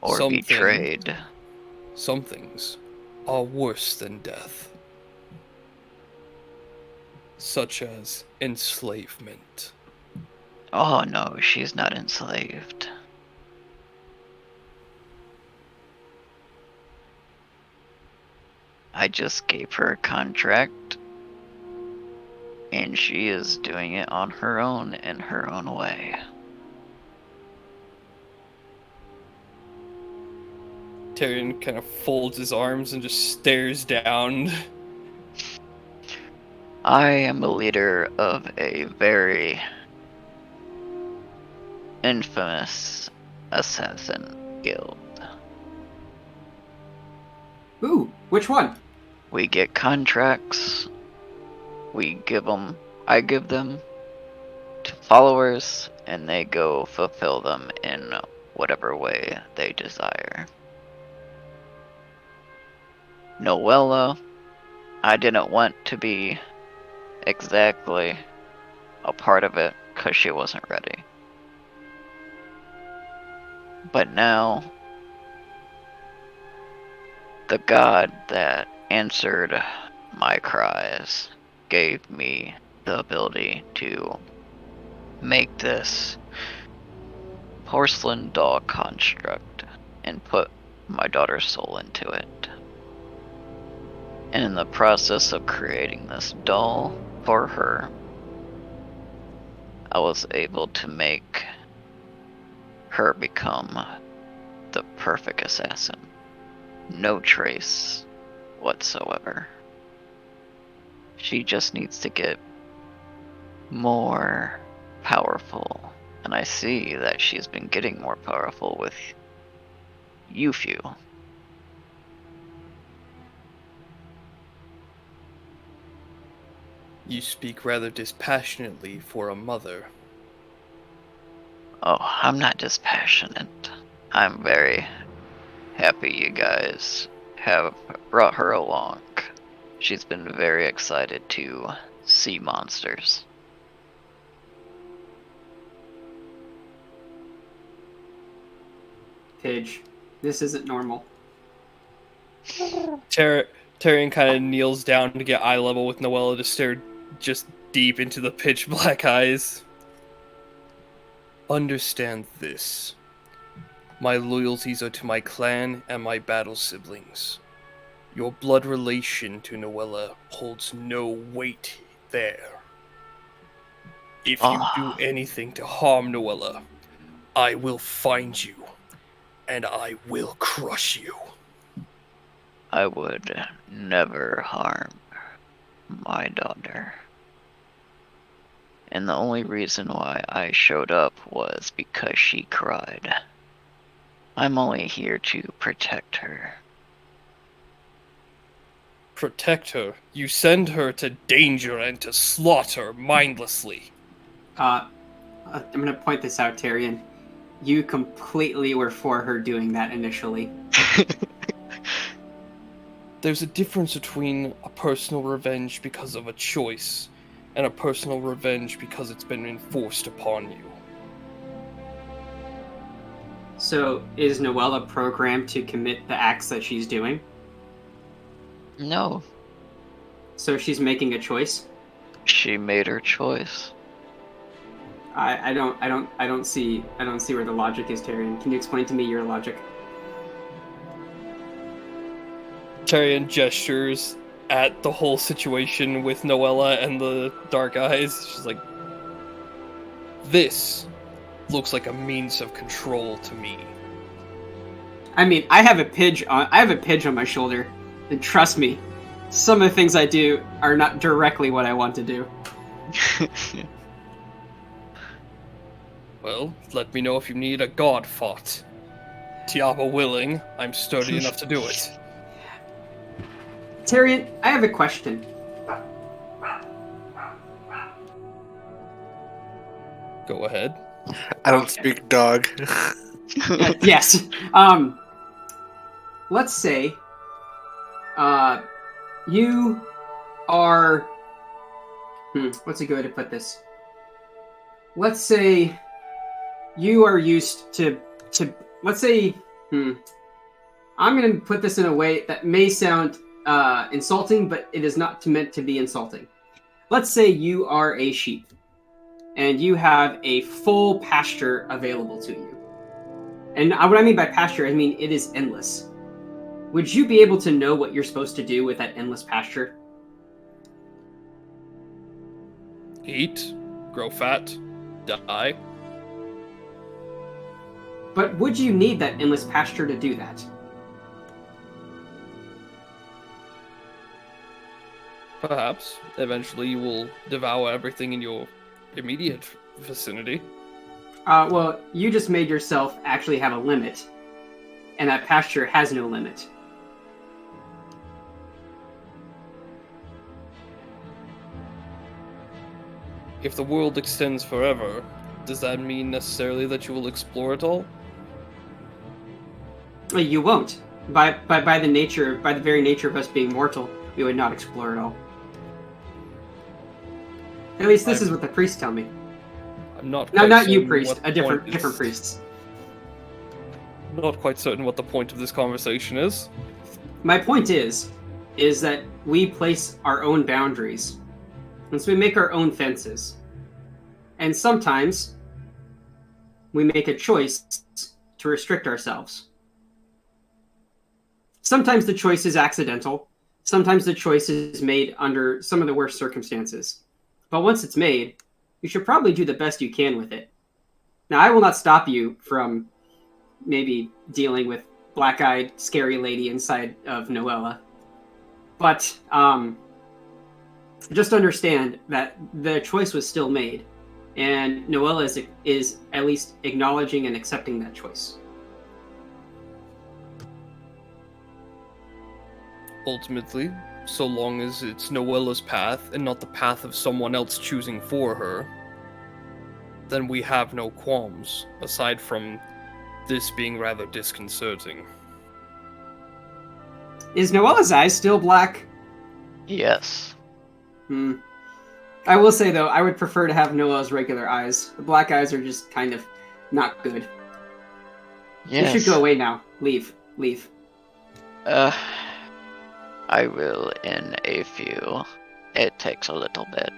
Or betrayed. Some things are worse than death. Such as enslavement. Oh no, she's not enslaved. I just gave her a contract, and she is doing it on her own in her own way. Tyrion kind of folds his arms and just stares down. I am a leader of a very infamous assassin guild. Ooh, which one? We get contracts. I give them to followers, and they go fulfill them in whatever way they desire. Noella, I didn't want to be exactly a part of it because she wasn't ready. But now, the god that answered my cries gave me the ability to make this porcelain doll construct and put my daughter's soul into it. And in the process of creating this doll for her, I was able to make her become the perfect assassin. No trace whatsoever. She just needs to get more powerful. And I see that she's been getting more powerful with you few. You speak rather dispassionately for a mother. Oh, I'm not dispassionate. I'm very happy you guys have brought her along. She's been very excited to see monsters. Pidge, this isn't normal. Tyrion kind of kneels down to get eye level with Noella to stare just deep into the pitch black eyes. Understand this. My loyalties are to my clan and my battle siblings. Your blood relation to Noella holds no weight there. If you do anything to harm Noella, I will find you, and I will crush you. I would never harm my daughter. And the only reason why I showed up was because she cried. I'm only here to protect her. Protect her? You send her to danger and to slaughter mindlessly. I'm gonna point this out, Tyrion. You completely were for her doing that initially. There's a difference between a personal revenge because of a choice and a personal revenge because it's been enforced upon you. So, is Noella programmed to commit the acts that she's doing? No, So she's making a choice? she made her choice. I don't see where the logic is, Tyrion. Can you explain to me your logic? Tyrion gestures at the whole situation with Noella and the dark eyes. She's like, this looks like a means of control to me. I mean, I have a pidge on my shoulder, and trust me, some of the things I do are not directly what I want to do. Well, let me know if you need a god fought. Tiapa willing, I'm sturdy enough to do it. Tyrion, I have a question. Go ahead. I don't speak dog. Yes. Let's say you are what's a good way to put this? Let's say you are used to let's say I'm going to put this in a way that may sound insulting, but it is not meant to be insulting. Let's say you are a sheep and you have a full pasture available to you. And what I mean by pasture, I mean it is endless. would you be able to know what you're supposed to do with that endless pasture? Eat, grow fat, die. But would you need that endless pasture to do that? Perhaps. Eventually you will devour everything in your immediate vicinity. Well, you just made yourself actually have a limit, and that pasture has no limit. If the world extends forever, does that mean necessarily that you will explore it all? You won't. By the very nature of us being mortal, we would not explore it all. At least this is what the priests tell me. I'm not. No, quite not you, certain priest. what the Different point is. priests. Not quite certain what the point of this conversation is. My point is that we place our own boundaries, and so we make our own fences. And sometimes we make a choice to restrict ourselves. Sometimes the choice is accidental. Sometimes the choice is made under some of the worst circumstances. But once it's made, you should probably do the best you can with it. Now, I will not stop you from maybe dealing with black-eyed, scary lady inside of Noella. But just understand that the choice was still made, and Noella is at least acknowledging and accepting that choice. Ultimately, so long as it's Noella's path and not the path of someone else choosing for her, then we have no qualms, aside from this being rather disconcerting. Is Noella's eyes still black? Yes. I will say, though, I would prefer to have Noella's regular eyes. The black eyes are just kind of not good. Yes. You should go away now. Leave. I will in a few. It takes a little bit.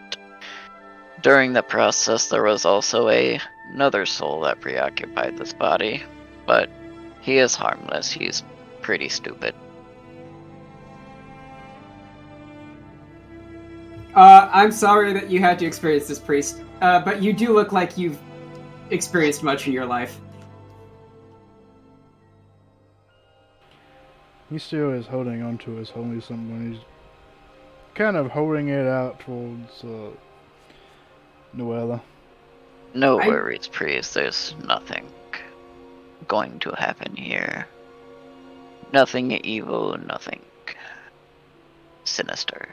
During the process, there was also another soul that preoccupied this body, but he is harmless. He's pretty stupid. I'm sorry that you had to experience this, priest, but you do look like you've experienced much in your life. He still is holding onto his holy symbol. He's kind of holding it out towards Noella. No worries, priest. There's nothing going to happen here. Nothing evil, nothing sinister.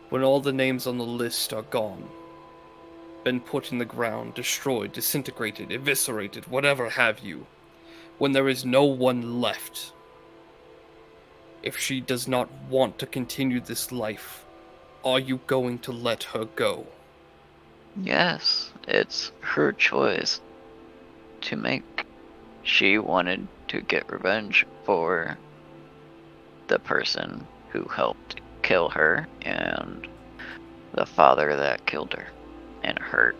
When all the names on the list are gone, been put in the ground, destroyed, disintegrated, eviscerated, whatever have you, when there is no one left, if she does not want to continue this life, are you going to let her go? Yes, it's her choice to make. She wanted to get revenge for the person who helped kill her and the father that killed her and hurt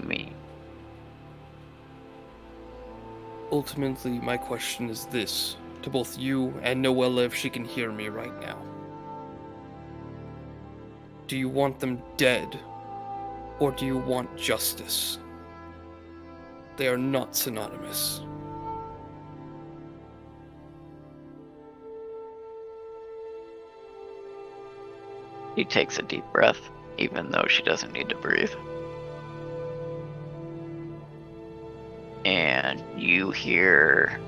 me. Ultimately, my question is this, to both you and Noella, if she can hear me right now. Do you want them dead, or do you want justice? They are not synonymous. He takes a deep breath, even though she doesn't need to breathe. And you hear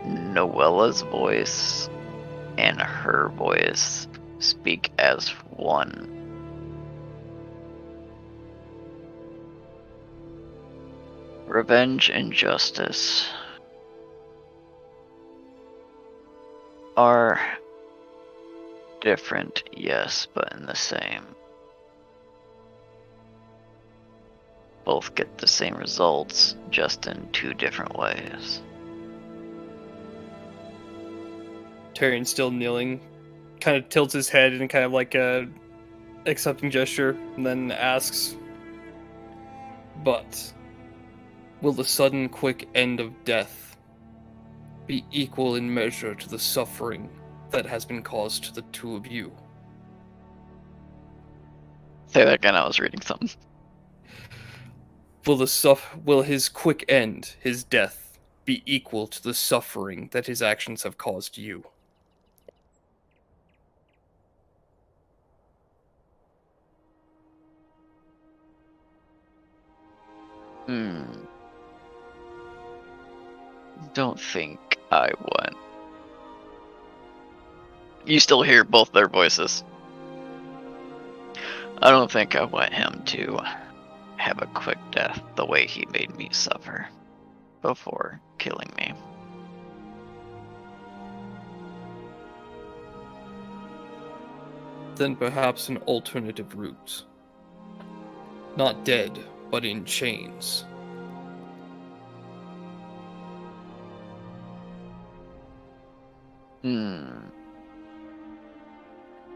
Noella's voice and her voice speak as one. Revenge and justice are different, yes, but in the same. Both get the same results, just in two different ways. Tyrion's still kneeling, kind of tilts his head in kind of like a accepting gesture, and then asks, "But will the sudden, quick end of death be equal in measure to the suffering that has been caused to the two of you. Say that again, I was reading something. Will his quick end, his death, be equal to the suffering that his actions have caused you? Don't think I want. You still hear both their voices. I don't think I want him to have a quick death the way he made me suffer before killing me. Then perhaps an alternative route. Not dead, but in chains.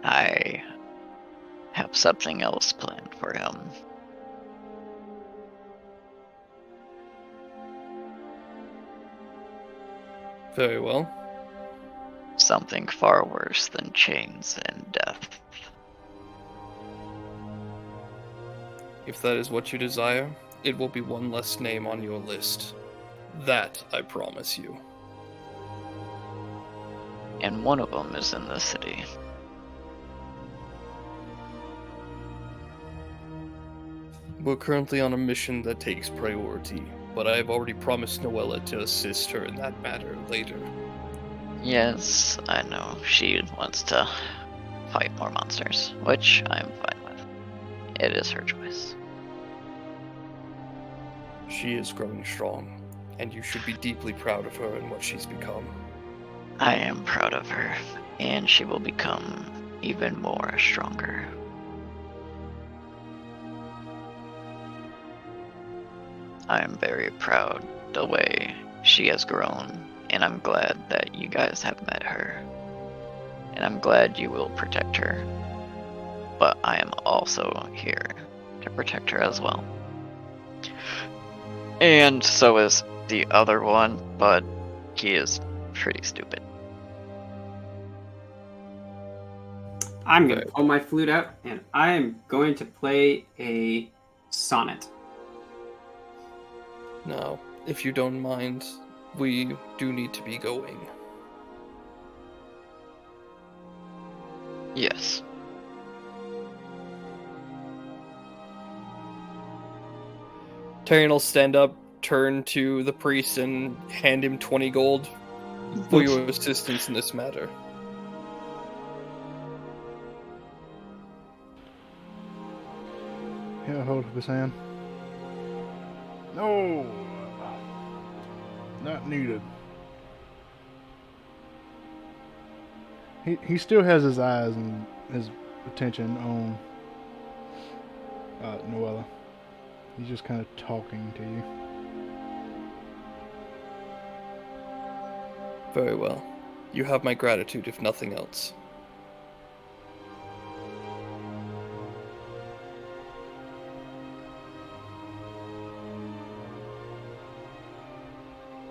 I have something else planned for him. Very well. Something far worse than chains and death. If that is what you desire, it will be one less name on your list. That I promise you. And one of them is in the city. We're currently on a mission that takes priority, but I have already promised Noella to assist her in that matter later. Yes, I know. She wants to fight more monsters, which I'm fine with. It is her choice. She is growing strong, and you should be deeply proud of her and what she's become. I am proud of her, and she will become even more stronger. I am very proud the way she has grown, and I'm glad that you guys have met her. And I'm glad you will protect her. But I am also here to protect her as well. And so is the other one, but he is pretty stupid. I'm going to pull my flute out, and I am going to play a sonnet. Now, if you don't mind, we do need to be going. Yes. Tyrion will stand up, turn to the priest, and hand him 20 gold for your assistance in this matter. He'll hold up his hand. No! Not needed. He still has his eyes and his attention on Noella. He's just kind of talking to you. Very well. You have my gratitude, if nothing else.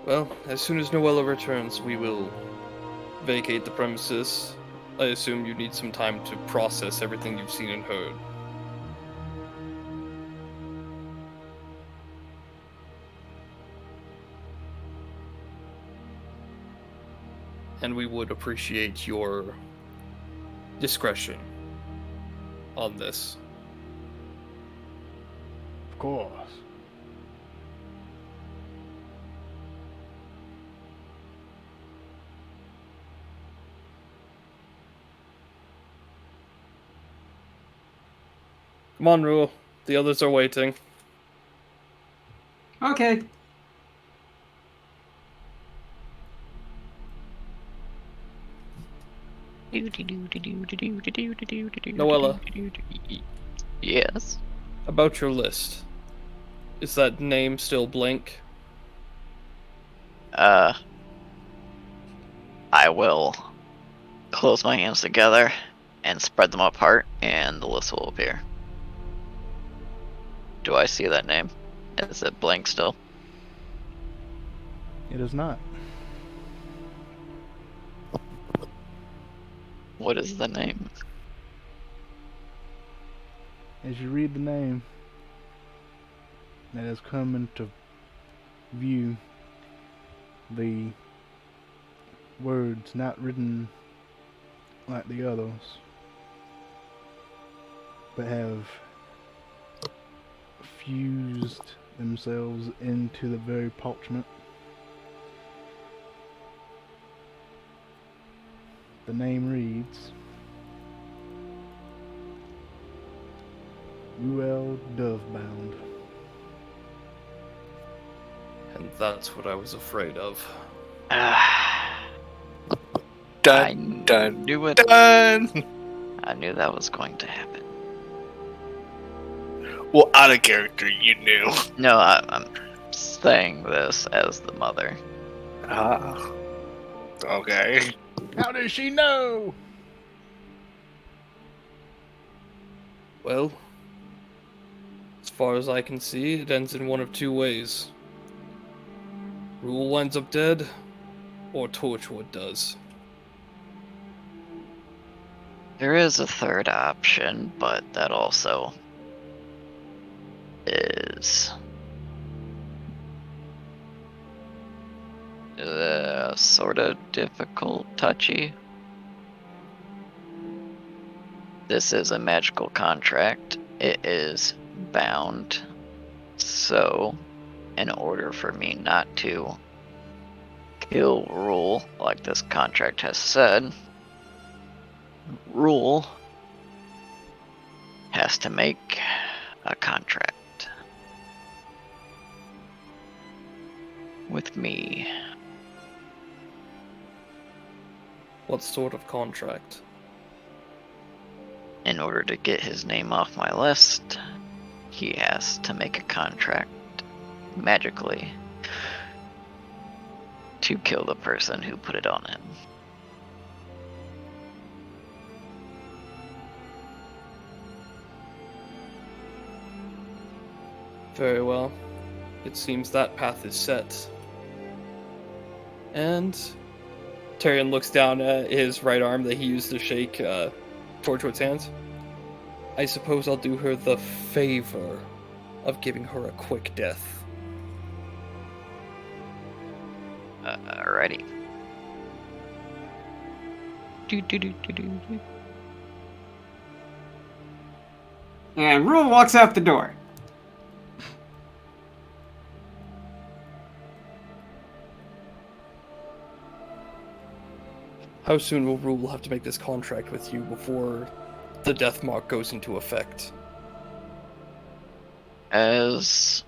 Well, as soon as Noella returns, we will vacate the premises. I assume you need some time to process everything you've seen and heard. And we would appreciate your discretion on this. Of course. Come on, Rule. The others are waiting. Okay. Noella. Yes. About your list. Is that name still blank? I will close my hands together and spread them apart, and the list will appear. Do I see that name? Is it blank still? It is not. What is the name? As you read the name that has come into view, the words not written like the others, but have fused themselves into the very parchment. The name reads Ruel Dovebound. And that's what I was afraid of. Dun, I dun, knew it. dun! I knew that was going to happen. Well, out of character, you knew. No, I'm saying this as the mother. Ah. Okay. How does she know? Well, as far as I can see, it ends in one of two ways. Rule winds up dead, or Torchwood does. There is a third option, but that also is sort of difficult, touchy. This is a magical contract. It is bound. So, in order for me not to kill Rule, like this contract has said, Rule has to make a contract with me. What sort of contract? In order to get his name off my list, he has to make a contract magically to kill the person who put it on him. Very well. It seems that path is set. And Tyrion looks down at his right arm that he used to shake Torchwood's hands. I suppose I'll do her the favor of giving her a quick death. Alrighty. Do. And Rule walks out the door. How soon will Rule have to make this contract with you before the death mark goes into effect? As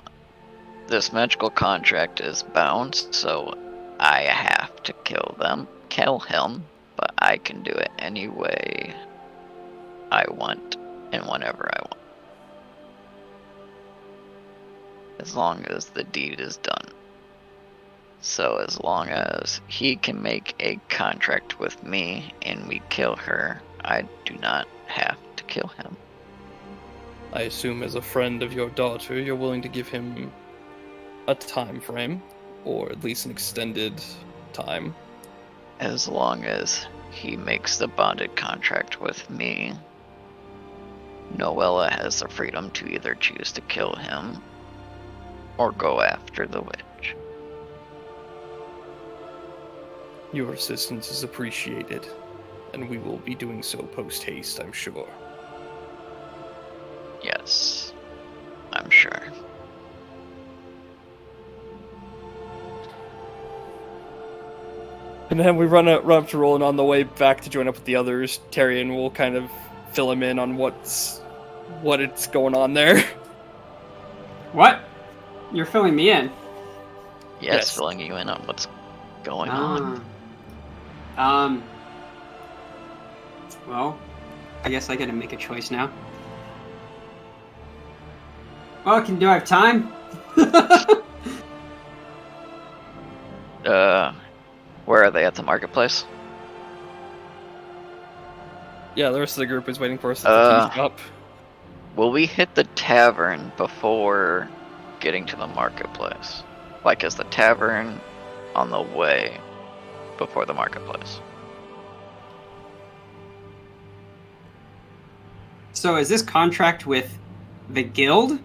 this magical contract is bound, so I have to kill him, but I can do it any way I want and whenever I want. As long as the deed is done. So as long as he can make a contract with me and we kill her, I do not have to kill him. I assume as a friend of your daughter, you're willing to give him a time frame, or at least an extended time. As long as he makes the bonded contract with me, Noella has the freedom to either choose to kill him or go after the witch. Your assistance is appreciated, and we will be doing so post-haste, I'm sure. Yes, I'm sure. And then we run up to Roland on the way back to join up with the others. Tyrion will kind of fill him in on what it's going on there. What? You're filling me in. Yes, filling you in on what's going on. Well, I guess I gotta make a choice now. Well, do I have time? Where are they, at the marketplace? Yeah, the rest of the group is waiting for us at the tea shop. Will we hit the tavern before getting to the marketplace? Like, is the tavern on the way before the marketplace? So is this contract with the guild,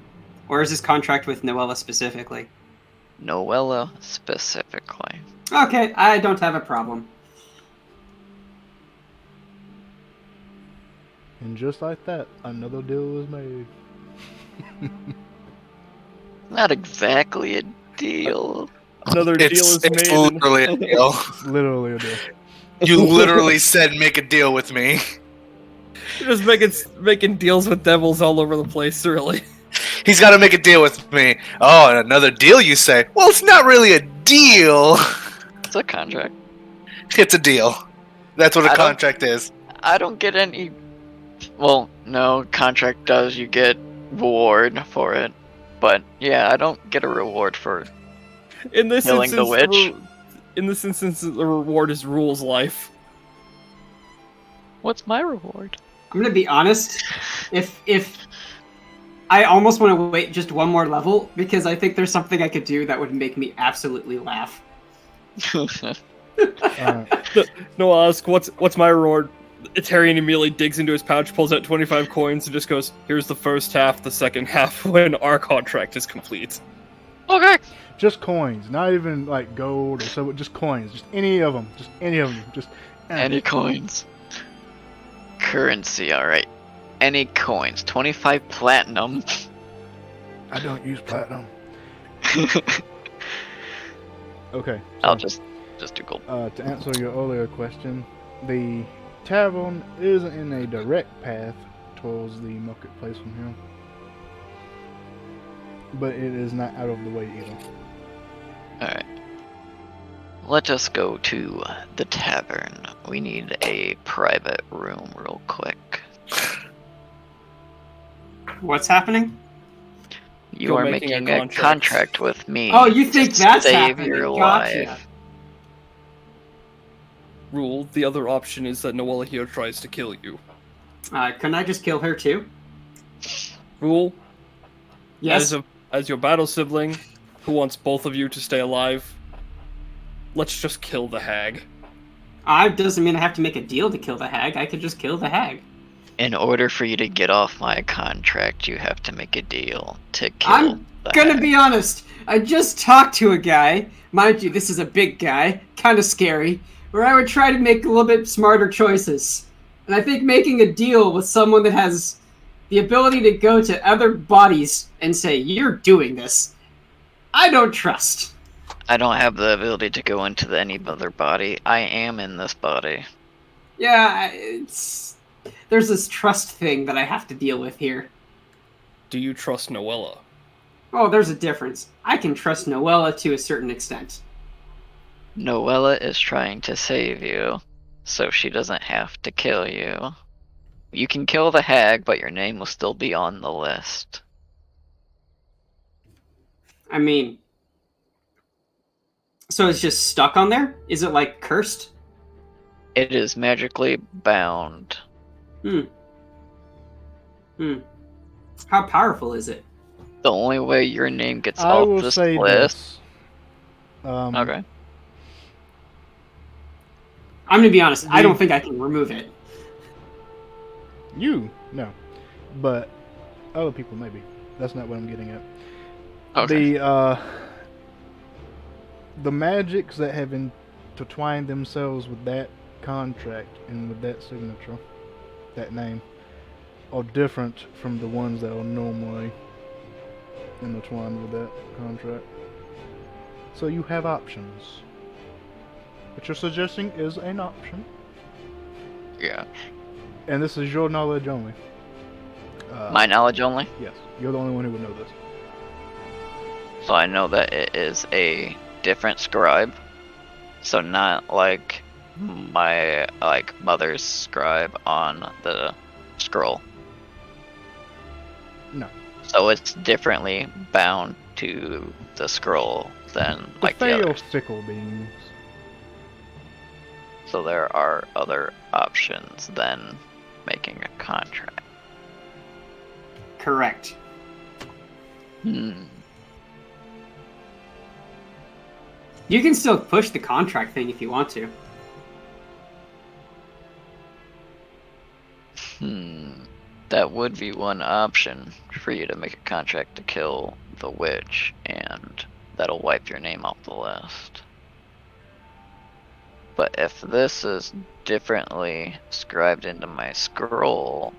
or is this contract with Noella specifically? Noella specifically. Okay, I don't have a problem. And just like that, another deal was made. Not exactly a deal. Another deal is made. It's literally a deal. It's literally a deal. You literally said make a deal with me. You're just making deals with devils all over the place, really. He's got to make a deal with me. Oh, and another deal, you say? Well, it's not really a deal. It's a contract. It's a deal. That's what a I don't- contract is. I don't get any. Well, no, contract does. You get reward for it, but yeah, I don't get a reward for. In this Killing the instance, witch? in this instance, the reward is Rule's life. What's my reward? I'm gonna be honest. If I almost want to wait just one more level because I think there's something I could do that would make me absolutely laugh. No, I'll ask, what's my reward? Itarian immediately digs into his pouch, pulls out 25 coins, and just goes, here's the first half, the second half, when our contract is complete. Okay. Just coins, not even like gold or so. Just coins, just any of them, just Any coins. Currency, alright. Any coins. 25 platinum. I don't use platinum. Okay. I'll just do gold. To answer your earlier question, the tavern isn't in a direct path towards the marketplace from here, but it is not out of the way either. Alright. Let us go to the tavern. We need a private room real quick. What's happening? You Go are making a making a contract with me. Oh, you think to that's save happening? your Gotcha. life. Rule, the other option is that Noella here tries to kill you. Can I just kill her too? Rule, Yes. as your battle sibling, who wants both of you to stay alive, let's just kill the hag. Doesn't mean I have to make a deal to kill the hag. I could just kill the hag. In order for you to get off my contract, you have to make a deal to kill I'm the gonna hag. be honest. I just talked to a guy. Mind you, this is a big guy, kind of scary. Where I would try to make a little bit smarter choices. And I think making a deal with someone that has the ability to go to other bodies and say, you're doing this, I don't trust. I don't have the ability to go into any other body. I am in this body. Yeah, there's this trust thing that I have to deal with here. Do you trust Noella? Oh, there's a difference. I can trust Noella to a certain extent. Noella is trying to save you, so she doesn't have to kill you. You can kill the hag, but your name will still be on the list. I mean, so it's just stuck on there? Is it like cursed? It is magically bound. How powerful is it? The only way your name gets I off will this say list. this. Okay. I'm gonna be honest, I don't think I can remove it. You no, but other people maybe. That's not what I'm getting at. Okay. The magics that have intertwined themselves with that contract and with that signature, that name, are different from the ones that are normally intertwined with that contract. So you have options. What you're suggesting is an option, Yeah. and this is your knowledge only. My knowledge only. Yes, you're the only one who would know this. So I know that it is a different scribe. So not like my mother's scribe on the scroll. No. So it's differently bound to the scroll than The like the Fae are others. fickle beings. So there are other options than making a contract. Correct. Hmm. You can still push the contract thing if you want to. That would be one option for you to make a contract to kill the witch, and that'll wipe your name off the list. But if this is differently scribed into my scroll,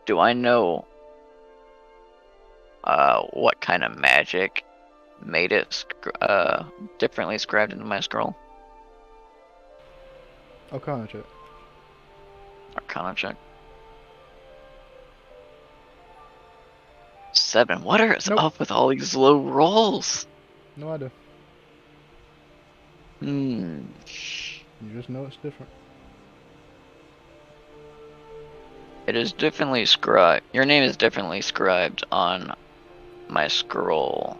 do I know what kind of magic made it differently scribed into my scroll? Arcana check. Arcana check. 7. What is Nope. up with all these low rolls? No idea. Hmm. You just know it's different. It is differently scribed. Your name is differently scribed on my scroll.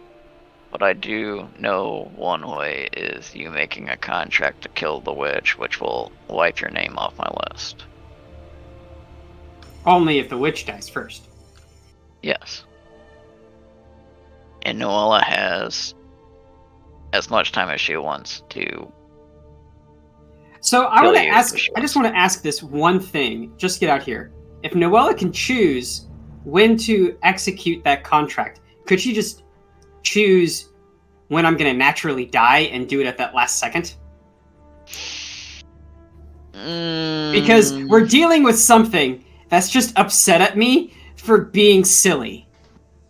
What I do know one way is you making a contract to kill the witch, which will wipe your name off my list. Only if the witch dies first. Yes. And Noella has as much time as she wants to. So I Kill want to you, ask. for sure. I just want to ask this one thing. Just get out here. If Noella can choose when to execute that contract, could she just choose when I'm going to naturally die and do it at that last second? Because we're dealing with something that's just upset at me for being silly.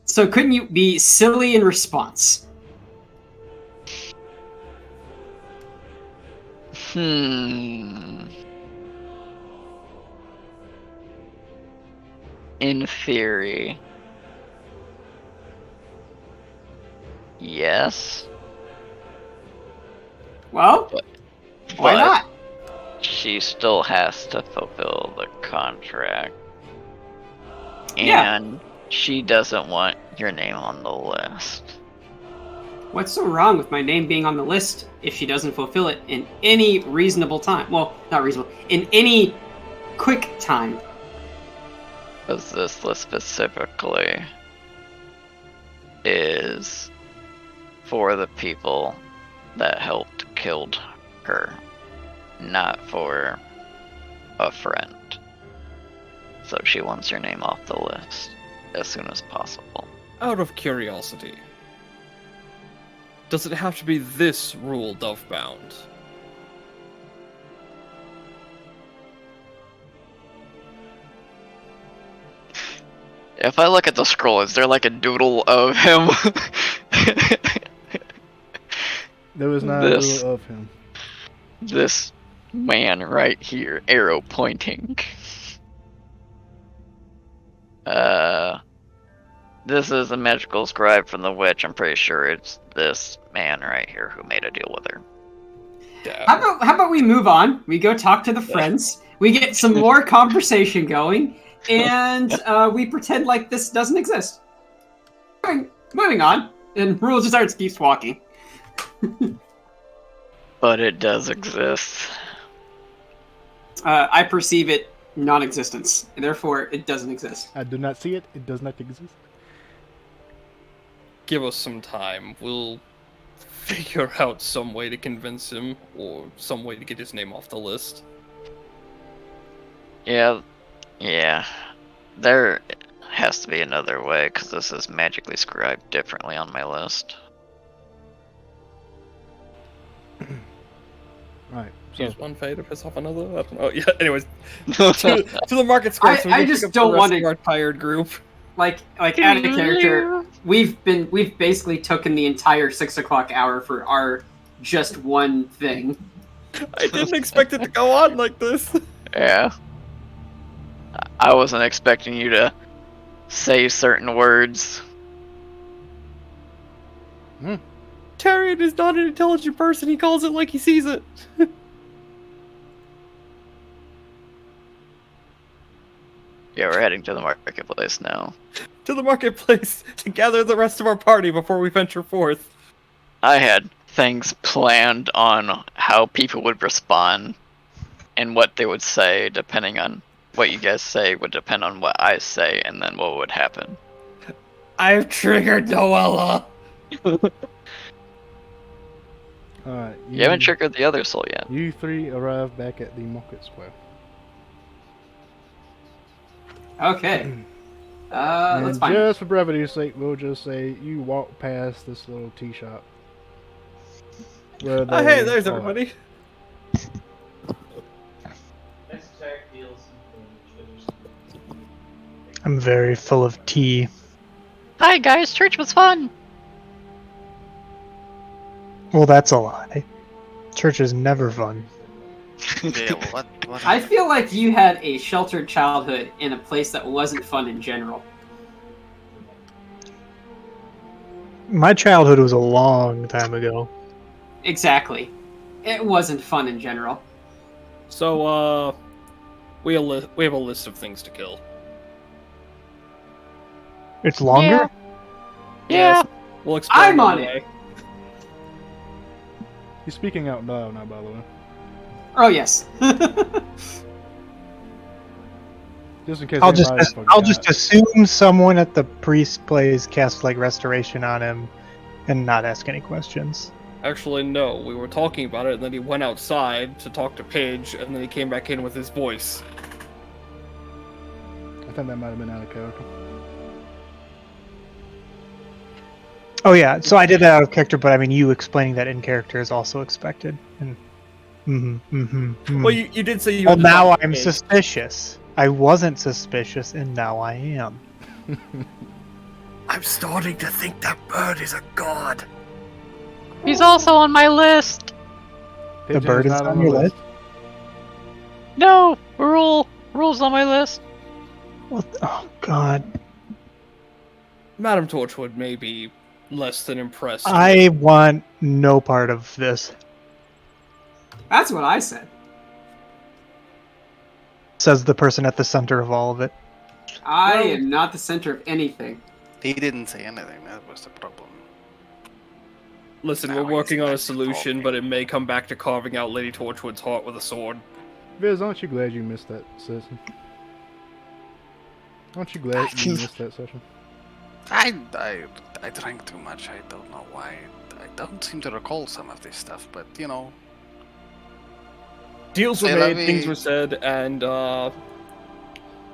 So couldn't you be silly in response? In theory, yes. Well, why But not? she still has to fulfill the contract. Yeah. And she doesn't want your name on the list. What's so wrong with my name being on the list if she doesn't fulfill it in any reasonable time? Well, not reasonable. In any quick time. Because this list specifically is for the people that helped killed her, not for a friend. So she wants her name off the list as soon as possible. Out of curiosity, does it have to be this rule dove-bound? If I look at the scroll, is there like a doodle of him? There was not This- a doodle of him. This man right here, arrow pointing. This is a magical scribe from the witch. I'm pretty sure it's this man right here who made a deal with her. Damn. How about we move on? We go talk to the friends. We get some more conversation going, and we pretend like this doesn't exist. Moving on, and Rule just keeps walking. But it does exist. I perceive it non-existence, therefore it doesn't exist. I do not see it. It does not exist. Give us some time. We'll figure out some way to convince him, or some way to get his name off the list. Yeah. There has to be another way, because this is magically scribed differently on my list. Alright, so Use one fade to piss off another. I don't know. Yeah. Anyways, to the market square. So we I can just pick up don't the rest want of to- our tired group. Like out of character, we've basically taken the entire 6 o'clock hour for our just one thing. I didn't expect it to go on like this. Yeah. I wasn't expecting you to say certain words. Tyrion is not an intelligent person. He calls it like he sees it. Yeah, we're heading to the marketplace now. To the marketplace to gather the rest of our party before we venture forth. I had things planned on how people would respond and what they would say, depending on what you guys say would depend on what I say, and then what would happen. I've triggered Noella. Alright. You haven't triggered the other soul yet. You three arrive back at the market square. Okay. Let's And find it. just for brevity's sake, we'll just say you walk past this little tea shop. Where Oh, hey, they there's are. everybody. I'm very full of tea. Hi guys, church was fun. Well, that's a lie. Church is never fun. Yeah, what I feel like you had a sheltered childhood in a place that wasn't fun in general. My childhood was a long time ago. Exactly. It wasn't fun in general. So, we have a list of things to kill. It's longer? Yeah. We'll explain. I'm on the it. way. He's speaking out loud now, by the way. Oh yes. Just in case I'll just anybody I'll forgot. just assume someone at the priest place cast like restoration on him and not ask any questions. Actually, no. We were talking about it, and then he went outside to talk to Paige, and then he came back in with his voice. I think that might have been out of character. Oh yeah, so I did that out of character, but I mean you explaining that in character is also expected. And Well, you did say you. Well, had to now talk to I'm Paige. suspicious. I wasn't suspicious, and now I am. I'm starting to think that bird is a god. He's also on my list. The bird is not on the your list? No, rules on my list. What? Oh God! Madame Torchwood may be less than impressed. I want no part of this. That's what I said. Says the person at the center of all of it. I Well- am not the center of anything. He didn't say anything. That was the problem. Listen, Now we're working on a he's solution, talking. but it may come back to carving out Lady Torchwood's heart with a sword. Viz, aren't you glad you missed that session? Aren't you glad you missed that session? I drank too much. I don't know why. I don't seem to recall some of this stuff, but you know. Deals were C'est la made, things vie. were said, and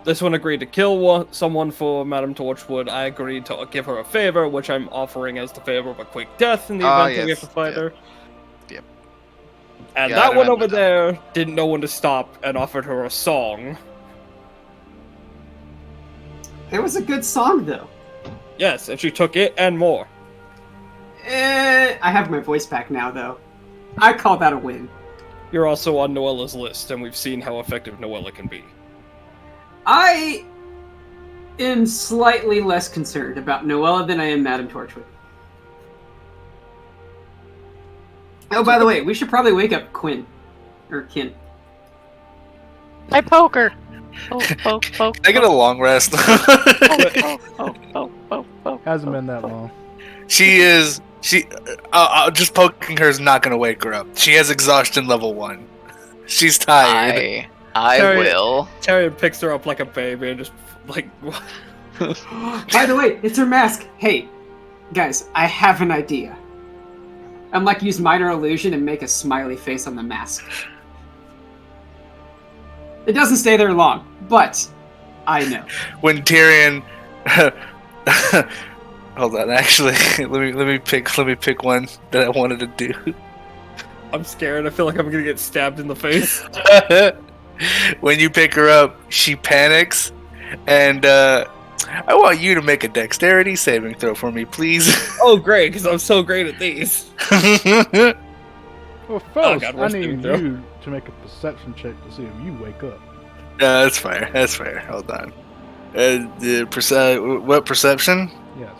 this one agreed to kill someone for Madame Torchwood. I agreed to give her a favor, which I'm offering as the favor of a quick death in the Ah, event that we have yes, to fight yeah. her. Yep. And Yeah, I that one remember over that. there didn't know when to stop and offered her a song. It was a good song though. Yes, and she took it and more. I have my voice back now though. I call that a win. You're also on Noella's list, and we've seen how effective Noella can be. I am slightly less concerned about Noella than I am Madame Torchwood. Oh, by the way, we should probably wake up Quinn. Or Kin. I poke her. Poke. I get a long rest. Poke. Hasn't been that long. Just poking her is not gonna wake her up. She has exhaustion level 1. She's tired. I Sorry. will. Tyrion picks her up like a baby and just, like... By the way, it's her mask. Hey, guys, I have an idea. I'm like use minor illusion and make a smiley face on the mask. It doesn't stay there long, but I know. When Tyrion, hold on, actually, let me pick one that I wanted to do. I'm scared. I feel like I'm gonna get stabbed in the face. When you pick her up, she panics, and I want you to make a dexterity saving throw for me, please. Oh, great, because I'm so great at these. Well, first, God, I worst need thing to you to make a perception check to see if you wake up. That's fair. That's fair. Hold on. What perception? Yes.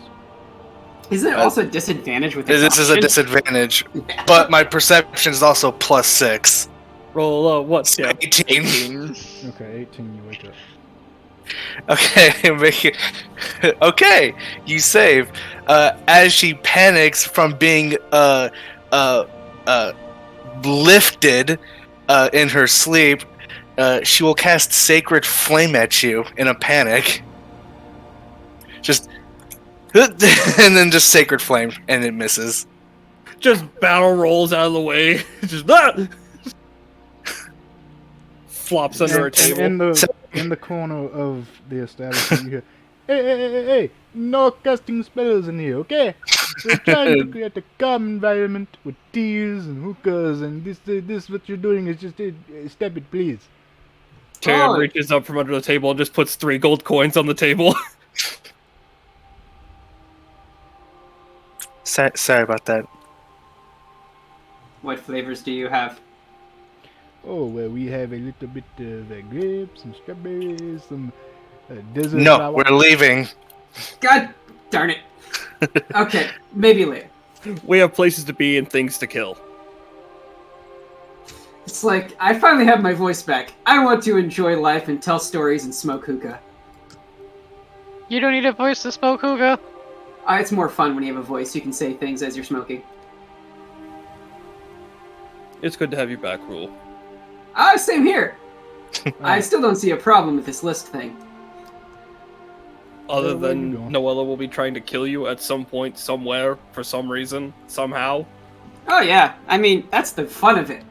Isn't it also a disadvantage with This is a exhaustion? disadvantage, but my perception is also +6. Roll what? So Yeah. 18. Okay, 18, you wake up. Okay, okay, you save. As she panics from being lifted in her sleep, she will cast Sacred Flame at you in a panic. Just and then just Sacred Flame, and it misses. just barrel rolls out of the way. Just flops under a table. In the corner of the establishment, you hear, hey, no casting spells in here, okay? We're trying to create a calm environment with teas and hookahs, and this what you're doing is just step it, please. Tyrion reaches up from under the table and just puts 3 gold coins on the table. Sorry about that. What flavors do you have? Oh, well, we have a little bit of grapes, some strawberries, some desert No, flower. we're leaving. God darn it. Okay, maybe later. We have places to be and things to kill. It's like, I finally have my voice back. I want to enjoy life and tell stories and smoke hookah. You don't need a voice to smoke hookah. It's more fun when you have a voice. You can say things as you're smoking. It's good to have you back, Rule. Same here. I still don't see a problem with this list thing. Other Where are you than going? Noella will be trying to kill you at some point, somewhere, for some reason, somehow. Oh yeah, I mean, that's the fun of it.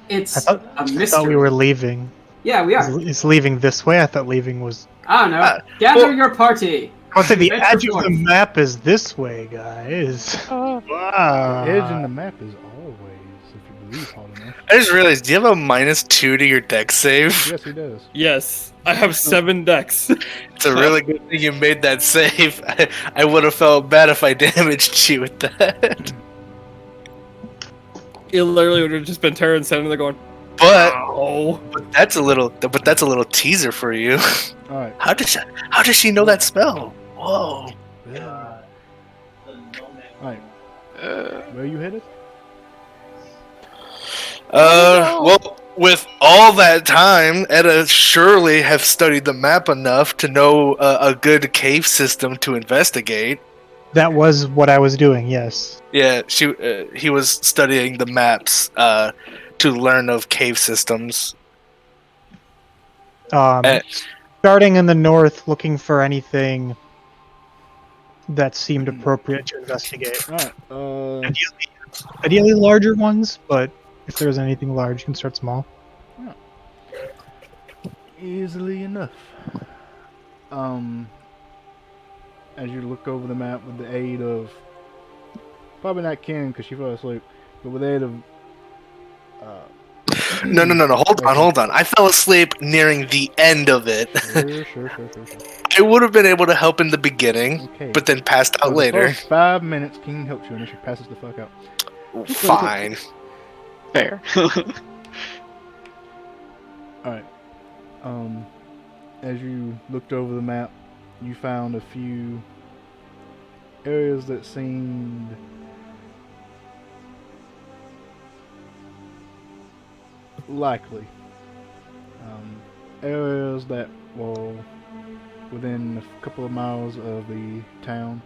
It's a mystery. I thought we were leaving. Yeah, we are. Is leaving this way? I thought leaving was... I don't know. Gather your party. I would say the Venture edge of the forth. map is this way, guys. Oh, Wow. The edge in the map is always, if you believe hard enough. I just realized, do you have a -2 to your deck save? Yes, he does. Yes, I have 7 decks. It's a really good thing you made that save. I would have felt bad if I damaged you with that. It literally would have just been Terran standing there going, But "Oh, that's a little teaser for you. All right. How does she know that spell? Whoa. All right. Where are you headed? Well, with all that time, Edda surely have studied the map enough to know a good cave system to investigate. That was what I was doing, yes. Yeah, he was studying the maps to learn of cave systems. Eh. Starting in the north, looking for anything that seemed appropriate to investigate. All right. Ideally larger ones, but if there's anything large, you can start small. Easily enough. As you look over the map with the aid of probably not Ken because she fell asleep, but with the aid of No. Hold on. I fell asleep nearing the end of it. Sure. I would have been able to help in the beginning, Okay. but then passed For out the later. first 5 minutes, King helps you, and then she passes the fuck out. Fine. Fair. Alright. As you looked over the map, you found a few areas that seemed likely. Areas that were within a couple of miles of the town.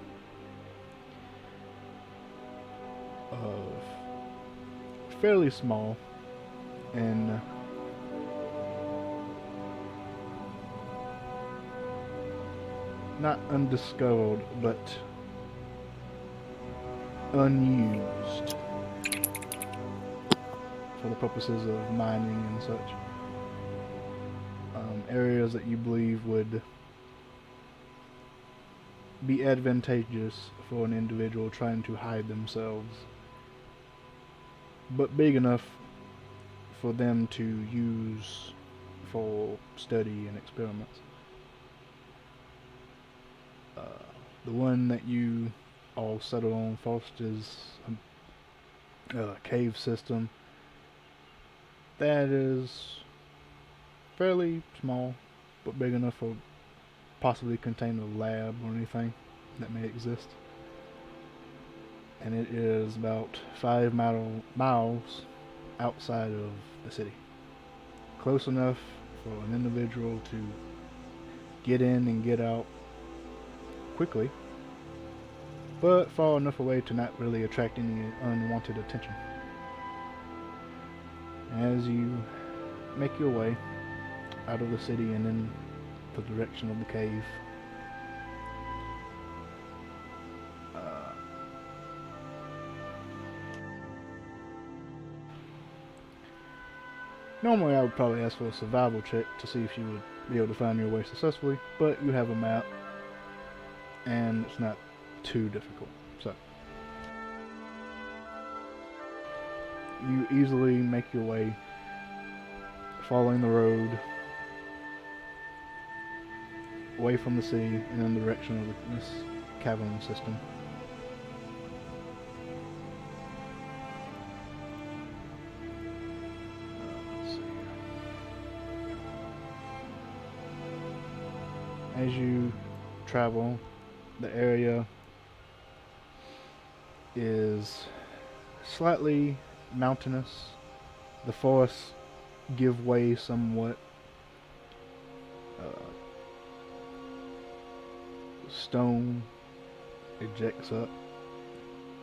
Fairly small and not undiscovered, but unused for the purposes of mining and such. Areas that you believe would be advantageous for an individual trying to hide themselves, but big enough for them to use for study and experiments. The one that you all settled on first is a cave system that is fairly small, but big enough for possibly contain a lab or anything that may exist. And it is about 5 miles outside of the city. Close enough for an individual to get in and get out quickly, but far enough away to not really attract any unwanted attention. As you make your way out of the city and in the direction of the cave, Normally, I would probably ask for a survival check to see if you would be able to find your way successfully, but you have a map, and it's not too difficult. So, you easily make your way following the road away from the sea and in the direction of this cavern system. Let's see here. As you travel, the area is slightly mountainous. The forests give way somewhat. Stone ejects up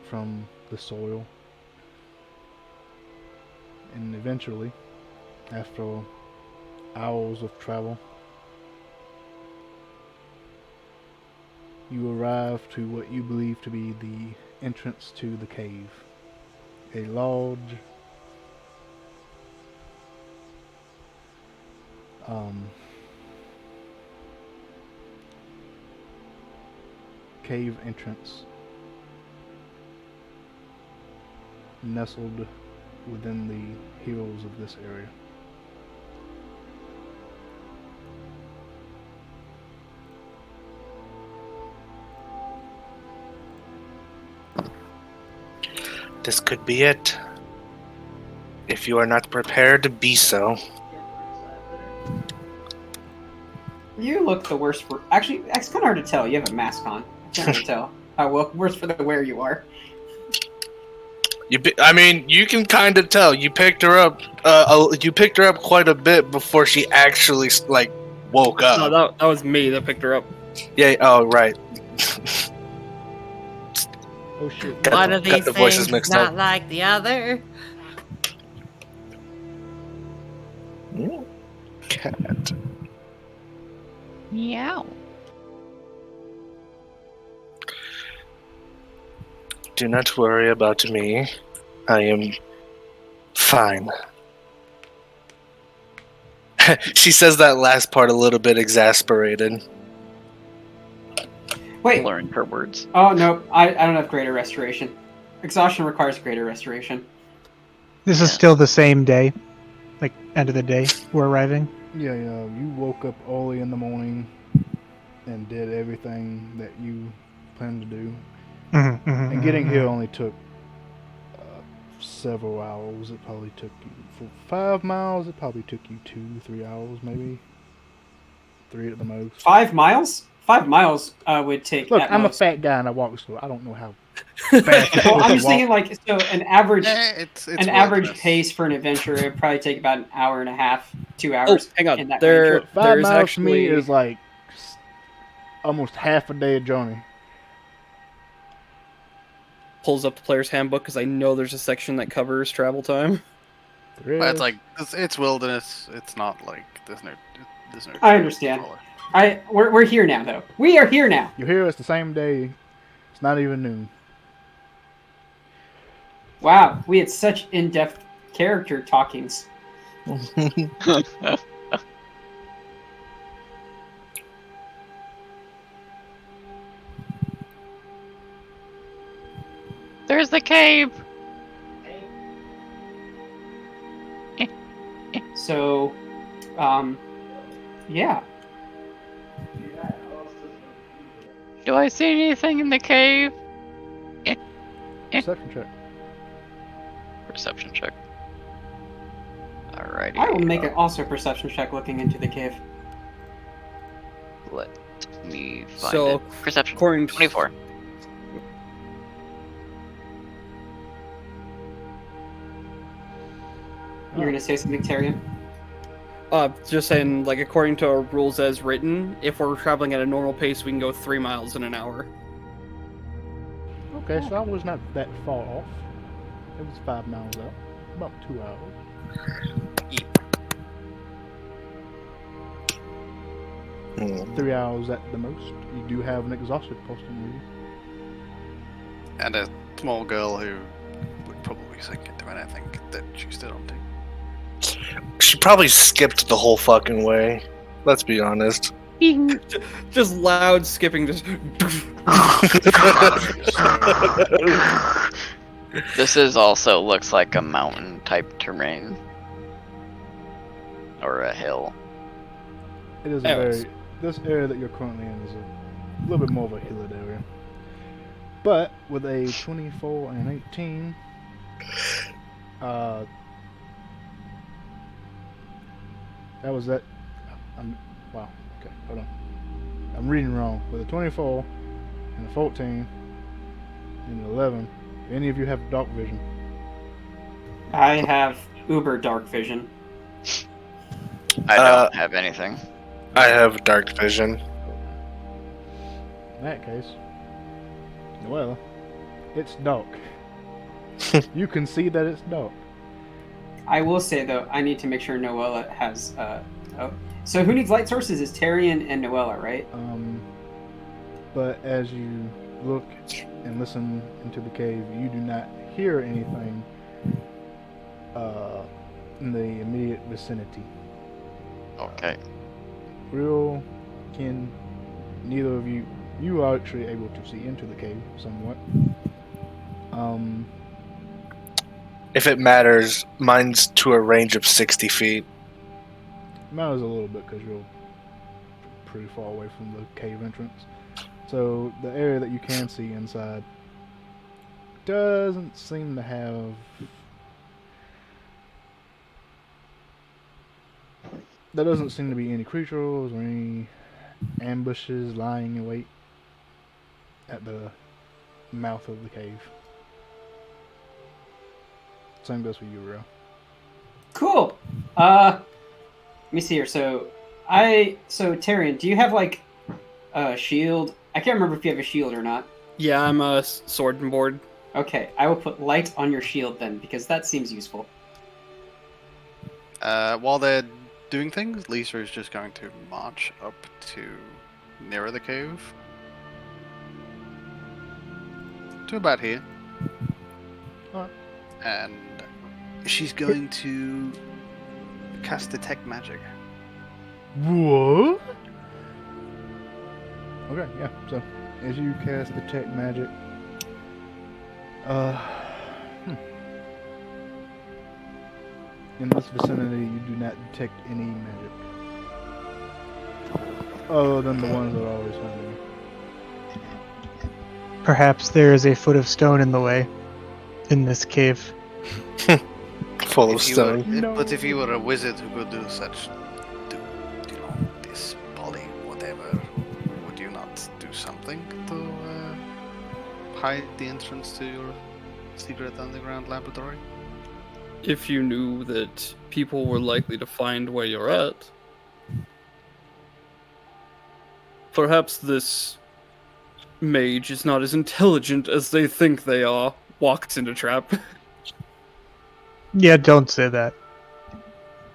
from the soil, and eventually, after hours of travel, you arrive to what you believe to be the entrance to the cave. A large cave entrance nestled within the hills of this area. This could be it. If you are not prepared to be so. You look the worst for. Actually, it's kind of hard to tell. You have a mask on. It's hard to tell how worse for the wear you are. I mean, you can kind of tell. You picked her up. You picked her up quite a bit before she actually woke up. No, that was me that picked her up. Yeah. Oh, right. Oh shit! Got One the- of got these the voices things mixed not up. like the other. Cat. Meow. Do not worry about me. I am fine. She says that last part a little bit exasperated. Wait. Learned her words. Oh no, I don't have greater restoration. Exhaustion requires greater restoration. This is still the same day, like end of the day. We're arriving. Yeah, you woke up early in the morning and did everything that you planned to do. And getting here only took several hours. It probably took you, for 5 miles, it probably took you 2-3 hours, maybe. 3 at the most. 5 miles? 5 miles would take. Look, at I'm a most. fat guy and I walk slow. I don't know how fast you're Well, I'm supposed just to thinking walk. like so an average It's an average wilderness. pace for an adventure would probably take about an hour and a half, 2 Oh, hours. hang on. in that There, range. 5 there's miles actually to me is like almost half a day of journey. pulls up the player's handbook because I know there's a section that covers travel time. There But is. it's like it's wilderness. It's not like there's no. I understand. We're here now though. We are here now. You're here, it's the same day. It's not even noon. Wow, we had such in-depth character talkings. There's the cave. So, yeah. Do I see anything in the cave? Perception check. Perception check. Alrighty. I will make it also a perception check looking into the cave. Let me find So, it. Perception. according to 24. You're gonna say something, Tyrion? Just saying, like, according to our rules as written, if we're traveling at a normal pace, we can go 3 miles in an hour. Okay, so I was not that far off. It was 5 miles out. About 2 hours. 3 hours at the most. You do have an exhausted posting with you. And a small girl who would probably second to anything that she stood on to. She probably skipped the whole fucking way. Let's be honest. Just loud skipping, just. This is also looks like a mountain type terrain. Or a hill. It is a Anyways. very. This area that you're currently in is a little bit more of a hilly area. But with a 24 and an 18, that was that. Wow. Okay, hold on. I'm reading wrong. With a 24 and a 14 and an 11, do any of you have dark vision? I have uber dark vision. I don't have anything. I have dark vision. In that case, well, it's dark. You can see that it's dark. I will say though, I need to make sure Noella has. Oh, so who needs light sources? Is Tyrion and Noella, right? But as you look and listen into the cave, you do not hear anything in the immediate vicinity. Okay. Real kin, neither of you are actually able to see into the cave somewhat. If it matters, mine's to a range of 60 feet. Matters a little bit because you're pretty far away from the cave entrance. So the area that you can see inside doesn't seem to have there doesn't seem to be any creatures or any ambushes lying in wait at the mouth of the cave. Same goes for you, Ro. Cool. Let me see here. So Tyrion, do you have like a shield? I can't remember if you have a shield or not. Yeah, I'm a sword and board. Okay, I will put light on your shield then, because that seems useful. While they're doing things, Lisa is just going to march up to nearer the cave. To about here. Alright. And she's going to cast Detect Magic. What? Okay, yeah. So, as you cast Detect Magic, in this vicinity, you do not detect any magic, other than the ones that are always hunting you. Perhaps there is a foot of stone in the way in this cave. Full of If you stone. were, But if you were a wizard who could do such, this poly whatever, would you not do something to hide the entrance to your secret underground laboratory? If you knew that people were likely to find where you're at, perhaps this mage is not as intelligent as they think they are. Walks into trap. Yeah, don't say that.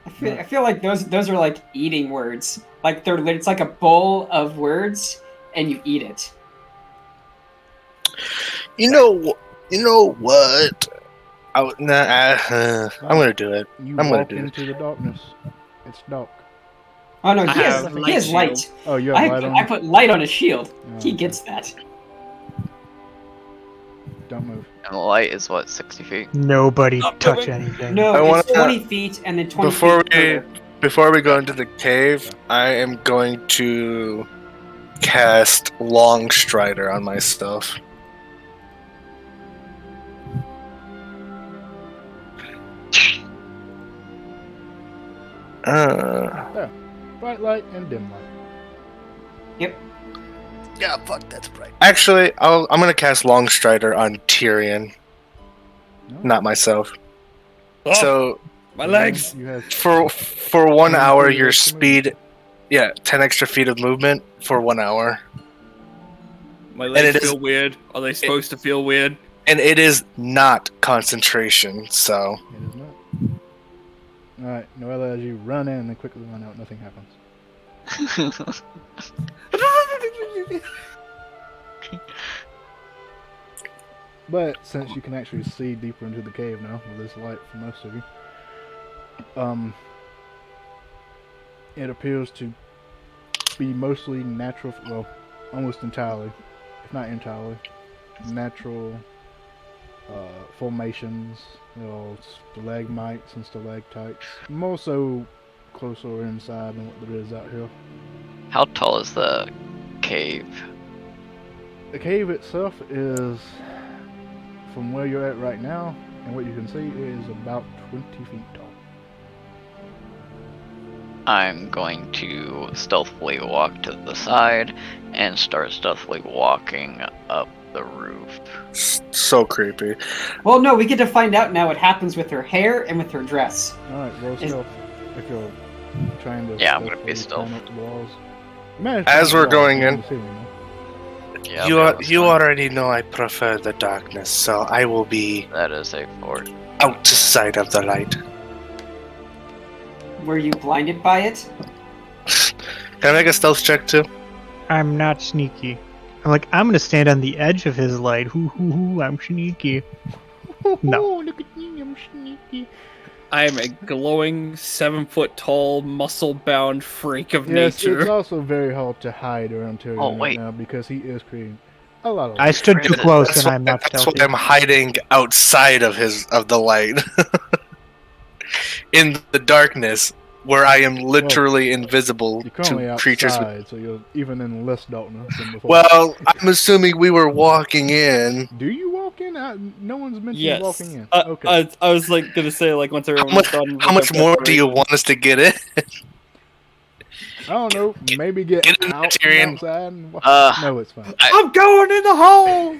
I feel like those are like eating words. Like it's like a bowl of words, and you eat it. You know what? I'm gonna do it. You I'm gonna walk do it. into the darkness. It's dark. Oh no, I he has have light. light Oh, you have light on? I put light on his shield. Oh, He okay. gets that. Don't move. And the light is what, 60 feet? Nobody Stop touch moving. anything. No, I it's wanna- 20 feet and then 20 Before feet further. Before we go into the cave, I am going to cast Long Strider on myself. Bright light and dim light. Yeah, fuck, that's bright. Actually, I'm gonna cast Long Strider on Tyrion, No? not myself. Oh, So my legs! You have for 1 10 hour, feet your extra speed, 10 extra feet of movement for 1 hour, My it legs is- feel weird. Are they supposed to feel weird? and it is not concentration. So It is not. Alright, Noella, as you run in and quickly run out, nothing happens. But since you can actually see deeper into the cave now with this light for most of you, It appears to be mostly natural, well, almost entirely, if not entirely, natural formations, stalagmites and stalactites. More so closer inside than what there is out here. How tall is the cave? The cave itself is, from where you're at right now, and what you can see, is about 20 feet tall. I'm going to stealthily walk to the side and start stealthily walking up the roof. So creepy. Well, no, we get to find out now what happens with her hair and with her dress. Alright, roll stealth if you're trying to. Yeah, I'm gonna be stealthily stealth. climb up the walls. You managed to As climb we're the walls, going you in- can see them, though. Yeah, you that was fine. already know I prefer the darkness, so I will be That is a fort. outside of the light. Were you blinded by it? Can I make a stealth check too? I'm not sneaky. I'm gonna stand on the edge of his light. Hoo, I'm sneaky. No. Look at me, I'm sneaky. I am a glowing 7-foot-tall, muscle-bound freak of Yes, nature. it's also very hard to hide around Tyrion Oh, right wait. now because he is creating a lot of I stood too close That's and why, I'm not that's stealthy. why I'm hiding outside of the light. In the darkness, where I am literally invisible You're currently to creatures. outside, so you're even in less darkness than before. Well, I'm assuming we were walking in. Do you walk in? No one's mentioned Yes. walking in. I was gonna say once How everyone much, was done. how much more do you want us to get in? I don't know. Maybe get Get in there, out Tyrion. outside. And walk. Uh, No, it's fine. I'm going in the hole.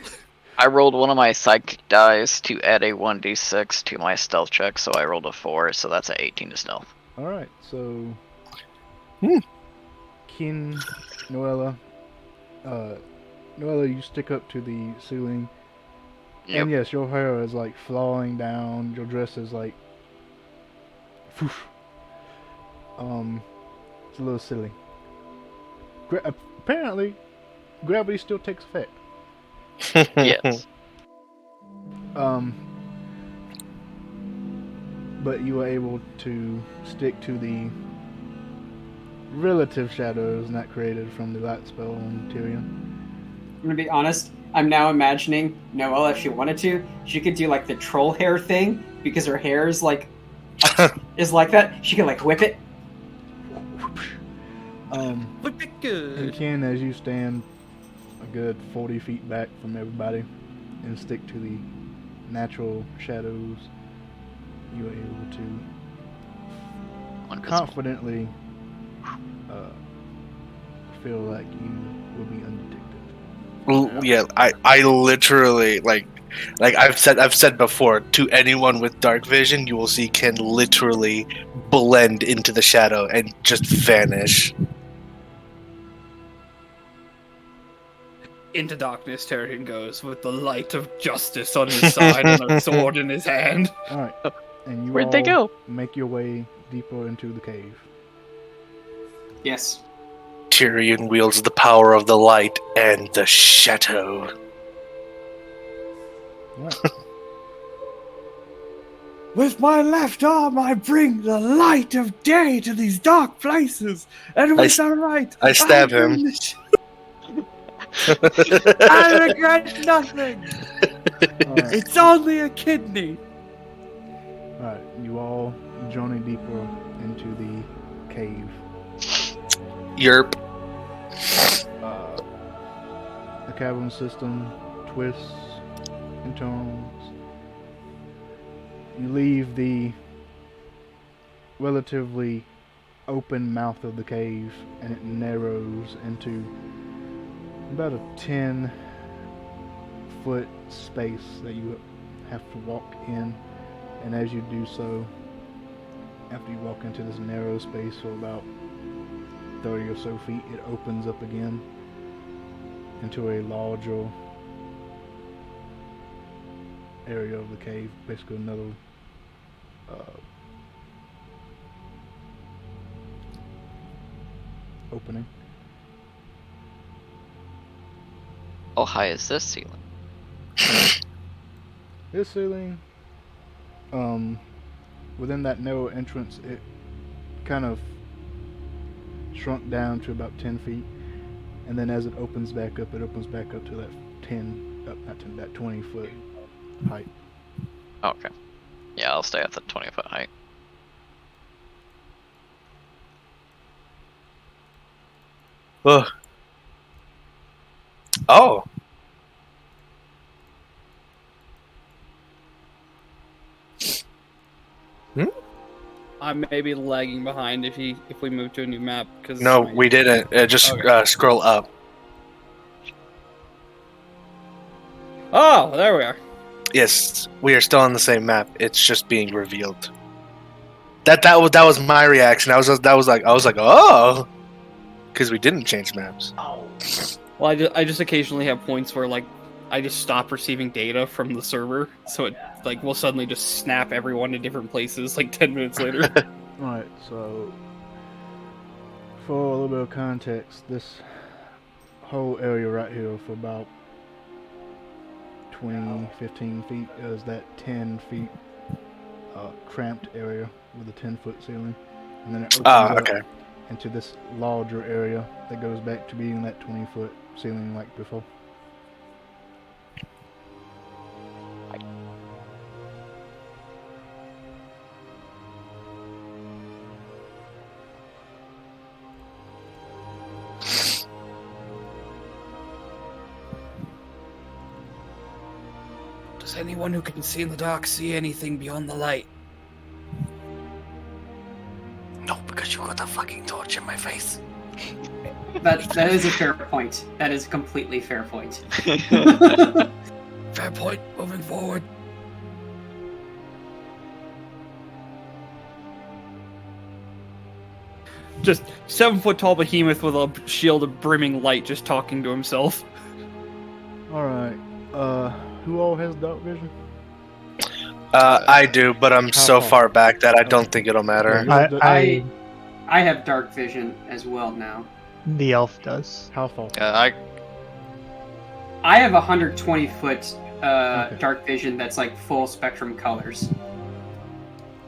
I rolled one of my psychic dice to add a 1d6 to my stealth check, so I rolled a 4, so that's an 18 to stealth. All right, so Hmm. Kin, Noella, Noella, you stick up to the ceiling, Yep. and yes, your hair is like falling down. Your dress is like, poof. It's a little silly. Apparently, gravity still takes effect. Yes. But you were able to stick to the relative shadows not created from the light spell on Tyrion. I'm gonna be honest. I'm now imagining Noelle, if she wanted to, she could do like the troll hair thing because her hair is like that. She could like whip it. Look at And good. Ken, as you stand a good 40 feet back from everybody and stick to the natural shadows, you are able to Invisible. confidently feel like you will be undetected. Yeah, I literally like I've said before, to anyone with dark vision, you will see Ken literally blend into the shadow and just vanish. Into darkness, Tyrion goes with the light of justice on his side and a sword in his hand. All right, and you Where'd all they go? make your way deeper into the cave. Yes. Tyrion wields the power of the light and the shadow. All right. With my left arm, I bring the light of day to these dark places, and with the right, I stab him. bring the I regret nothing. All right. It's only a kidney. Alright, you all journey deeper into the cave. Yerp. The cavern system twists and turns. You leave the relatively open mouth of the cave and it narrows into about a 10-foot space that you have to walk in. And as you do so, after you walk into this narrow space for about 30 or so feet, it opens up again into a larger area of the cave, basically another opening. How high is this ceiling? This ceiling within that narrow entrance, it kind of shrunk down to about 10 feet, and then as it opens back up, it opens back up to that 20-foot height. Okay. Yeah, I'll stay at the 20-foot height. Ugh. Oh. I may be lagging behind if we move to a new map. Cause No, we didn't. Just Okay. scroll up. Oh, there we are. Yes, we are still on the same map. It's just being revealed. That was my reaction. I was like, oh, because we didn't change maps. Well, I just occasionally have points where like I just stop receiving data from the server, so it like will suddenly just snap everyone to different places like 10 minutes later. Alright, so for a little bit of context, this whole area right here for about 15 feet is that 10 feet cramped area with a 10-foot ceiling. And then it opens up into this larger area that goes back to being that 20-foot ceiling like before. Does anyone who can see in the dark see anything beyond the light? No, because you got a fucking torch in my face. That is a fair point. That is a completely fair point. Fair point. Moving forward. Just 7-foot tall behemoth with a shield of brimming light, just talking to himself. Alright, who all has dark vision? I do, but I'm so far? far back that I don't think it'll matter. Yeah, I have dark vision as well now. The elf does. How far? I have 120-foot Okay. dark vision that's like full spectrum colors.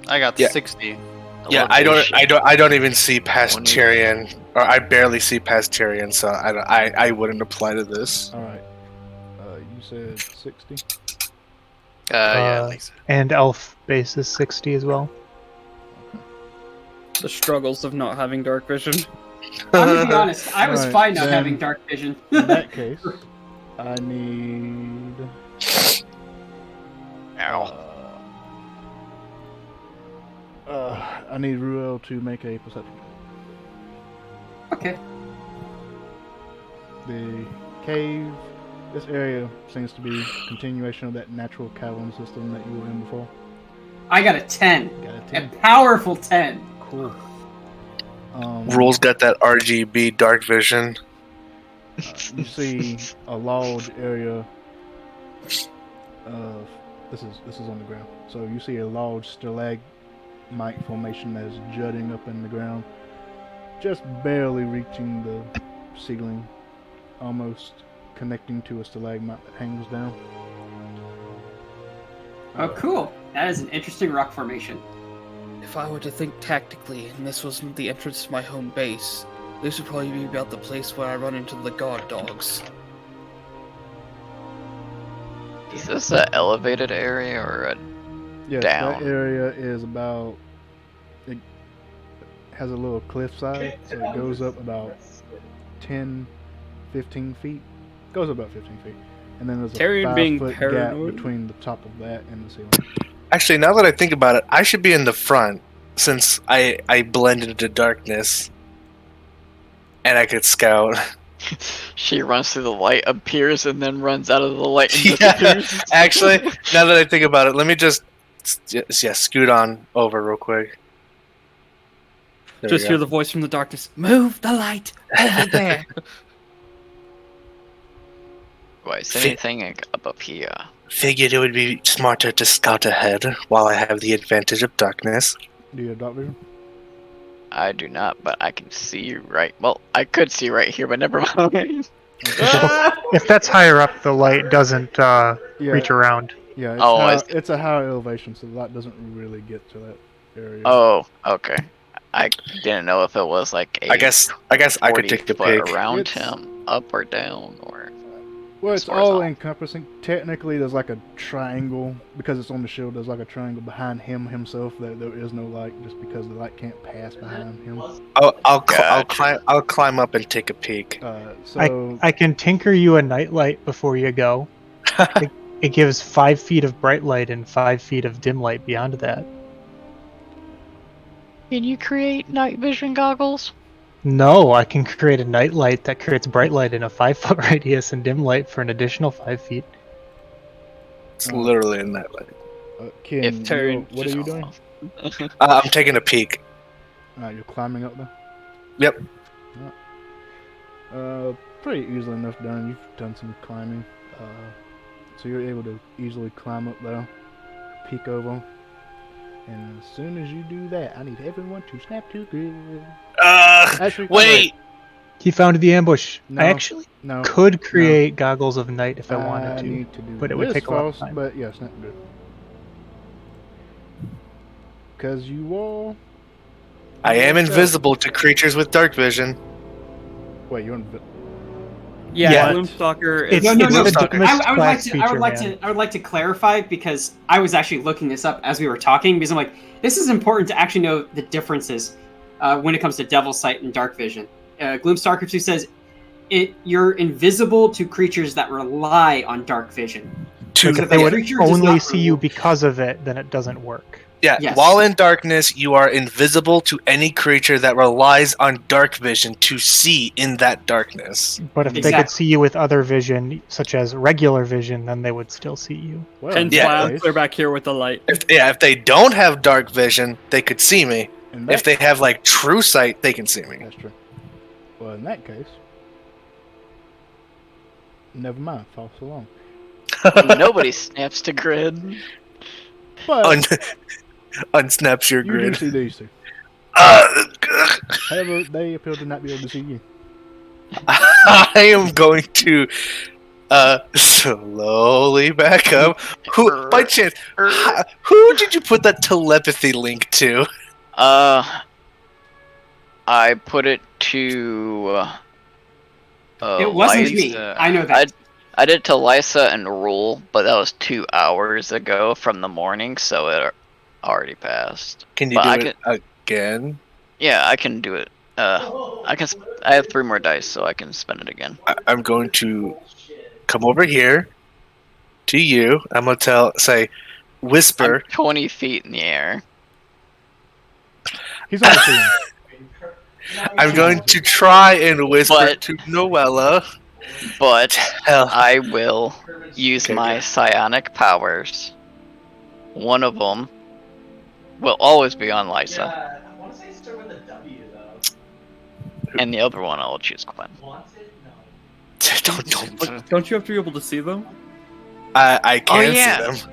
got Yeah. 60. Yeah, I don't even see past Tyrion, or I barely see past Tyrion, so I wouldn't apply to this. Alright, you said 60? Yeah, I think so. And elf base is 60 as well. The struggles of not having dark vision. I'm gonna be honest, I was Alright, fine not then- having dark vision. In that case, I need... I need Ruel to make a perception. Okay. The cave, this area seems to be a continuation of that natural cavern system that you were in before. I got a 10. Got a A 10. powerful 10. Cool. Rules got that RGB dark vision. You see a large area of this is on the ground. So you see a large stalagmite formation that is jutting up in the ground, just barely reaching the ceiling, almost connecting to a stalagmite that hangs down. Oh, cool. That is an interesting rock formation. If I were to think tactically, and this was the entrance to my home base, this would probably be about the place where I run into the guard dogs. Is this an elevated area or a... Yes, Down. that area is about. It has a little cliffside, so it goes up about 10, 15 feet. Goes up about 15 feet, and then there's a Tyrion being 5-foot gap paranoid? between the top of that and the ceiling. Actually, now that I think about it, I should be in the front since I blended into darkness, and I could scout. She runs through the light, appears, and then runs out of the light and Yeah, disappears. actually, now that I think about it, let me just scoot on over real quick. There we Just go. hear the voice from the darkness. Move the light over there. Why, is there anything up here? Figured it would be smarter to scout ahead while I have the advantage of darkness. Do you have dark vision? I do not, but I can see right... Well, I could see right here, but never mind. If that's higher up, the light doesn't reach around. Yeah, Oh, I see. it's a higher elevation, so the light doesn't really get to that. area. Oh, okay. I didn't know if it was like a I guess I could 40 take a foot peek. around It's- him, up or down, or Well, it's as far as all I'll- encompassing. Technically, there's like a triangle because it's on the shield. There's like a triangle behind him himself. That there is no light, just because the light can't pass behind him. I'll climb up and take a peek. So I can tinker you a nightlight before you go. It gives 5 feet of bright light and 5 feet of dim light beyond that. Can you create night vision goggles? No, I can create a nightlight that creates bright light in a 5-foot radius and dim light for an additional 5 feet. It's literally a nightlight. Ken, If turn- what are you doing? I'm taking a peek. You're climbing up there. Yep. Pretty easily enough done. You've done some climbing, so you're able to easily climb up there, peek over, and as soon as you do that, I need everyone to snap to grid. Actually, Wait! He found the ambush. No. I actually No, could create goggles of night if I wanted to. need to do but it would this take a lot of first, time. But yeah, snap good. Because you all. I am invisible to creatures with dark vision. Wait, you're Yeah, Yeah. Gloomstalker It's- is No, it's no, the no. dumbest I would like class to. I feature, would like man. to. I would like to clarify because I was actually looking this up as we were talking because I'm like, this is important to actually know the differences when it comes to Devil Sight and Dark Vision. Gloomstalker 2 says you're invisible to creatures that rely on Dark Vision. Like So if they the would creature does only not see you remove- because of it, then it doesn't work. Yeah, Yes. while in darkness, you are invisible to any creature that relies on dark vision to see in that darkness. But if they Exactly. could see you with other vision, such as regular vision, then they would still see you. well. Hence Yeah. why I'm clear back here with the light. If they don't have dark vision, they could see me. In that, If they have like true sight, they can see me. that's true. Well, in that case, never mind. False alarm. nobody snaps to grid. But Unsnaps your you do grid. see these two. Uh, However, they appear to not be able to see you. I am going to slowly back up. Who, by chance, who did you put that telepathy link to? I put it to. It wasn't me. Lysa. I know that. I did to Lysa and Rule, but that was 2 hours ago from the morning, so it already passed. Can you But do I it again? Yeah, I can do it. I have 3 more dice, so I can spend it again. I'm going to come over here to you. I'm going to say, whisper. I'm 20 feet in the air. He's on the scene. I'm going to try and whisper But- to Noella. But Hell, I will use Okay, my good. psionic powers. One of them will always be on Lysa, I want to say start with a W though. and the other one I'll choose Quinn. Wanted? No. Don't you have to be able to see them? I can yeah. see them.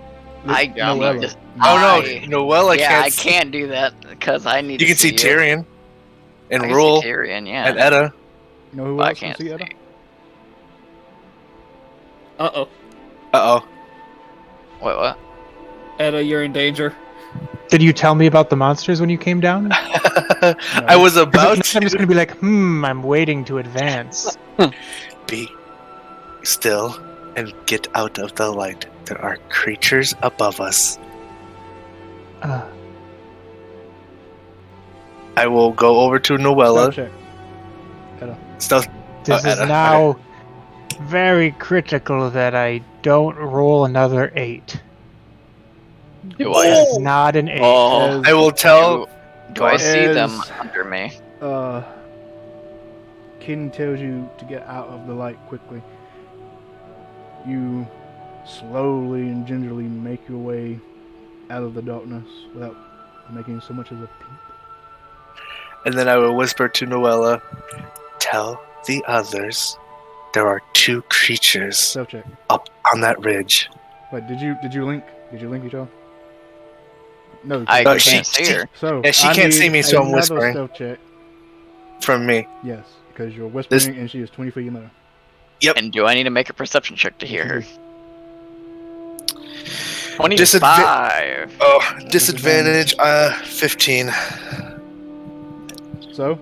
I Noella. just- Oh no, I- Noella yeah, can't. I can't do that because I need. You to can see you. Tyrion and I can Rule see Tyrion, yeah. and Edda. You know who But I else can can't see see. Edda? Uh-oh. Uh Wait, what? Edda, you're in danger. Did you tell me about the monsters when you came down? oh. I was about I'm just to gonna be like, I'm waiting to advance. be still and get out of the light. There are creatures above us. Uh, I will go over to Noella. Stealth check. Stealth. this is Edda, now very critical that I don't roll another 8. Do This I? is not an 8. Oh, I will tell. do I see them As- under me? Ken tells you to get out of the light quickly. You slowly and gingerly make your way out of the darkness without making so much as a peep. And then I will whisper to Noella, tell the others there are 2 creatures Stealth check. up on that ridge. Wait, did you link? Did you link each other? No. I No, can't she- see her. So Yeah, she I can't need see me, so I'm another whispering. Stealth check. From me. Yes, because you're whispering and she is 20 feet in there. Yep. And do I need to make a perception check to hear her? 25. Oh, disadvantage. 15. So,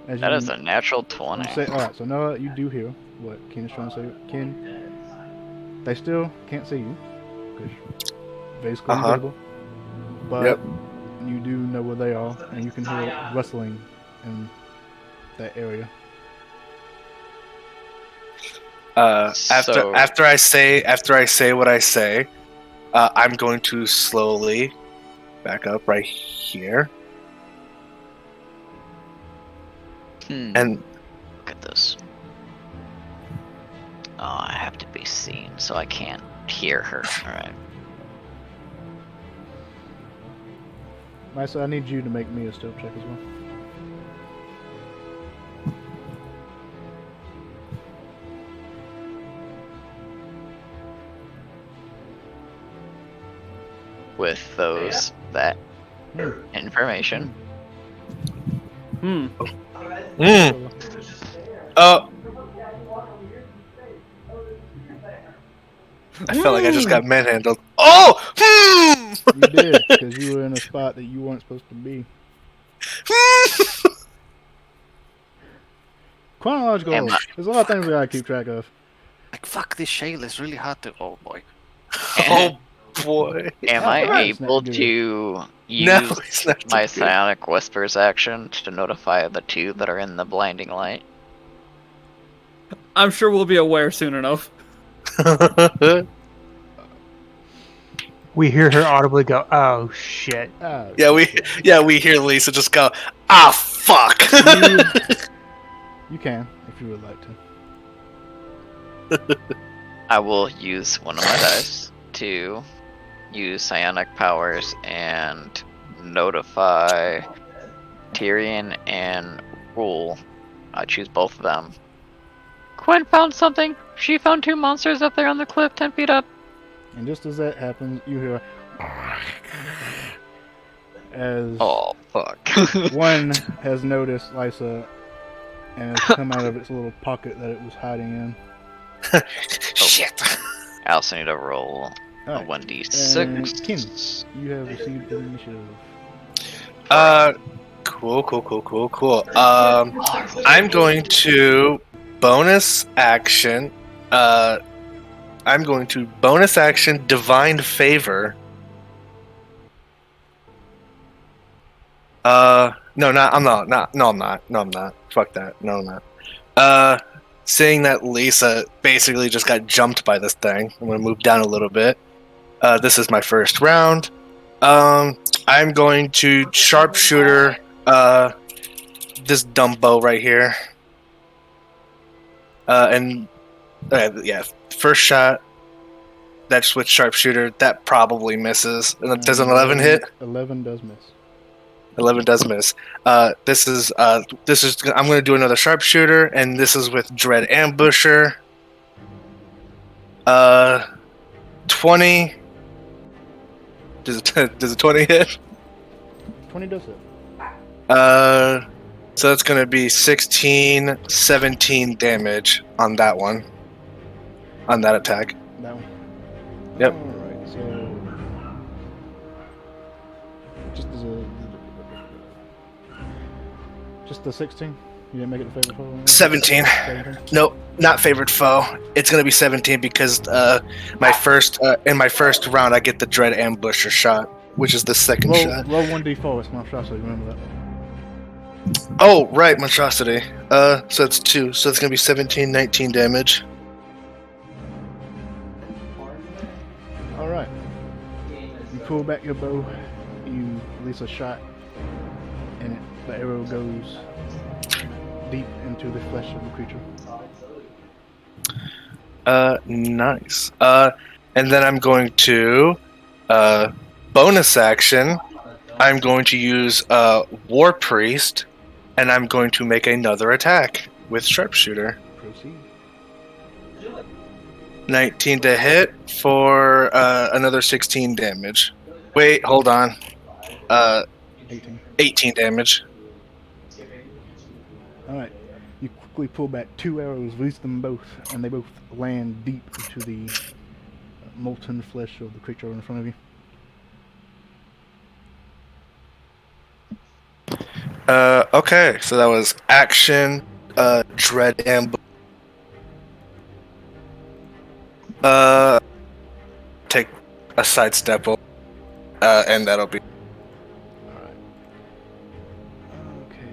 as That you is a natural 20. say, all right. So Noah, you do hear what Ken is trying to say. Ken, they still can't see you because basically invisible. But Yep. you do know where they are, and you can hear rustling in that area. After I say what I say, I'm going to slowly back up right here, and look at this. Oh, I have to be seen, so I can't hear her. Alright. Misa, I need you to make me a stealth check as well. With that information. Oh, I felt like I just got manhandled. Oh, You did, because you were in a spot that you weren't supposed to be. Chronological order. There's a lot of things we gotta keep track of. Like, fuck, this shale is really hard to. Oh boy. Oh boy. Am I Alright, it's able not good. to No, use it's not my good. psionic whispers action to notify the two that are in the blinding light? I'm sure we'll be aware soon enough. We hear her audibly go, "Oh shit!" Yeah, we hear Lisa just go, fuck. You can, if you would like to. I will use one of my dice to use psionic powers and notify Tyrion and Rule. I choose both of them. Quinn found something. She found 2 monsters up there on the cliff 10 feet up. And just as that happens, you hear as Oh, fuck. one has noticed Lysa and has come out of its little pocket that it was hiding in. Shit. I also need to roll a Alright. 1d6. And Ken, you have received the initiative. Cool. I'm going to bonus action. I'm going to bonus action Divine Favor. I'm not. Fuck that. No, I'm not. Seeing that Lisa basically just got jumped by this thing, I'm gonna move down a little bit. This is my first round. I'm going to sharpshooter this Dumbo right here. First shot. That's with sharpshooter. That probably misses. And does an 11 hit? 11 does miss. 11 does miss. This is. I'm going to do another sharpshooter, and this is with Dread Ambusher. 20. Does a 20 hit? 20 does hit. So that's going to be 16, 17 damage on that one. On that attack. That one. Yep. Alright, so just the 16? You didn't make it a favorite foe? 17. 17? Nope, not favorite foe. It's gonna be 17 because in my first round I get the Dread Ambusher shot, which is the second shot. Roll 1d4, it's monstrosity, remember that. Oh, right, monstrosity. So it's 2, so it's gonna be 17, 19 damage. Alright. You pull back your bow, you release a shot, and the arrow goes deep into the flesh of the creature. Nice. And then I'm going to bonus action. I'm going to use War Priest, and I'm going to make another attack with sharpshooter. Proceed. 19 to hit for another 16 damage. Wait, hold on. 18 damage. Alright. You quickly pull back 2 arrows, release them both, and they both land deep into the molten flesh of the creature in front of you. Okay, so that was action, dread ambush. Take a sidestep, and that'll be. Alright. Okay.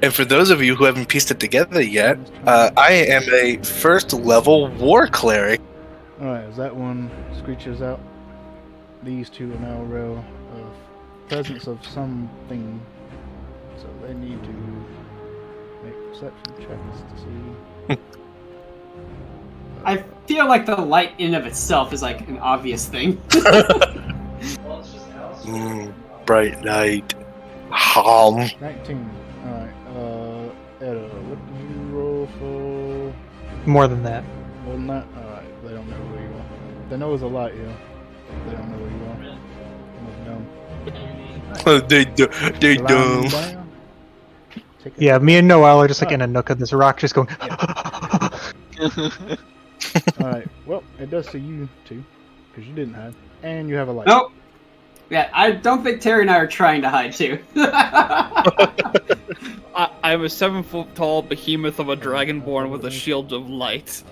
And for those of you who haven't pieced it together yet, I am a first level war cleric. Alright, as that one screeches out, these two are now aware of presence of something. So they need to make perception checks to see. I feel like the light in of itself is like an obvious thing. Bright light. 19. Alright, Edo, what did you roll for? More than that. More than that? Alright, they don't know where you are. They know there's a light here. They don't know where you are. They Lying dumb. down. Take a- Yeah, me and Noel are just like in a nook of this rock, just going. Alright, well, it does see you too, because you didn't hide. And you have a light. Nope. Yeah, I don't think Terry and I are trying to hide too. I'm a 7-foot tall behemoth of a dragonborn with a shield of light.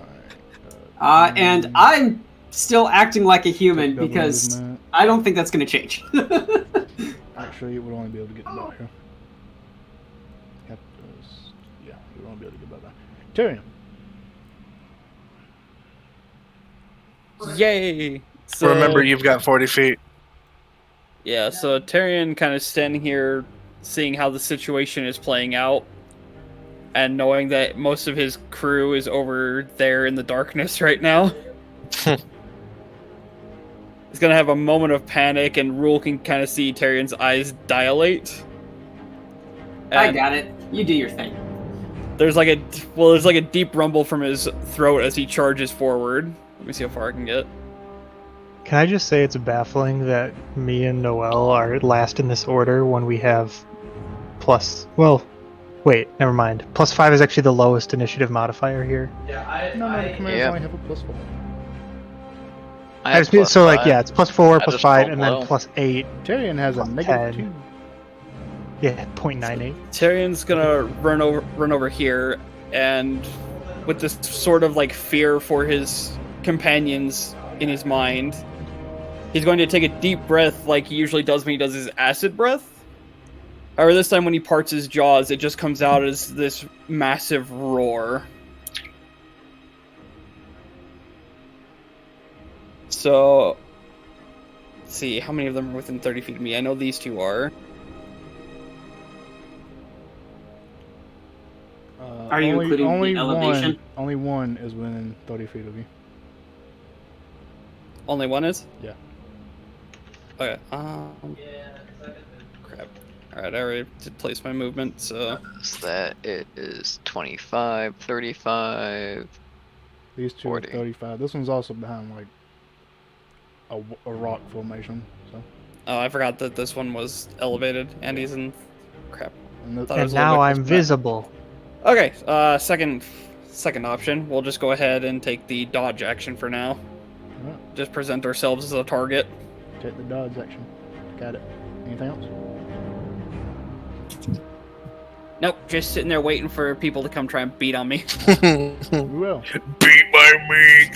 And I'm still acting like a human Double because movement. I don't think that's going to change. Actually, it would only be able to get about here. Yep, yeah, it would only be able to get about there. Tyrion. Yay! So, Remember, you've got 40 feet. Yeah, so Tyrion kind of standing here, seeing how the situation is playing out, and knowing that most of his crew is over there in the darkness right now. He's gonna have a moment of panic, and Rule can kind of see Tyrion's eyes dilate. I And got it. You do your thing. there's like a deep rumble from his throat as he charges forward. Let me see how far I can get. Can I just say it's baffling that me and Noel are last in this order when we have plus. Well, wait, never mind. +5 is actually the lowest initiative modifier here. Yeah, No, the commanders Yep. only have a +4. I have So like, +5. yeah, it's +4, I just +5, rolled and then low. +8. Tyrion has a Plus -2. 10. Yeah, 0.98. Tyrion's gonna run over here, and with this sort of like fear for his companions in his mind, he's going to take a deep breath like he usually does when he does his acid breath. However, this time when he parts his jaws, it just comes out as this massive roar. So, let's see, how many of them are within 30 feet of me? I know these two are. Are you including the only elevation? Only one is within 30 feet of you. Only one is? Yeah. Okay, crap. Alright, I already did place my movement, so... So that it is 25, 35. These two 40. are 35. This one's also behind like a rock formation. So. Oh, I forgot that this one was elevated, and he's in... Crap. And Thought it was And a little now bit I'm close to that. visible. Okay, second option. We'll just go ahead and take the dodge action for now. Alright, Just present ourselves as a target. take the dodge action. Got it. Anything else? Nope, just sitting there waiting for people to come try and beat on me. We will. Beat by me.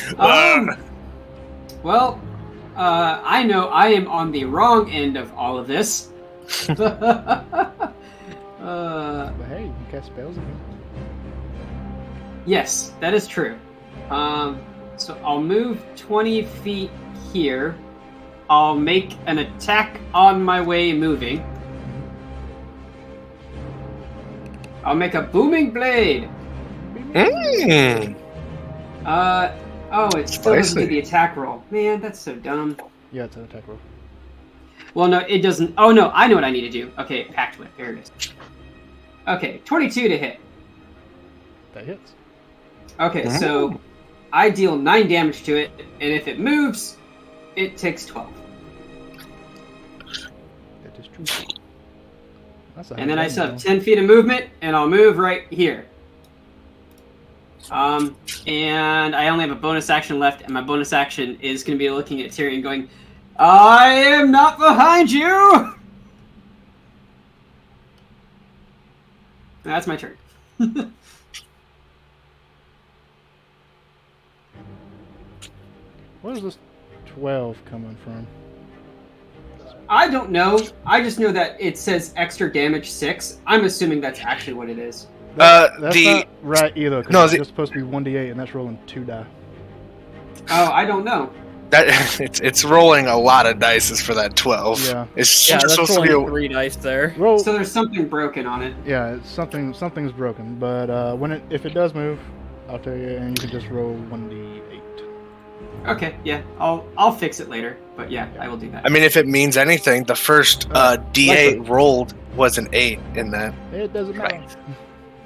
Well, I know I am on the wrong end of all of this. But hey, you can cast spells again. Yes, that is true. So I'll move 20 feet here. I'll make an attack on my way moving. I'll make a booming blade. Mm. Oh, it still doesn't do Spicy. the attack roll. Man, that's so dumb. Yeah, it's an attack roll. Well, no, it doesn't. Oh, no, I know what I need to do. Okay, Pact Whip. There it is. Okay, 22 to hit. That hits. Okay, so I deal 9 damage to it, and if it moves, it takes 12. That is true. That's a And then I high still have damage 10 feet of movement, and I'll move right here. And I only have a bonus action left, and my bonus action is going to be looking at Tyrion going, I am not behind you! That's my turn. Where is this 12 coming from? I don't know. I just know that it says extra damage 6. I'm assuming that's actually what it is. That's the- not right either, because No, it's the- just supposed to be 1d8, and that's rolling 2 die. Oh, I don't know. That it's rolling a lot of dice for that 12. Yeah. It's Yeah, just that's supposed to be rolling a, 3 dice there. Roll. So there's something broken on it. Yeah, it's something's broken, but if it does move, I'll tell you, and you can just roll 1d8. Okay, yeah, I'll fix it later. But yeah, I will do that. I mean, if it means anything, the first D8 likely. rolled was an 8 in that. It doesn't matter. Right.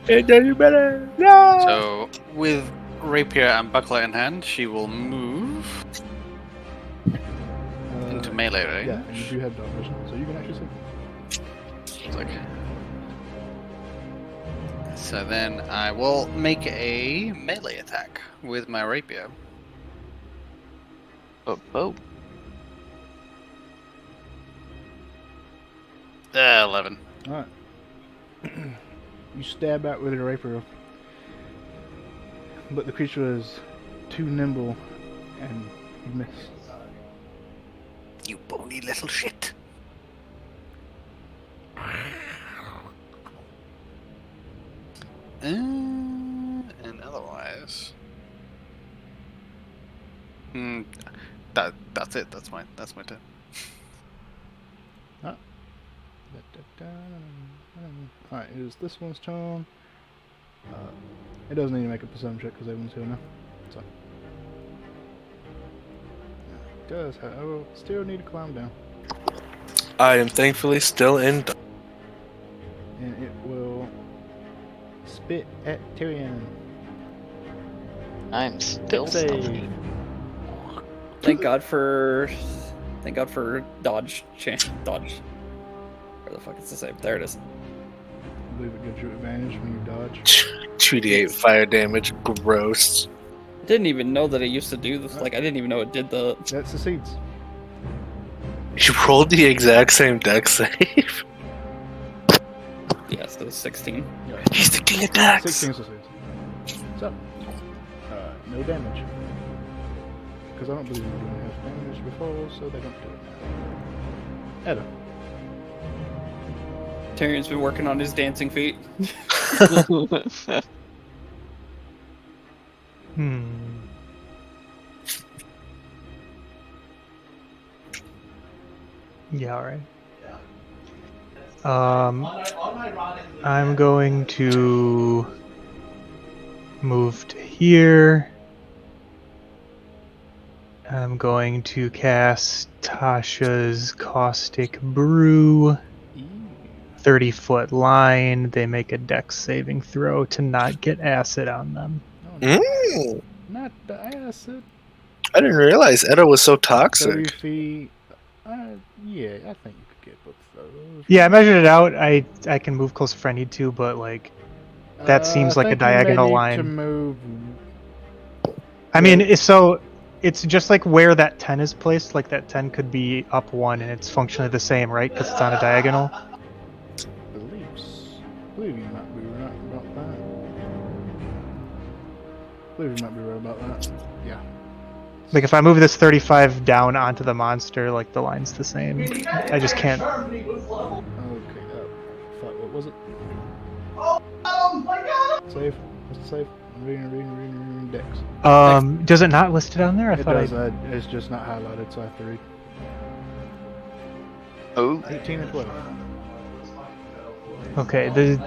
It doesn't matter. No. So, with rapier and buckler in hand, she will move into melee range. Yeah, and you do have dog vision, so you can actually see. Okay. So then I will make a melee attack with my rapier. Oh. 11. Alright. You stab out with your rapier, but the creature is too nimble, and you miss. You bony little shit. And otherwise, that's it. That's my turn. Alright, it is this one's turn. It doesn't need to make a perception check because everyone's here now. So. It does, however, still need to climb down. I am thankfully still in. And it will spit at Tyrion. I'm still stealthy. Save. Thank God for dodge. Dodge. Where the fuck is the save? There it is. I believe it gives you advantage when you dodge. 2d8 fire damage. Gross. I didn't even know that it used to do this. Like, I didn't even know it did the. That succeeds. You rolled the exact same deck save. Yes, the 16. He's the king of decks. 16 succeeds. So, no damage. Because I don't believe we were doing half damage before, so they don't do it now. Edda. Tyrion's been working on his dancing feet. Yeah, alright. I'm going to move to here. I'm going to cast Tasha's Caustic Brew. 30-foot line. They make a dex saving throw to not get acid on them. Mm. Not the acid. I didn't realize Edda was so 30 toxic. feet. Yeah, I think you could get both of those. Yeah, I measured it out. I can move close if I need to, but like that seems I like a think you may diagonal need line. To move. I mean, it's just like where that 10 is placed. Like that 10 could be up 1, and it's functionally the same, right? Because it's on a diagonal. believe you might be right about that. believe you might be right about that. Yeah. Like if I move this 35 down onto the monster, like the line's the same. I just can't. Okay. Fuck. What was it? Oh my god! Save. What's the save? Reading Dex. Does it not list it on there? I It thought does. It's just not highlighted, so I have to read. Oh. 18 and 12. Okay, the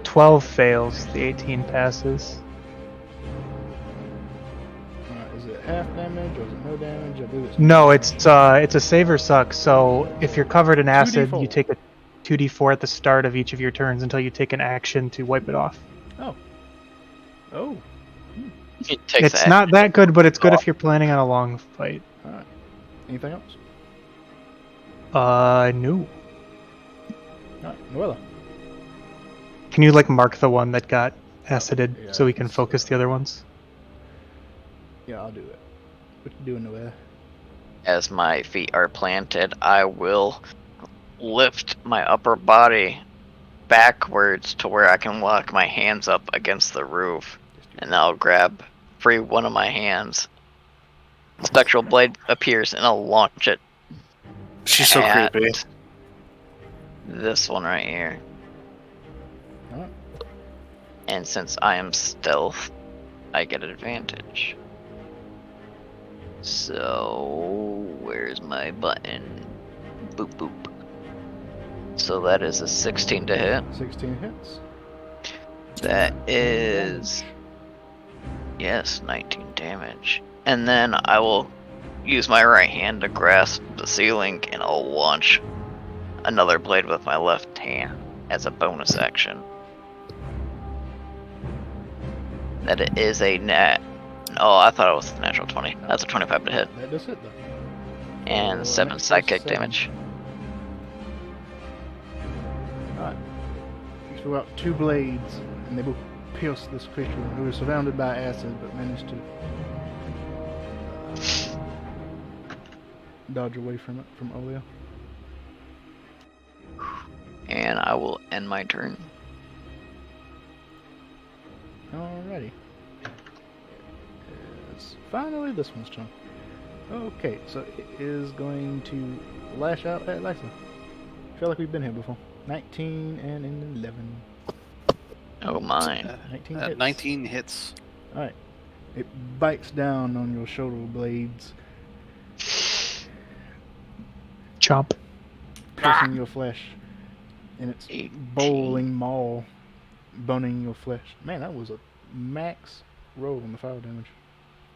12 fails, the 18 passes. Alright, is it half damage or is it no damage? I believe it's No, it's a save or suck. So if you're covered in acid, 2d4. you take a 2d4 at the start of each of your turns until you take an action to wipe it off. Oh. It takes It's not that good, but it's good if you're planning on a long fight. Alright. Anything else? No. Alright, Noella. Can you like mark the one that got acided Yeah, so we can it's- focus the other ones? Yeah, I'll do it. What you doing over there? As my feet are planted, I will lift my upper body backwards to where I can lock my hands up against the roof, and I'll grab free one of my hands. Spectral blade appears, and I'll launch it She's so at creepy. this one right here. Alright. And since I am stealth, I get advantage. So, where's my button? Boop boop. So that is a 16 to hit. 16 hits. That is, yes, 19 damage. And then I will use my right hand to grasp the ceiling, and I'll launch another blade with my left hand as a bonus action. That it is a net. Oh, I thought it was a natural 20. That's a 25 to hit. That does hit though. And Oh, 7 next psychic 7. damage. Alright. You throw out 2 blades, and they both pierce this creature who is surrounded by acid but managed to dodge away from it, from Olio. And I will end my turn. Alrighty. It's finally this one's turn. Okay, so it is going to lash out at Lysa. I feel like we've been here before. 19 and an 11. Oh, mine. 19 hits. 19 hits. Alright. It bites down on your shoulder blades, Chomp. piercing your flesh, and its 18. bowling maw boning your flesh. Man, that was a max roll on the fire damage.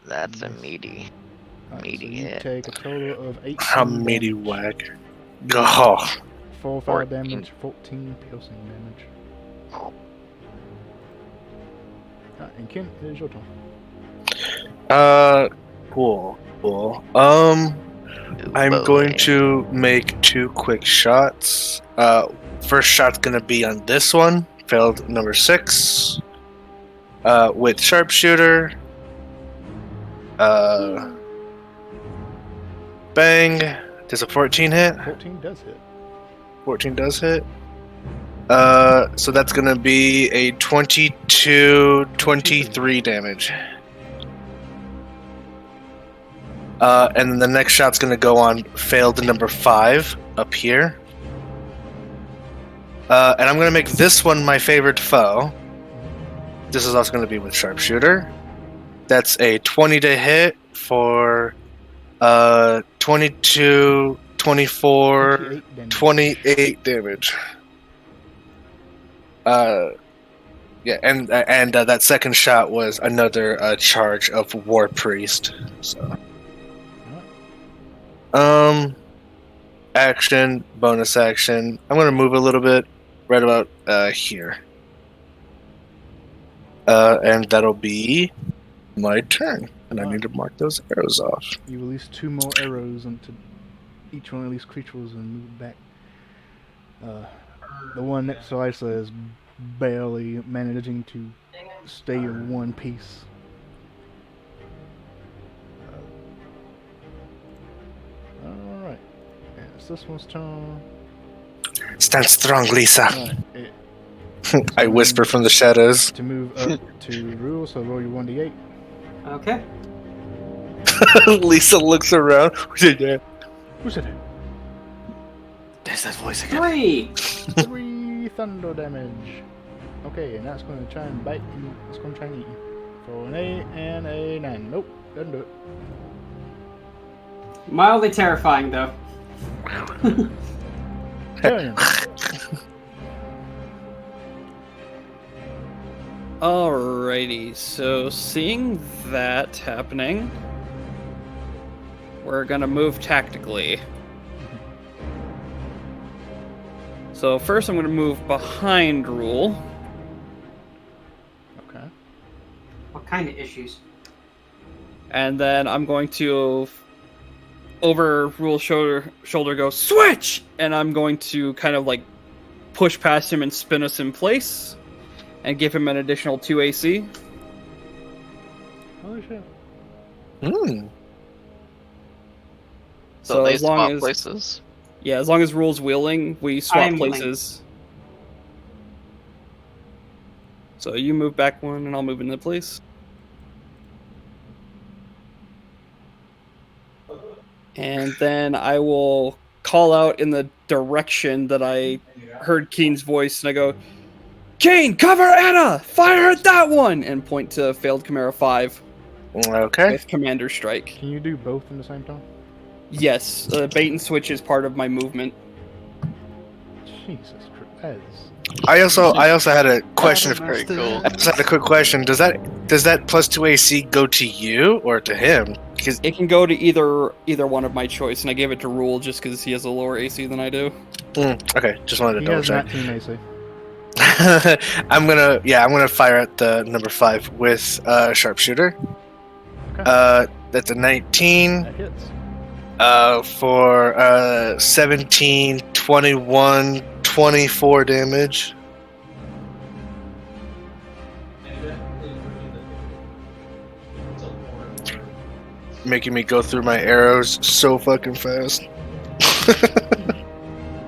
That's a Nice. meaty. Alright, so Meaty you hit. take a total of 18 How meaty damage. whack. Oh. 4 fire 14. damage, 14 piercing damage. And Ken, it is your turn. Cool. I'm going to make 2 quick shots. First shot's gonna be on this one. Failed number 6. With sharpshooter. Bang. Does a 14 hit? 14 does hit. 14 does hit. So that's gonna be a 23 damage. And then the next shot's gonna go on failed number 5 up here. And I'm gonna make this one my favorite foe. This is also gonna be with sharpshooter. That's a 20 to hit for 22, 24, 28 damage. 28 damage. Yeah, and that second shot was another charge of War Priest. So, action, bonus action. I'm gonna move a little bit, right about here, and that'll be my turn. And I need to mark those arrows off. You release 2 more arrows into each one of these creatures and move back. The one next to Lysa is barely managing to stay in one piece. Alright. It's this one's turn. Stand strong, Lisa. Alright, I whisper from the shadows. to move up to rule, so roll your 1d8. Okay. Lisa looks around. Who's that? Who said it? There's that voice again. 3. 3 thunder damage. Okay, and that's going to try and bite you. It's going to try and eat you. For an 8 and a 9. Nope, doesn't do it. Mildly terrifying, though. Carrion. Alrighty, so seeing that happening, we're gonna move tactically. So first I'm gonna move behind Rule. Okay. What kind of issues? And then I'm going to over Rule's shoulder go switch, and I'm going to kind of like push past him and spin us in place. and give him an additional 2 AC. Holy shit. Hmm. So they as long swap as places. yeah, as long as Rule's willing, we swap I'm willing. places. So you move back one, and I'll move into place. And then I will call out in the direction that I heard Keen's voice, and I go, Keen, cover Anna! Fire at that one! And point to failed Chimera 5 Okay. with Commander Strike. Can you do both in the same time? Yes, bait and switch is part of my movement. Jesus Christ. I also had a question. Very cool. I just had a quick question. Does that plus 2 AC go to you or to him? Because It can go to either one of my choice, and I gave it to Rule just because he has a lower AC than I do. okay, just wanted to He double has check. 19 AC. I'm gonna fire at the number 5 with sharpshooter. Okay. That's a 19. That hits. For 17, 21, 24 damage. Making me go through my arrows so fucking fast.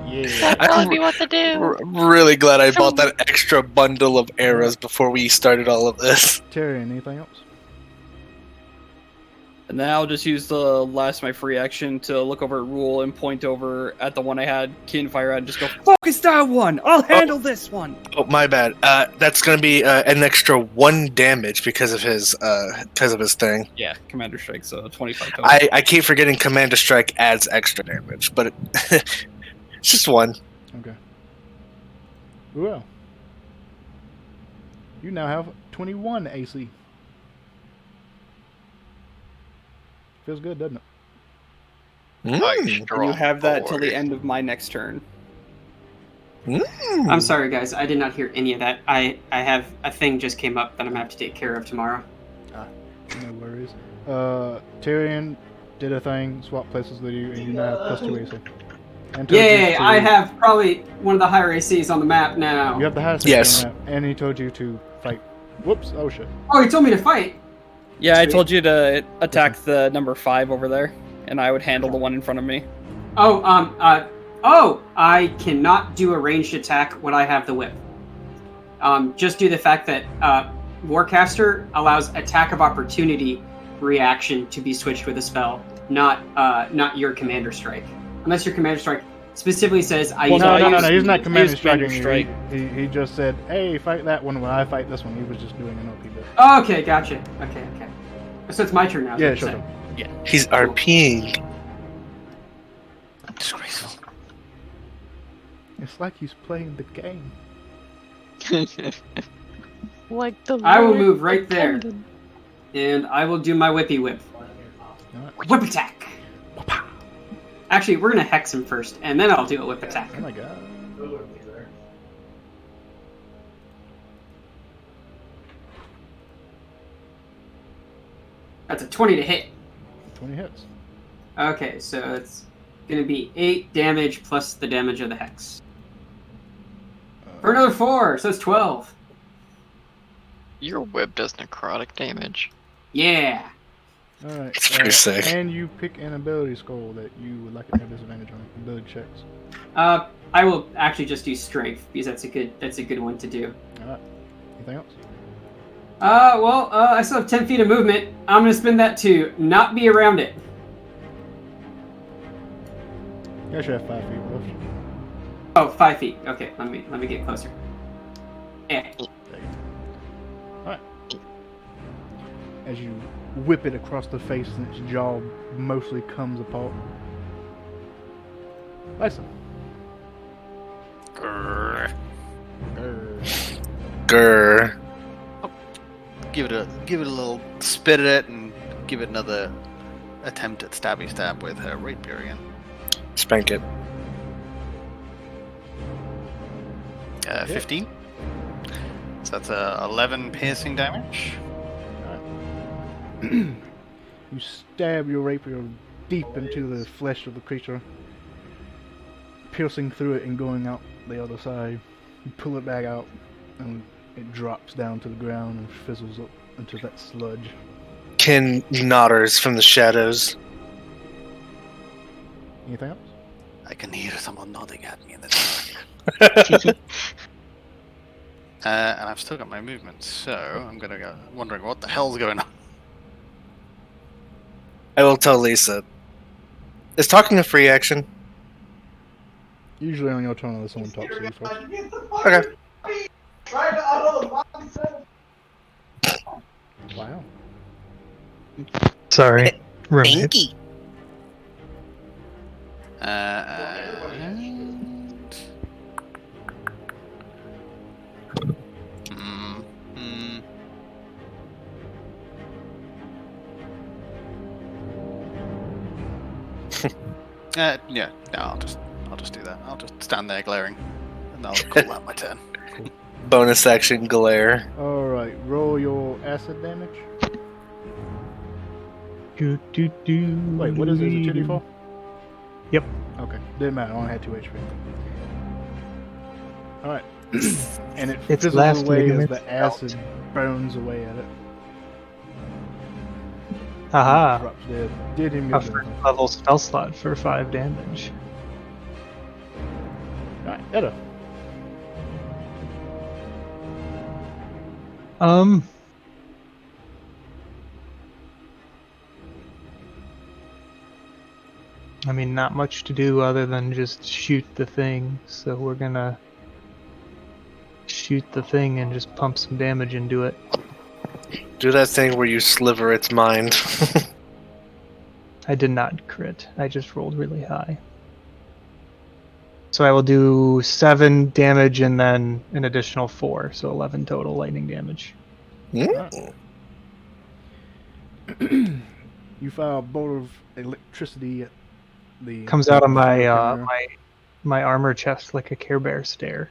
Yeah. That's telling me what to do. Really glad I bought that extra bundle of arrows before we started all of this. Terry, anything else? And then I'll just use the last of my free action to look over at Rule and point over at the one I had Keen fire at and just go, focus that one! I'll handle this one! Oh, my bad. That's gonna be an extra 1 damage because of his thing. Yeah, Commander Strike, so 25 total. I keep forgetting Commander Strike adds extra damage, but it's just 1. Okay. Well. You now have 21 AC. Feels good, doesn't it? And you have that till the end of my next turn. I'm sorry, guys. I did not hear any of that. I have a thing just came up that I'm gonna have to take care of tomorrow. No worries. Tyrion did a thing, swap places with you, and you now have plus 2 AC. And told you Yay! to- I have probably one of the higher ACs on the map now. You have the highest Yes. AC on the map, and he told you to fight. Whoops! Oh shit! Oh, he told me to fight. Yeah, I Sweet. told you to attack the number 5 over there, and I would handle the one in front of me. Oh, I cannot do a ranged attack when I have the whip. Just due to the fact that Warcaster allows attack of opportunity reaction to be switched with a spell, not your Commander Strike. Unless your Commander Strike specifically says I use. No, I no, he's not commander use Commander striking you. Strike. He just said, "Hey, fight that one." When I fight this one, he was just doing an OP bit. Oh, okay, gotcha. Okay. So it's my turn now. is Yeah, what sure. you're saying. He's RPing. Disgraceful. It's like he's playing the game. Like the I will Lord move right there. intended. And I will do my whippy whip. Alright. Whip attack. Actually, we're gonna hex him first, and then I'll do a whip attack. Oh my god! That's a 20 to hit. 20 hits. Okay, so it's gonna be 8 damage plus the damage of the hex. For another 4, so it's 12. Your whip does necrotic damage. Yeah. All right. It's pretty sick. And you pick an ability scroll that you would like to have disadvantage on ability checks. I will actually just do strength because that's a good one to do. All right. Anything else? I still have 10 feet of movement. I'm gonna spend that to not be around it. You actually have 5 feet left. Oh, 5 feet. Okay, let me get closer. Yeah. There you go. All right. As you whip it across the face and its jaw mostly comes apart. Lysa. Grrr. Grr. Give it a little spit at it and give it another attempt at stabby stab with her rapier again. Spank it. 15. So that's 11 piercing damage. You stab your rapier deep into the flesh of the creature, piercing through it and going out the other side. You pull it back out, and it drops down to the ground and fizzles up into that sludge. Kin nodders from the shadows. Anything else? I can hear someone nodding at me in the dark. And I've still got my movement, so I'm gonna go wondering what the hell's going on. I will tell Lisa. Is talking a free action? Usually on your turn unless someone talks to you first. Okay. Wow. Sorry. Roommate. Pinky. And... Yeah, no, I'll just do that. I'll just stand there glaring, and I'll call that my turn. Bonus action glare. Alright, roll your acid damage. Do, do, do. Wait, what is it? Is it 2d4? Yep. Okay, didn't matter. I only had 2 HP. Alright. And it It's fizzles last away as ligaments the acid burns away at it. Haha. Drops dead. Did him A good. first level spell slot for 5 damage. Alright, Edda. I mean, not much to do other than just shoot the thing, so we're gonna shoot the thing and just pump some damage into it. Do that thing where you sliver its mind. I did not crit, I just rolled really high. So I will do 7 damage and then an additional 4, so 11 total lightning damage. Mm. You fire a bolt of electricity at the... Comes out of my camera. my armor chest like a Care Bear stare.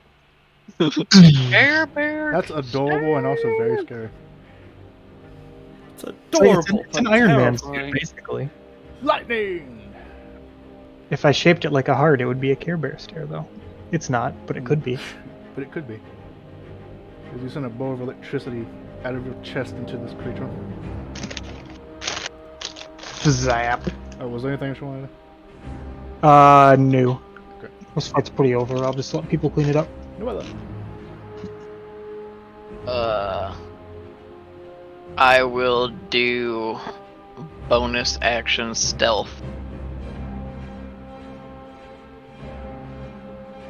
Care Bear. That's adorable and also very scary. It's It's, adorable. it's an but Iron Man terrifying. suit, basically. Lightning! If I shaped it like a heart, it would be a Care Bear stare, though. It's not, but it could be. But it could be. Because you send a bolt of electricity out of your chest into this creature. Zap. Oh, was there anything else you wanted? No. Okay. This fight's pretty over. I'll just let people clean it up. No other. I will do bonus action stealth.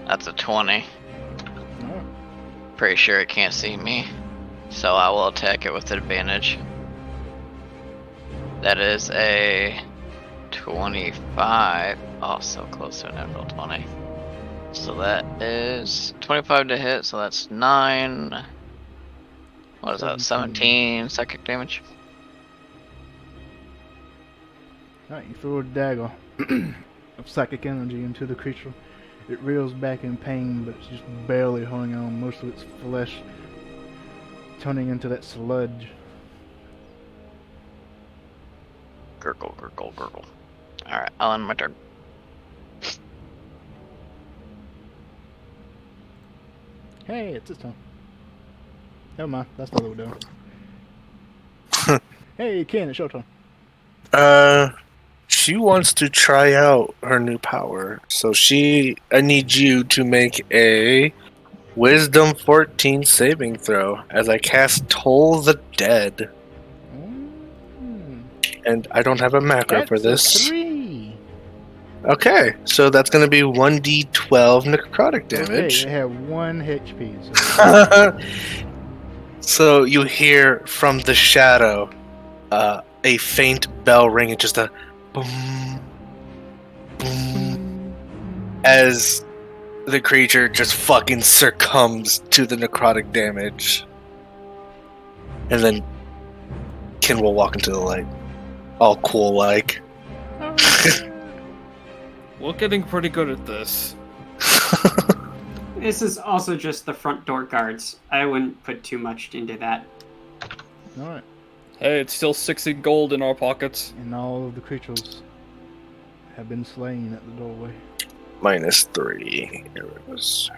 That's a 20. Alright. Pretty sure it can't see me, so I will attack it with advantage. That is a 25. Oh, so close to a natural 20. So that is 25 to hit, so that's 9. What is that? 17 psychic damage. Alright, you throw a dagger of psychic energy into the creature. It reels back in pain, but it's just barely holding on. Most of its flesh turning into that sludge. Gurgle, gurgle, gurgle. Alright, I'll end my turn. Hey, it's its turn. Never mind, that's not what we're doing. Hey, Ken, it's your turn. She wants to try out her new power. So I need you to make a Wisdom 14 saving throw as I cast Toll the Dead. And I don't have a macro for this. 3. Okay, so that's going to be 1d12 necrotic damage. Okay, it had 1 HP. So you hear from the shadow a faint bell ring and just a boom, boom, as the creature just fucking succumbs to the necrotic damage. And then Kin will walk into the light. All cool like. We're getting pretty good at this. This is also just the front door guards. I wouldn't put too much into that. Alright. Hey, it's still 60 gold in our pockets. And all of the creatures have been slain at the doorway. -3. Here it is.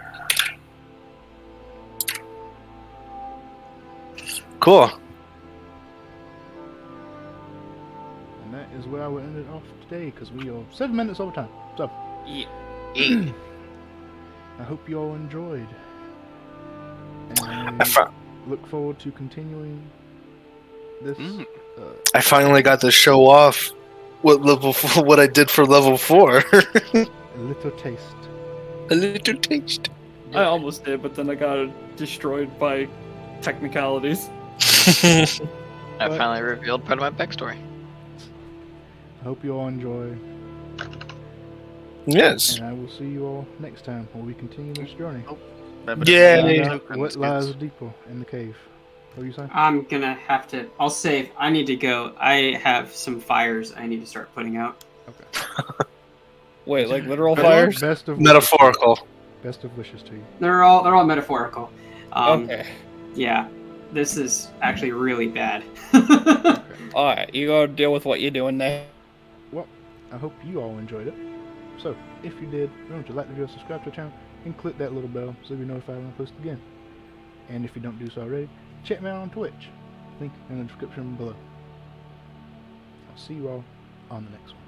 Cool. And that is where I will end it off today because we are 7 minutes over time. So, Yeah. I hope you all enjoyed. And I, fi- look forward to continuing this. I finally got to show off what I did for level 4. A little taste. A little taste. I almost did, but then I got destroyed by technicalities. I finally revealed part of my backstory. I hope you all enjoy. Yes. And I will see you all next time while we continue this journey. Yay. Find out what lies deeper in the cave. What are you saying? I'm gonna have to. I'll save. I need to go. I have some fires I need to start putting out. Okay. Wait, like literal Best- fires? Best of Metaphorical. Best of wishes to you. They're all metaphorical. Okay. Yeah, this is actually really bad. Alright, you gotta deal with what you're doing there. Well, I hope you all enjoyed it. So, if you did, remember to like the video, subscribe to the channel, and click that little bell so you'll be notified when I post again. And if you don't do so already, check me out on Twitch. Link in the description below. I'll see you all on the next one.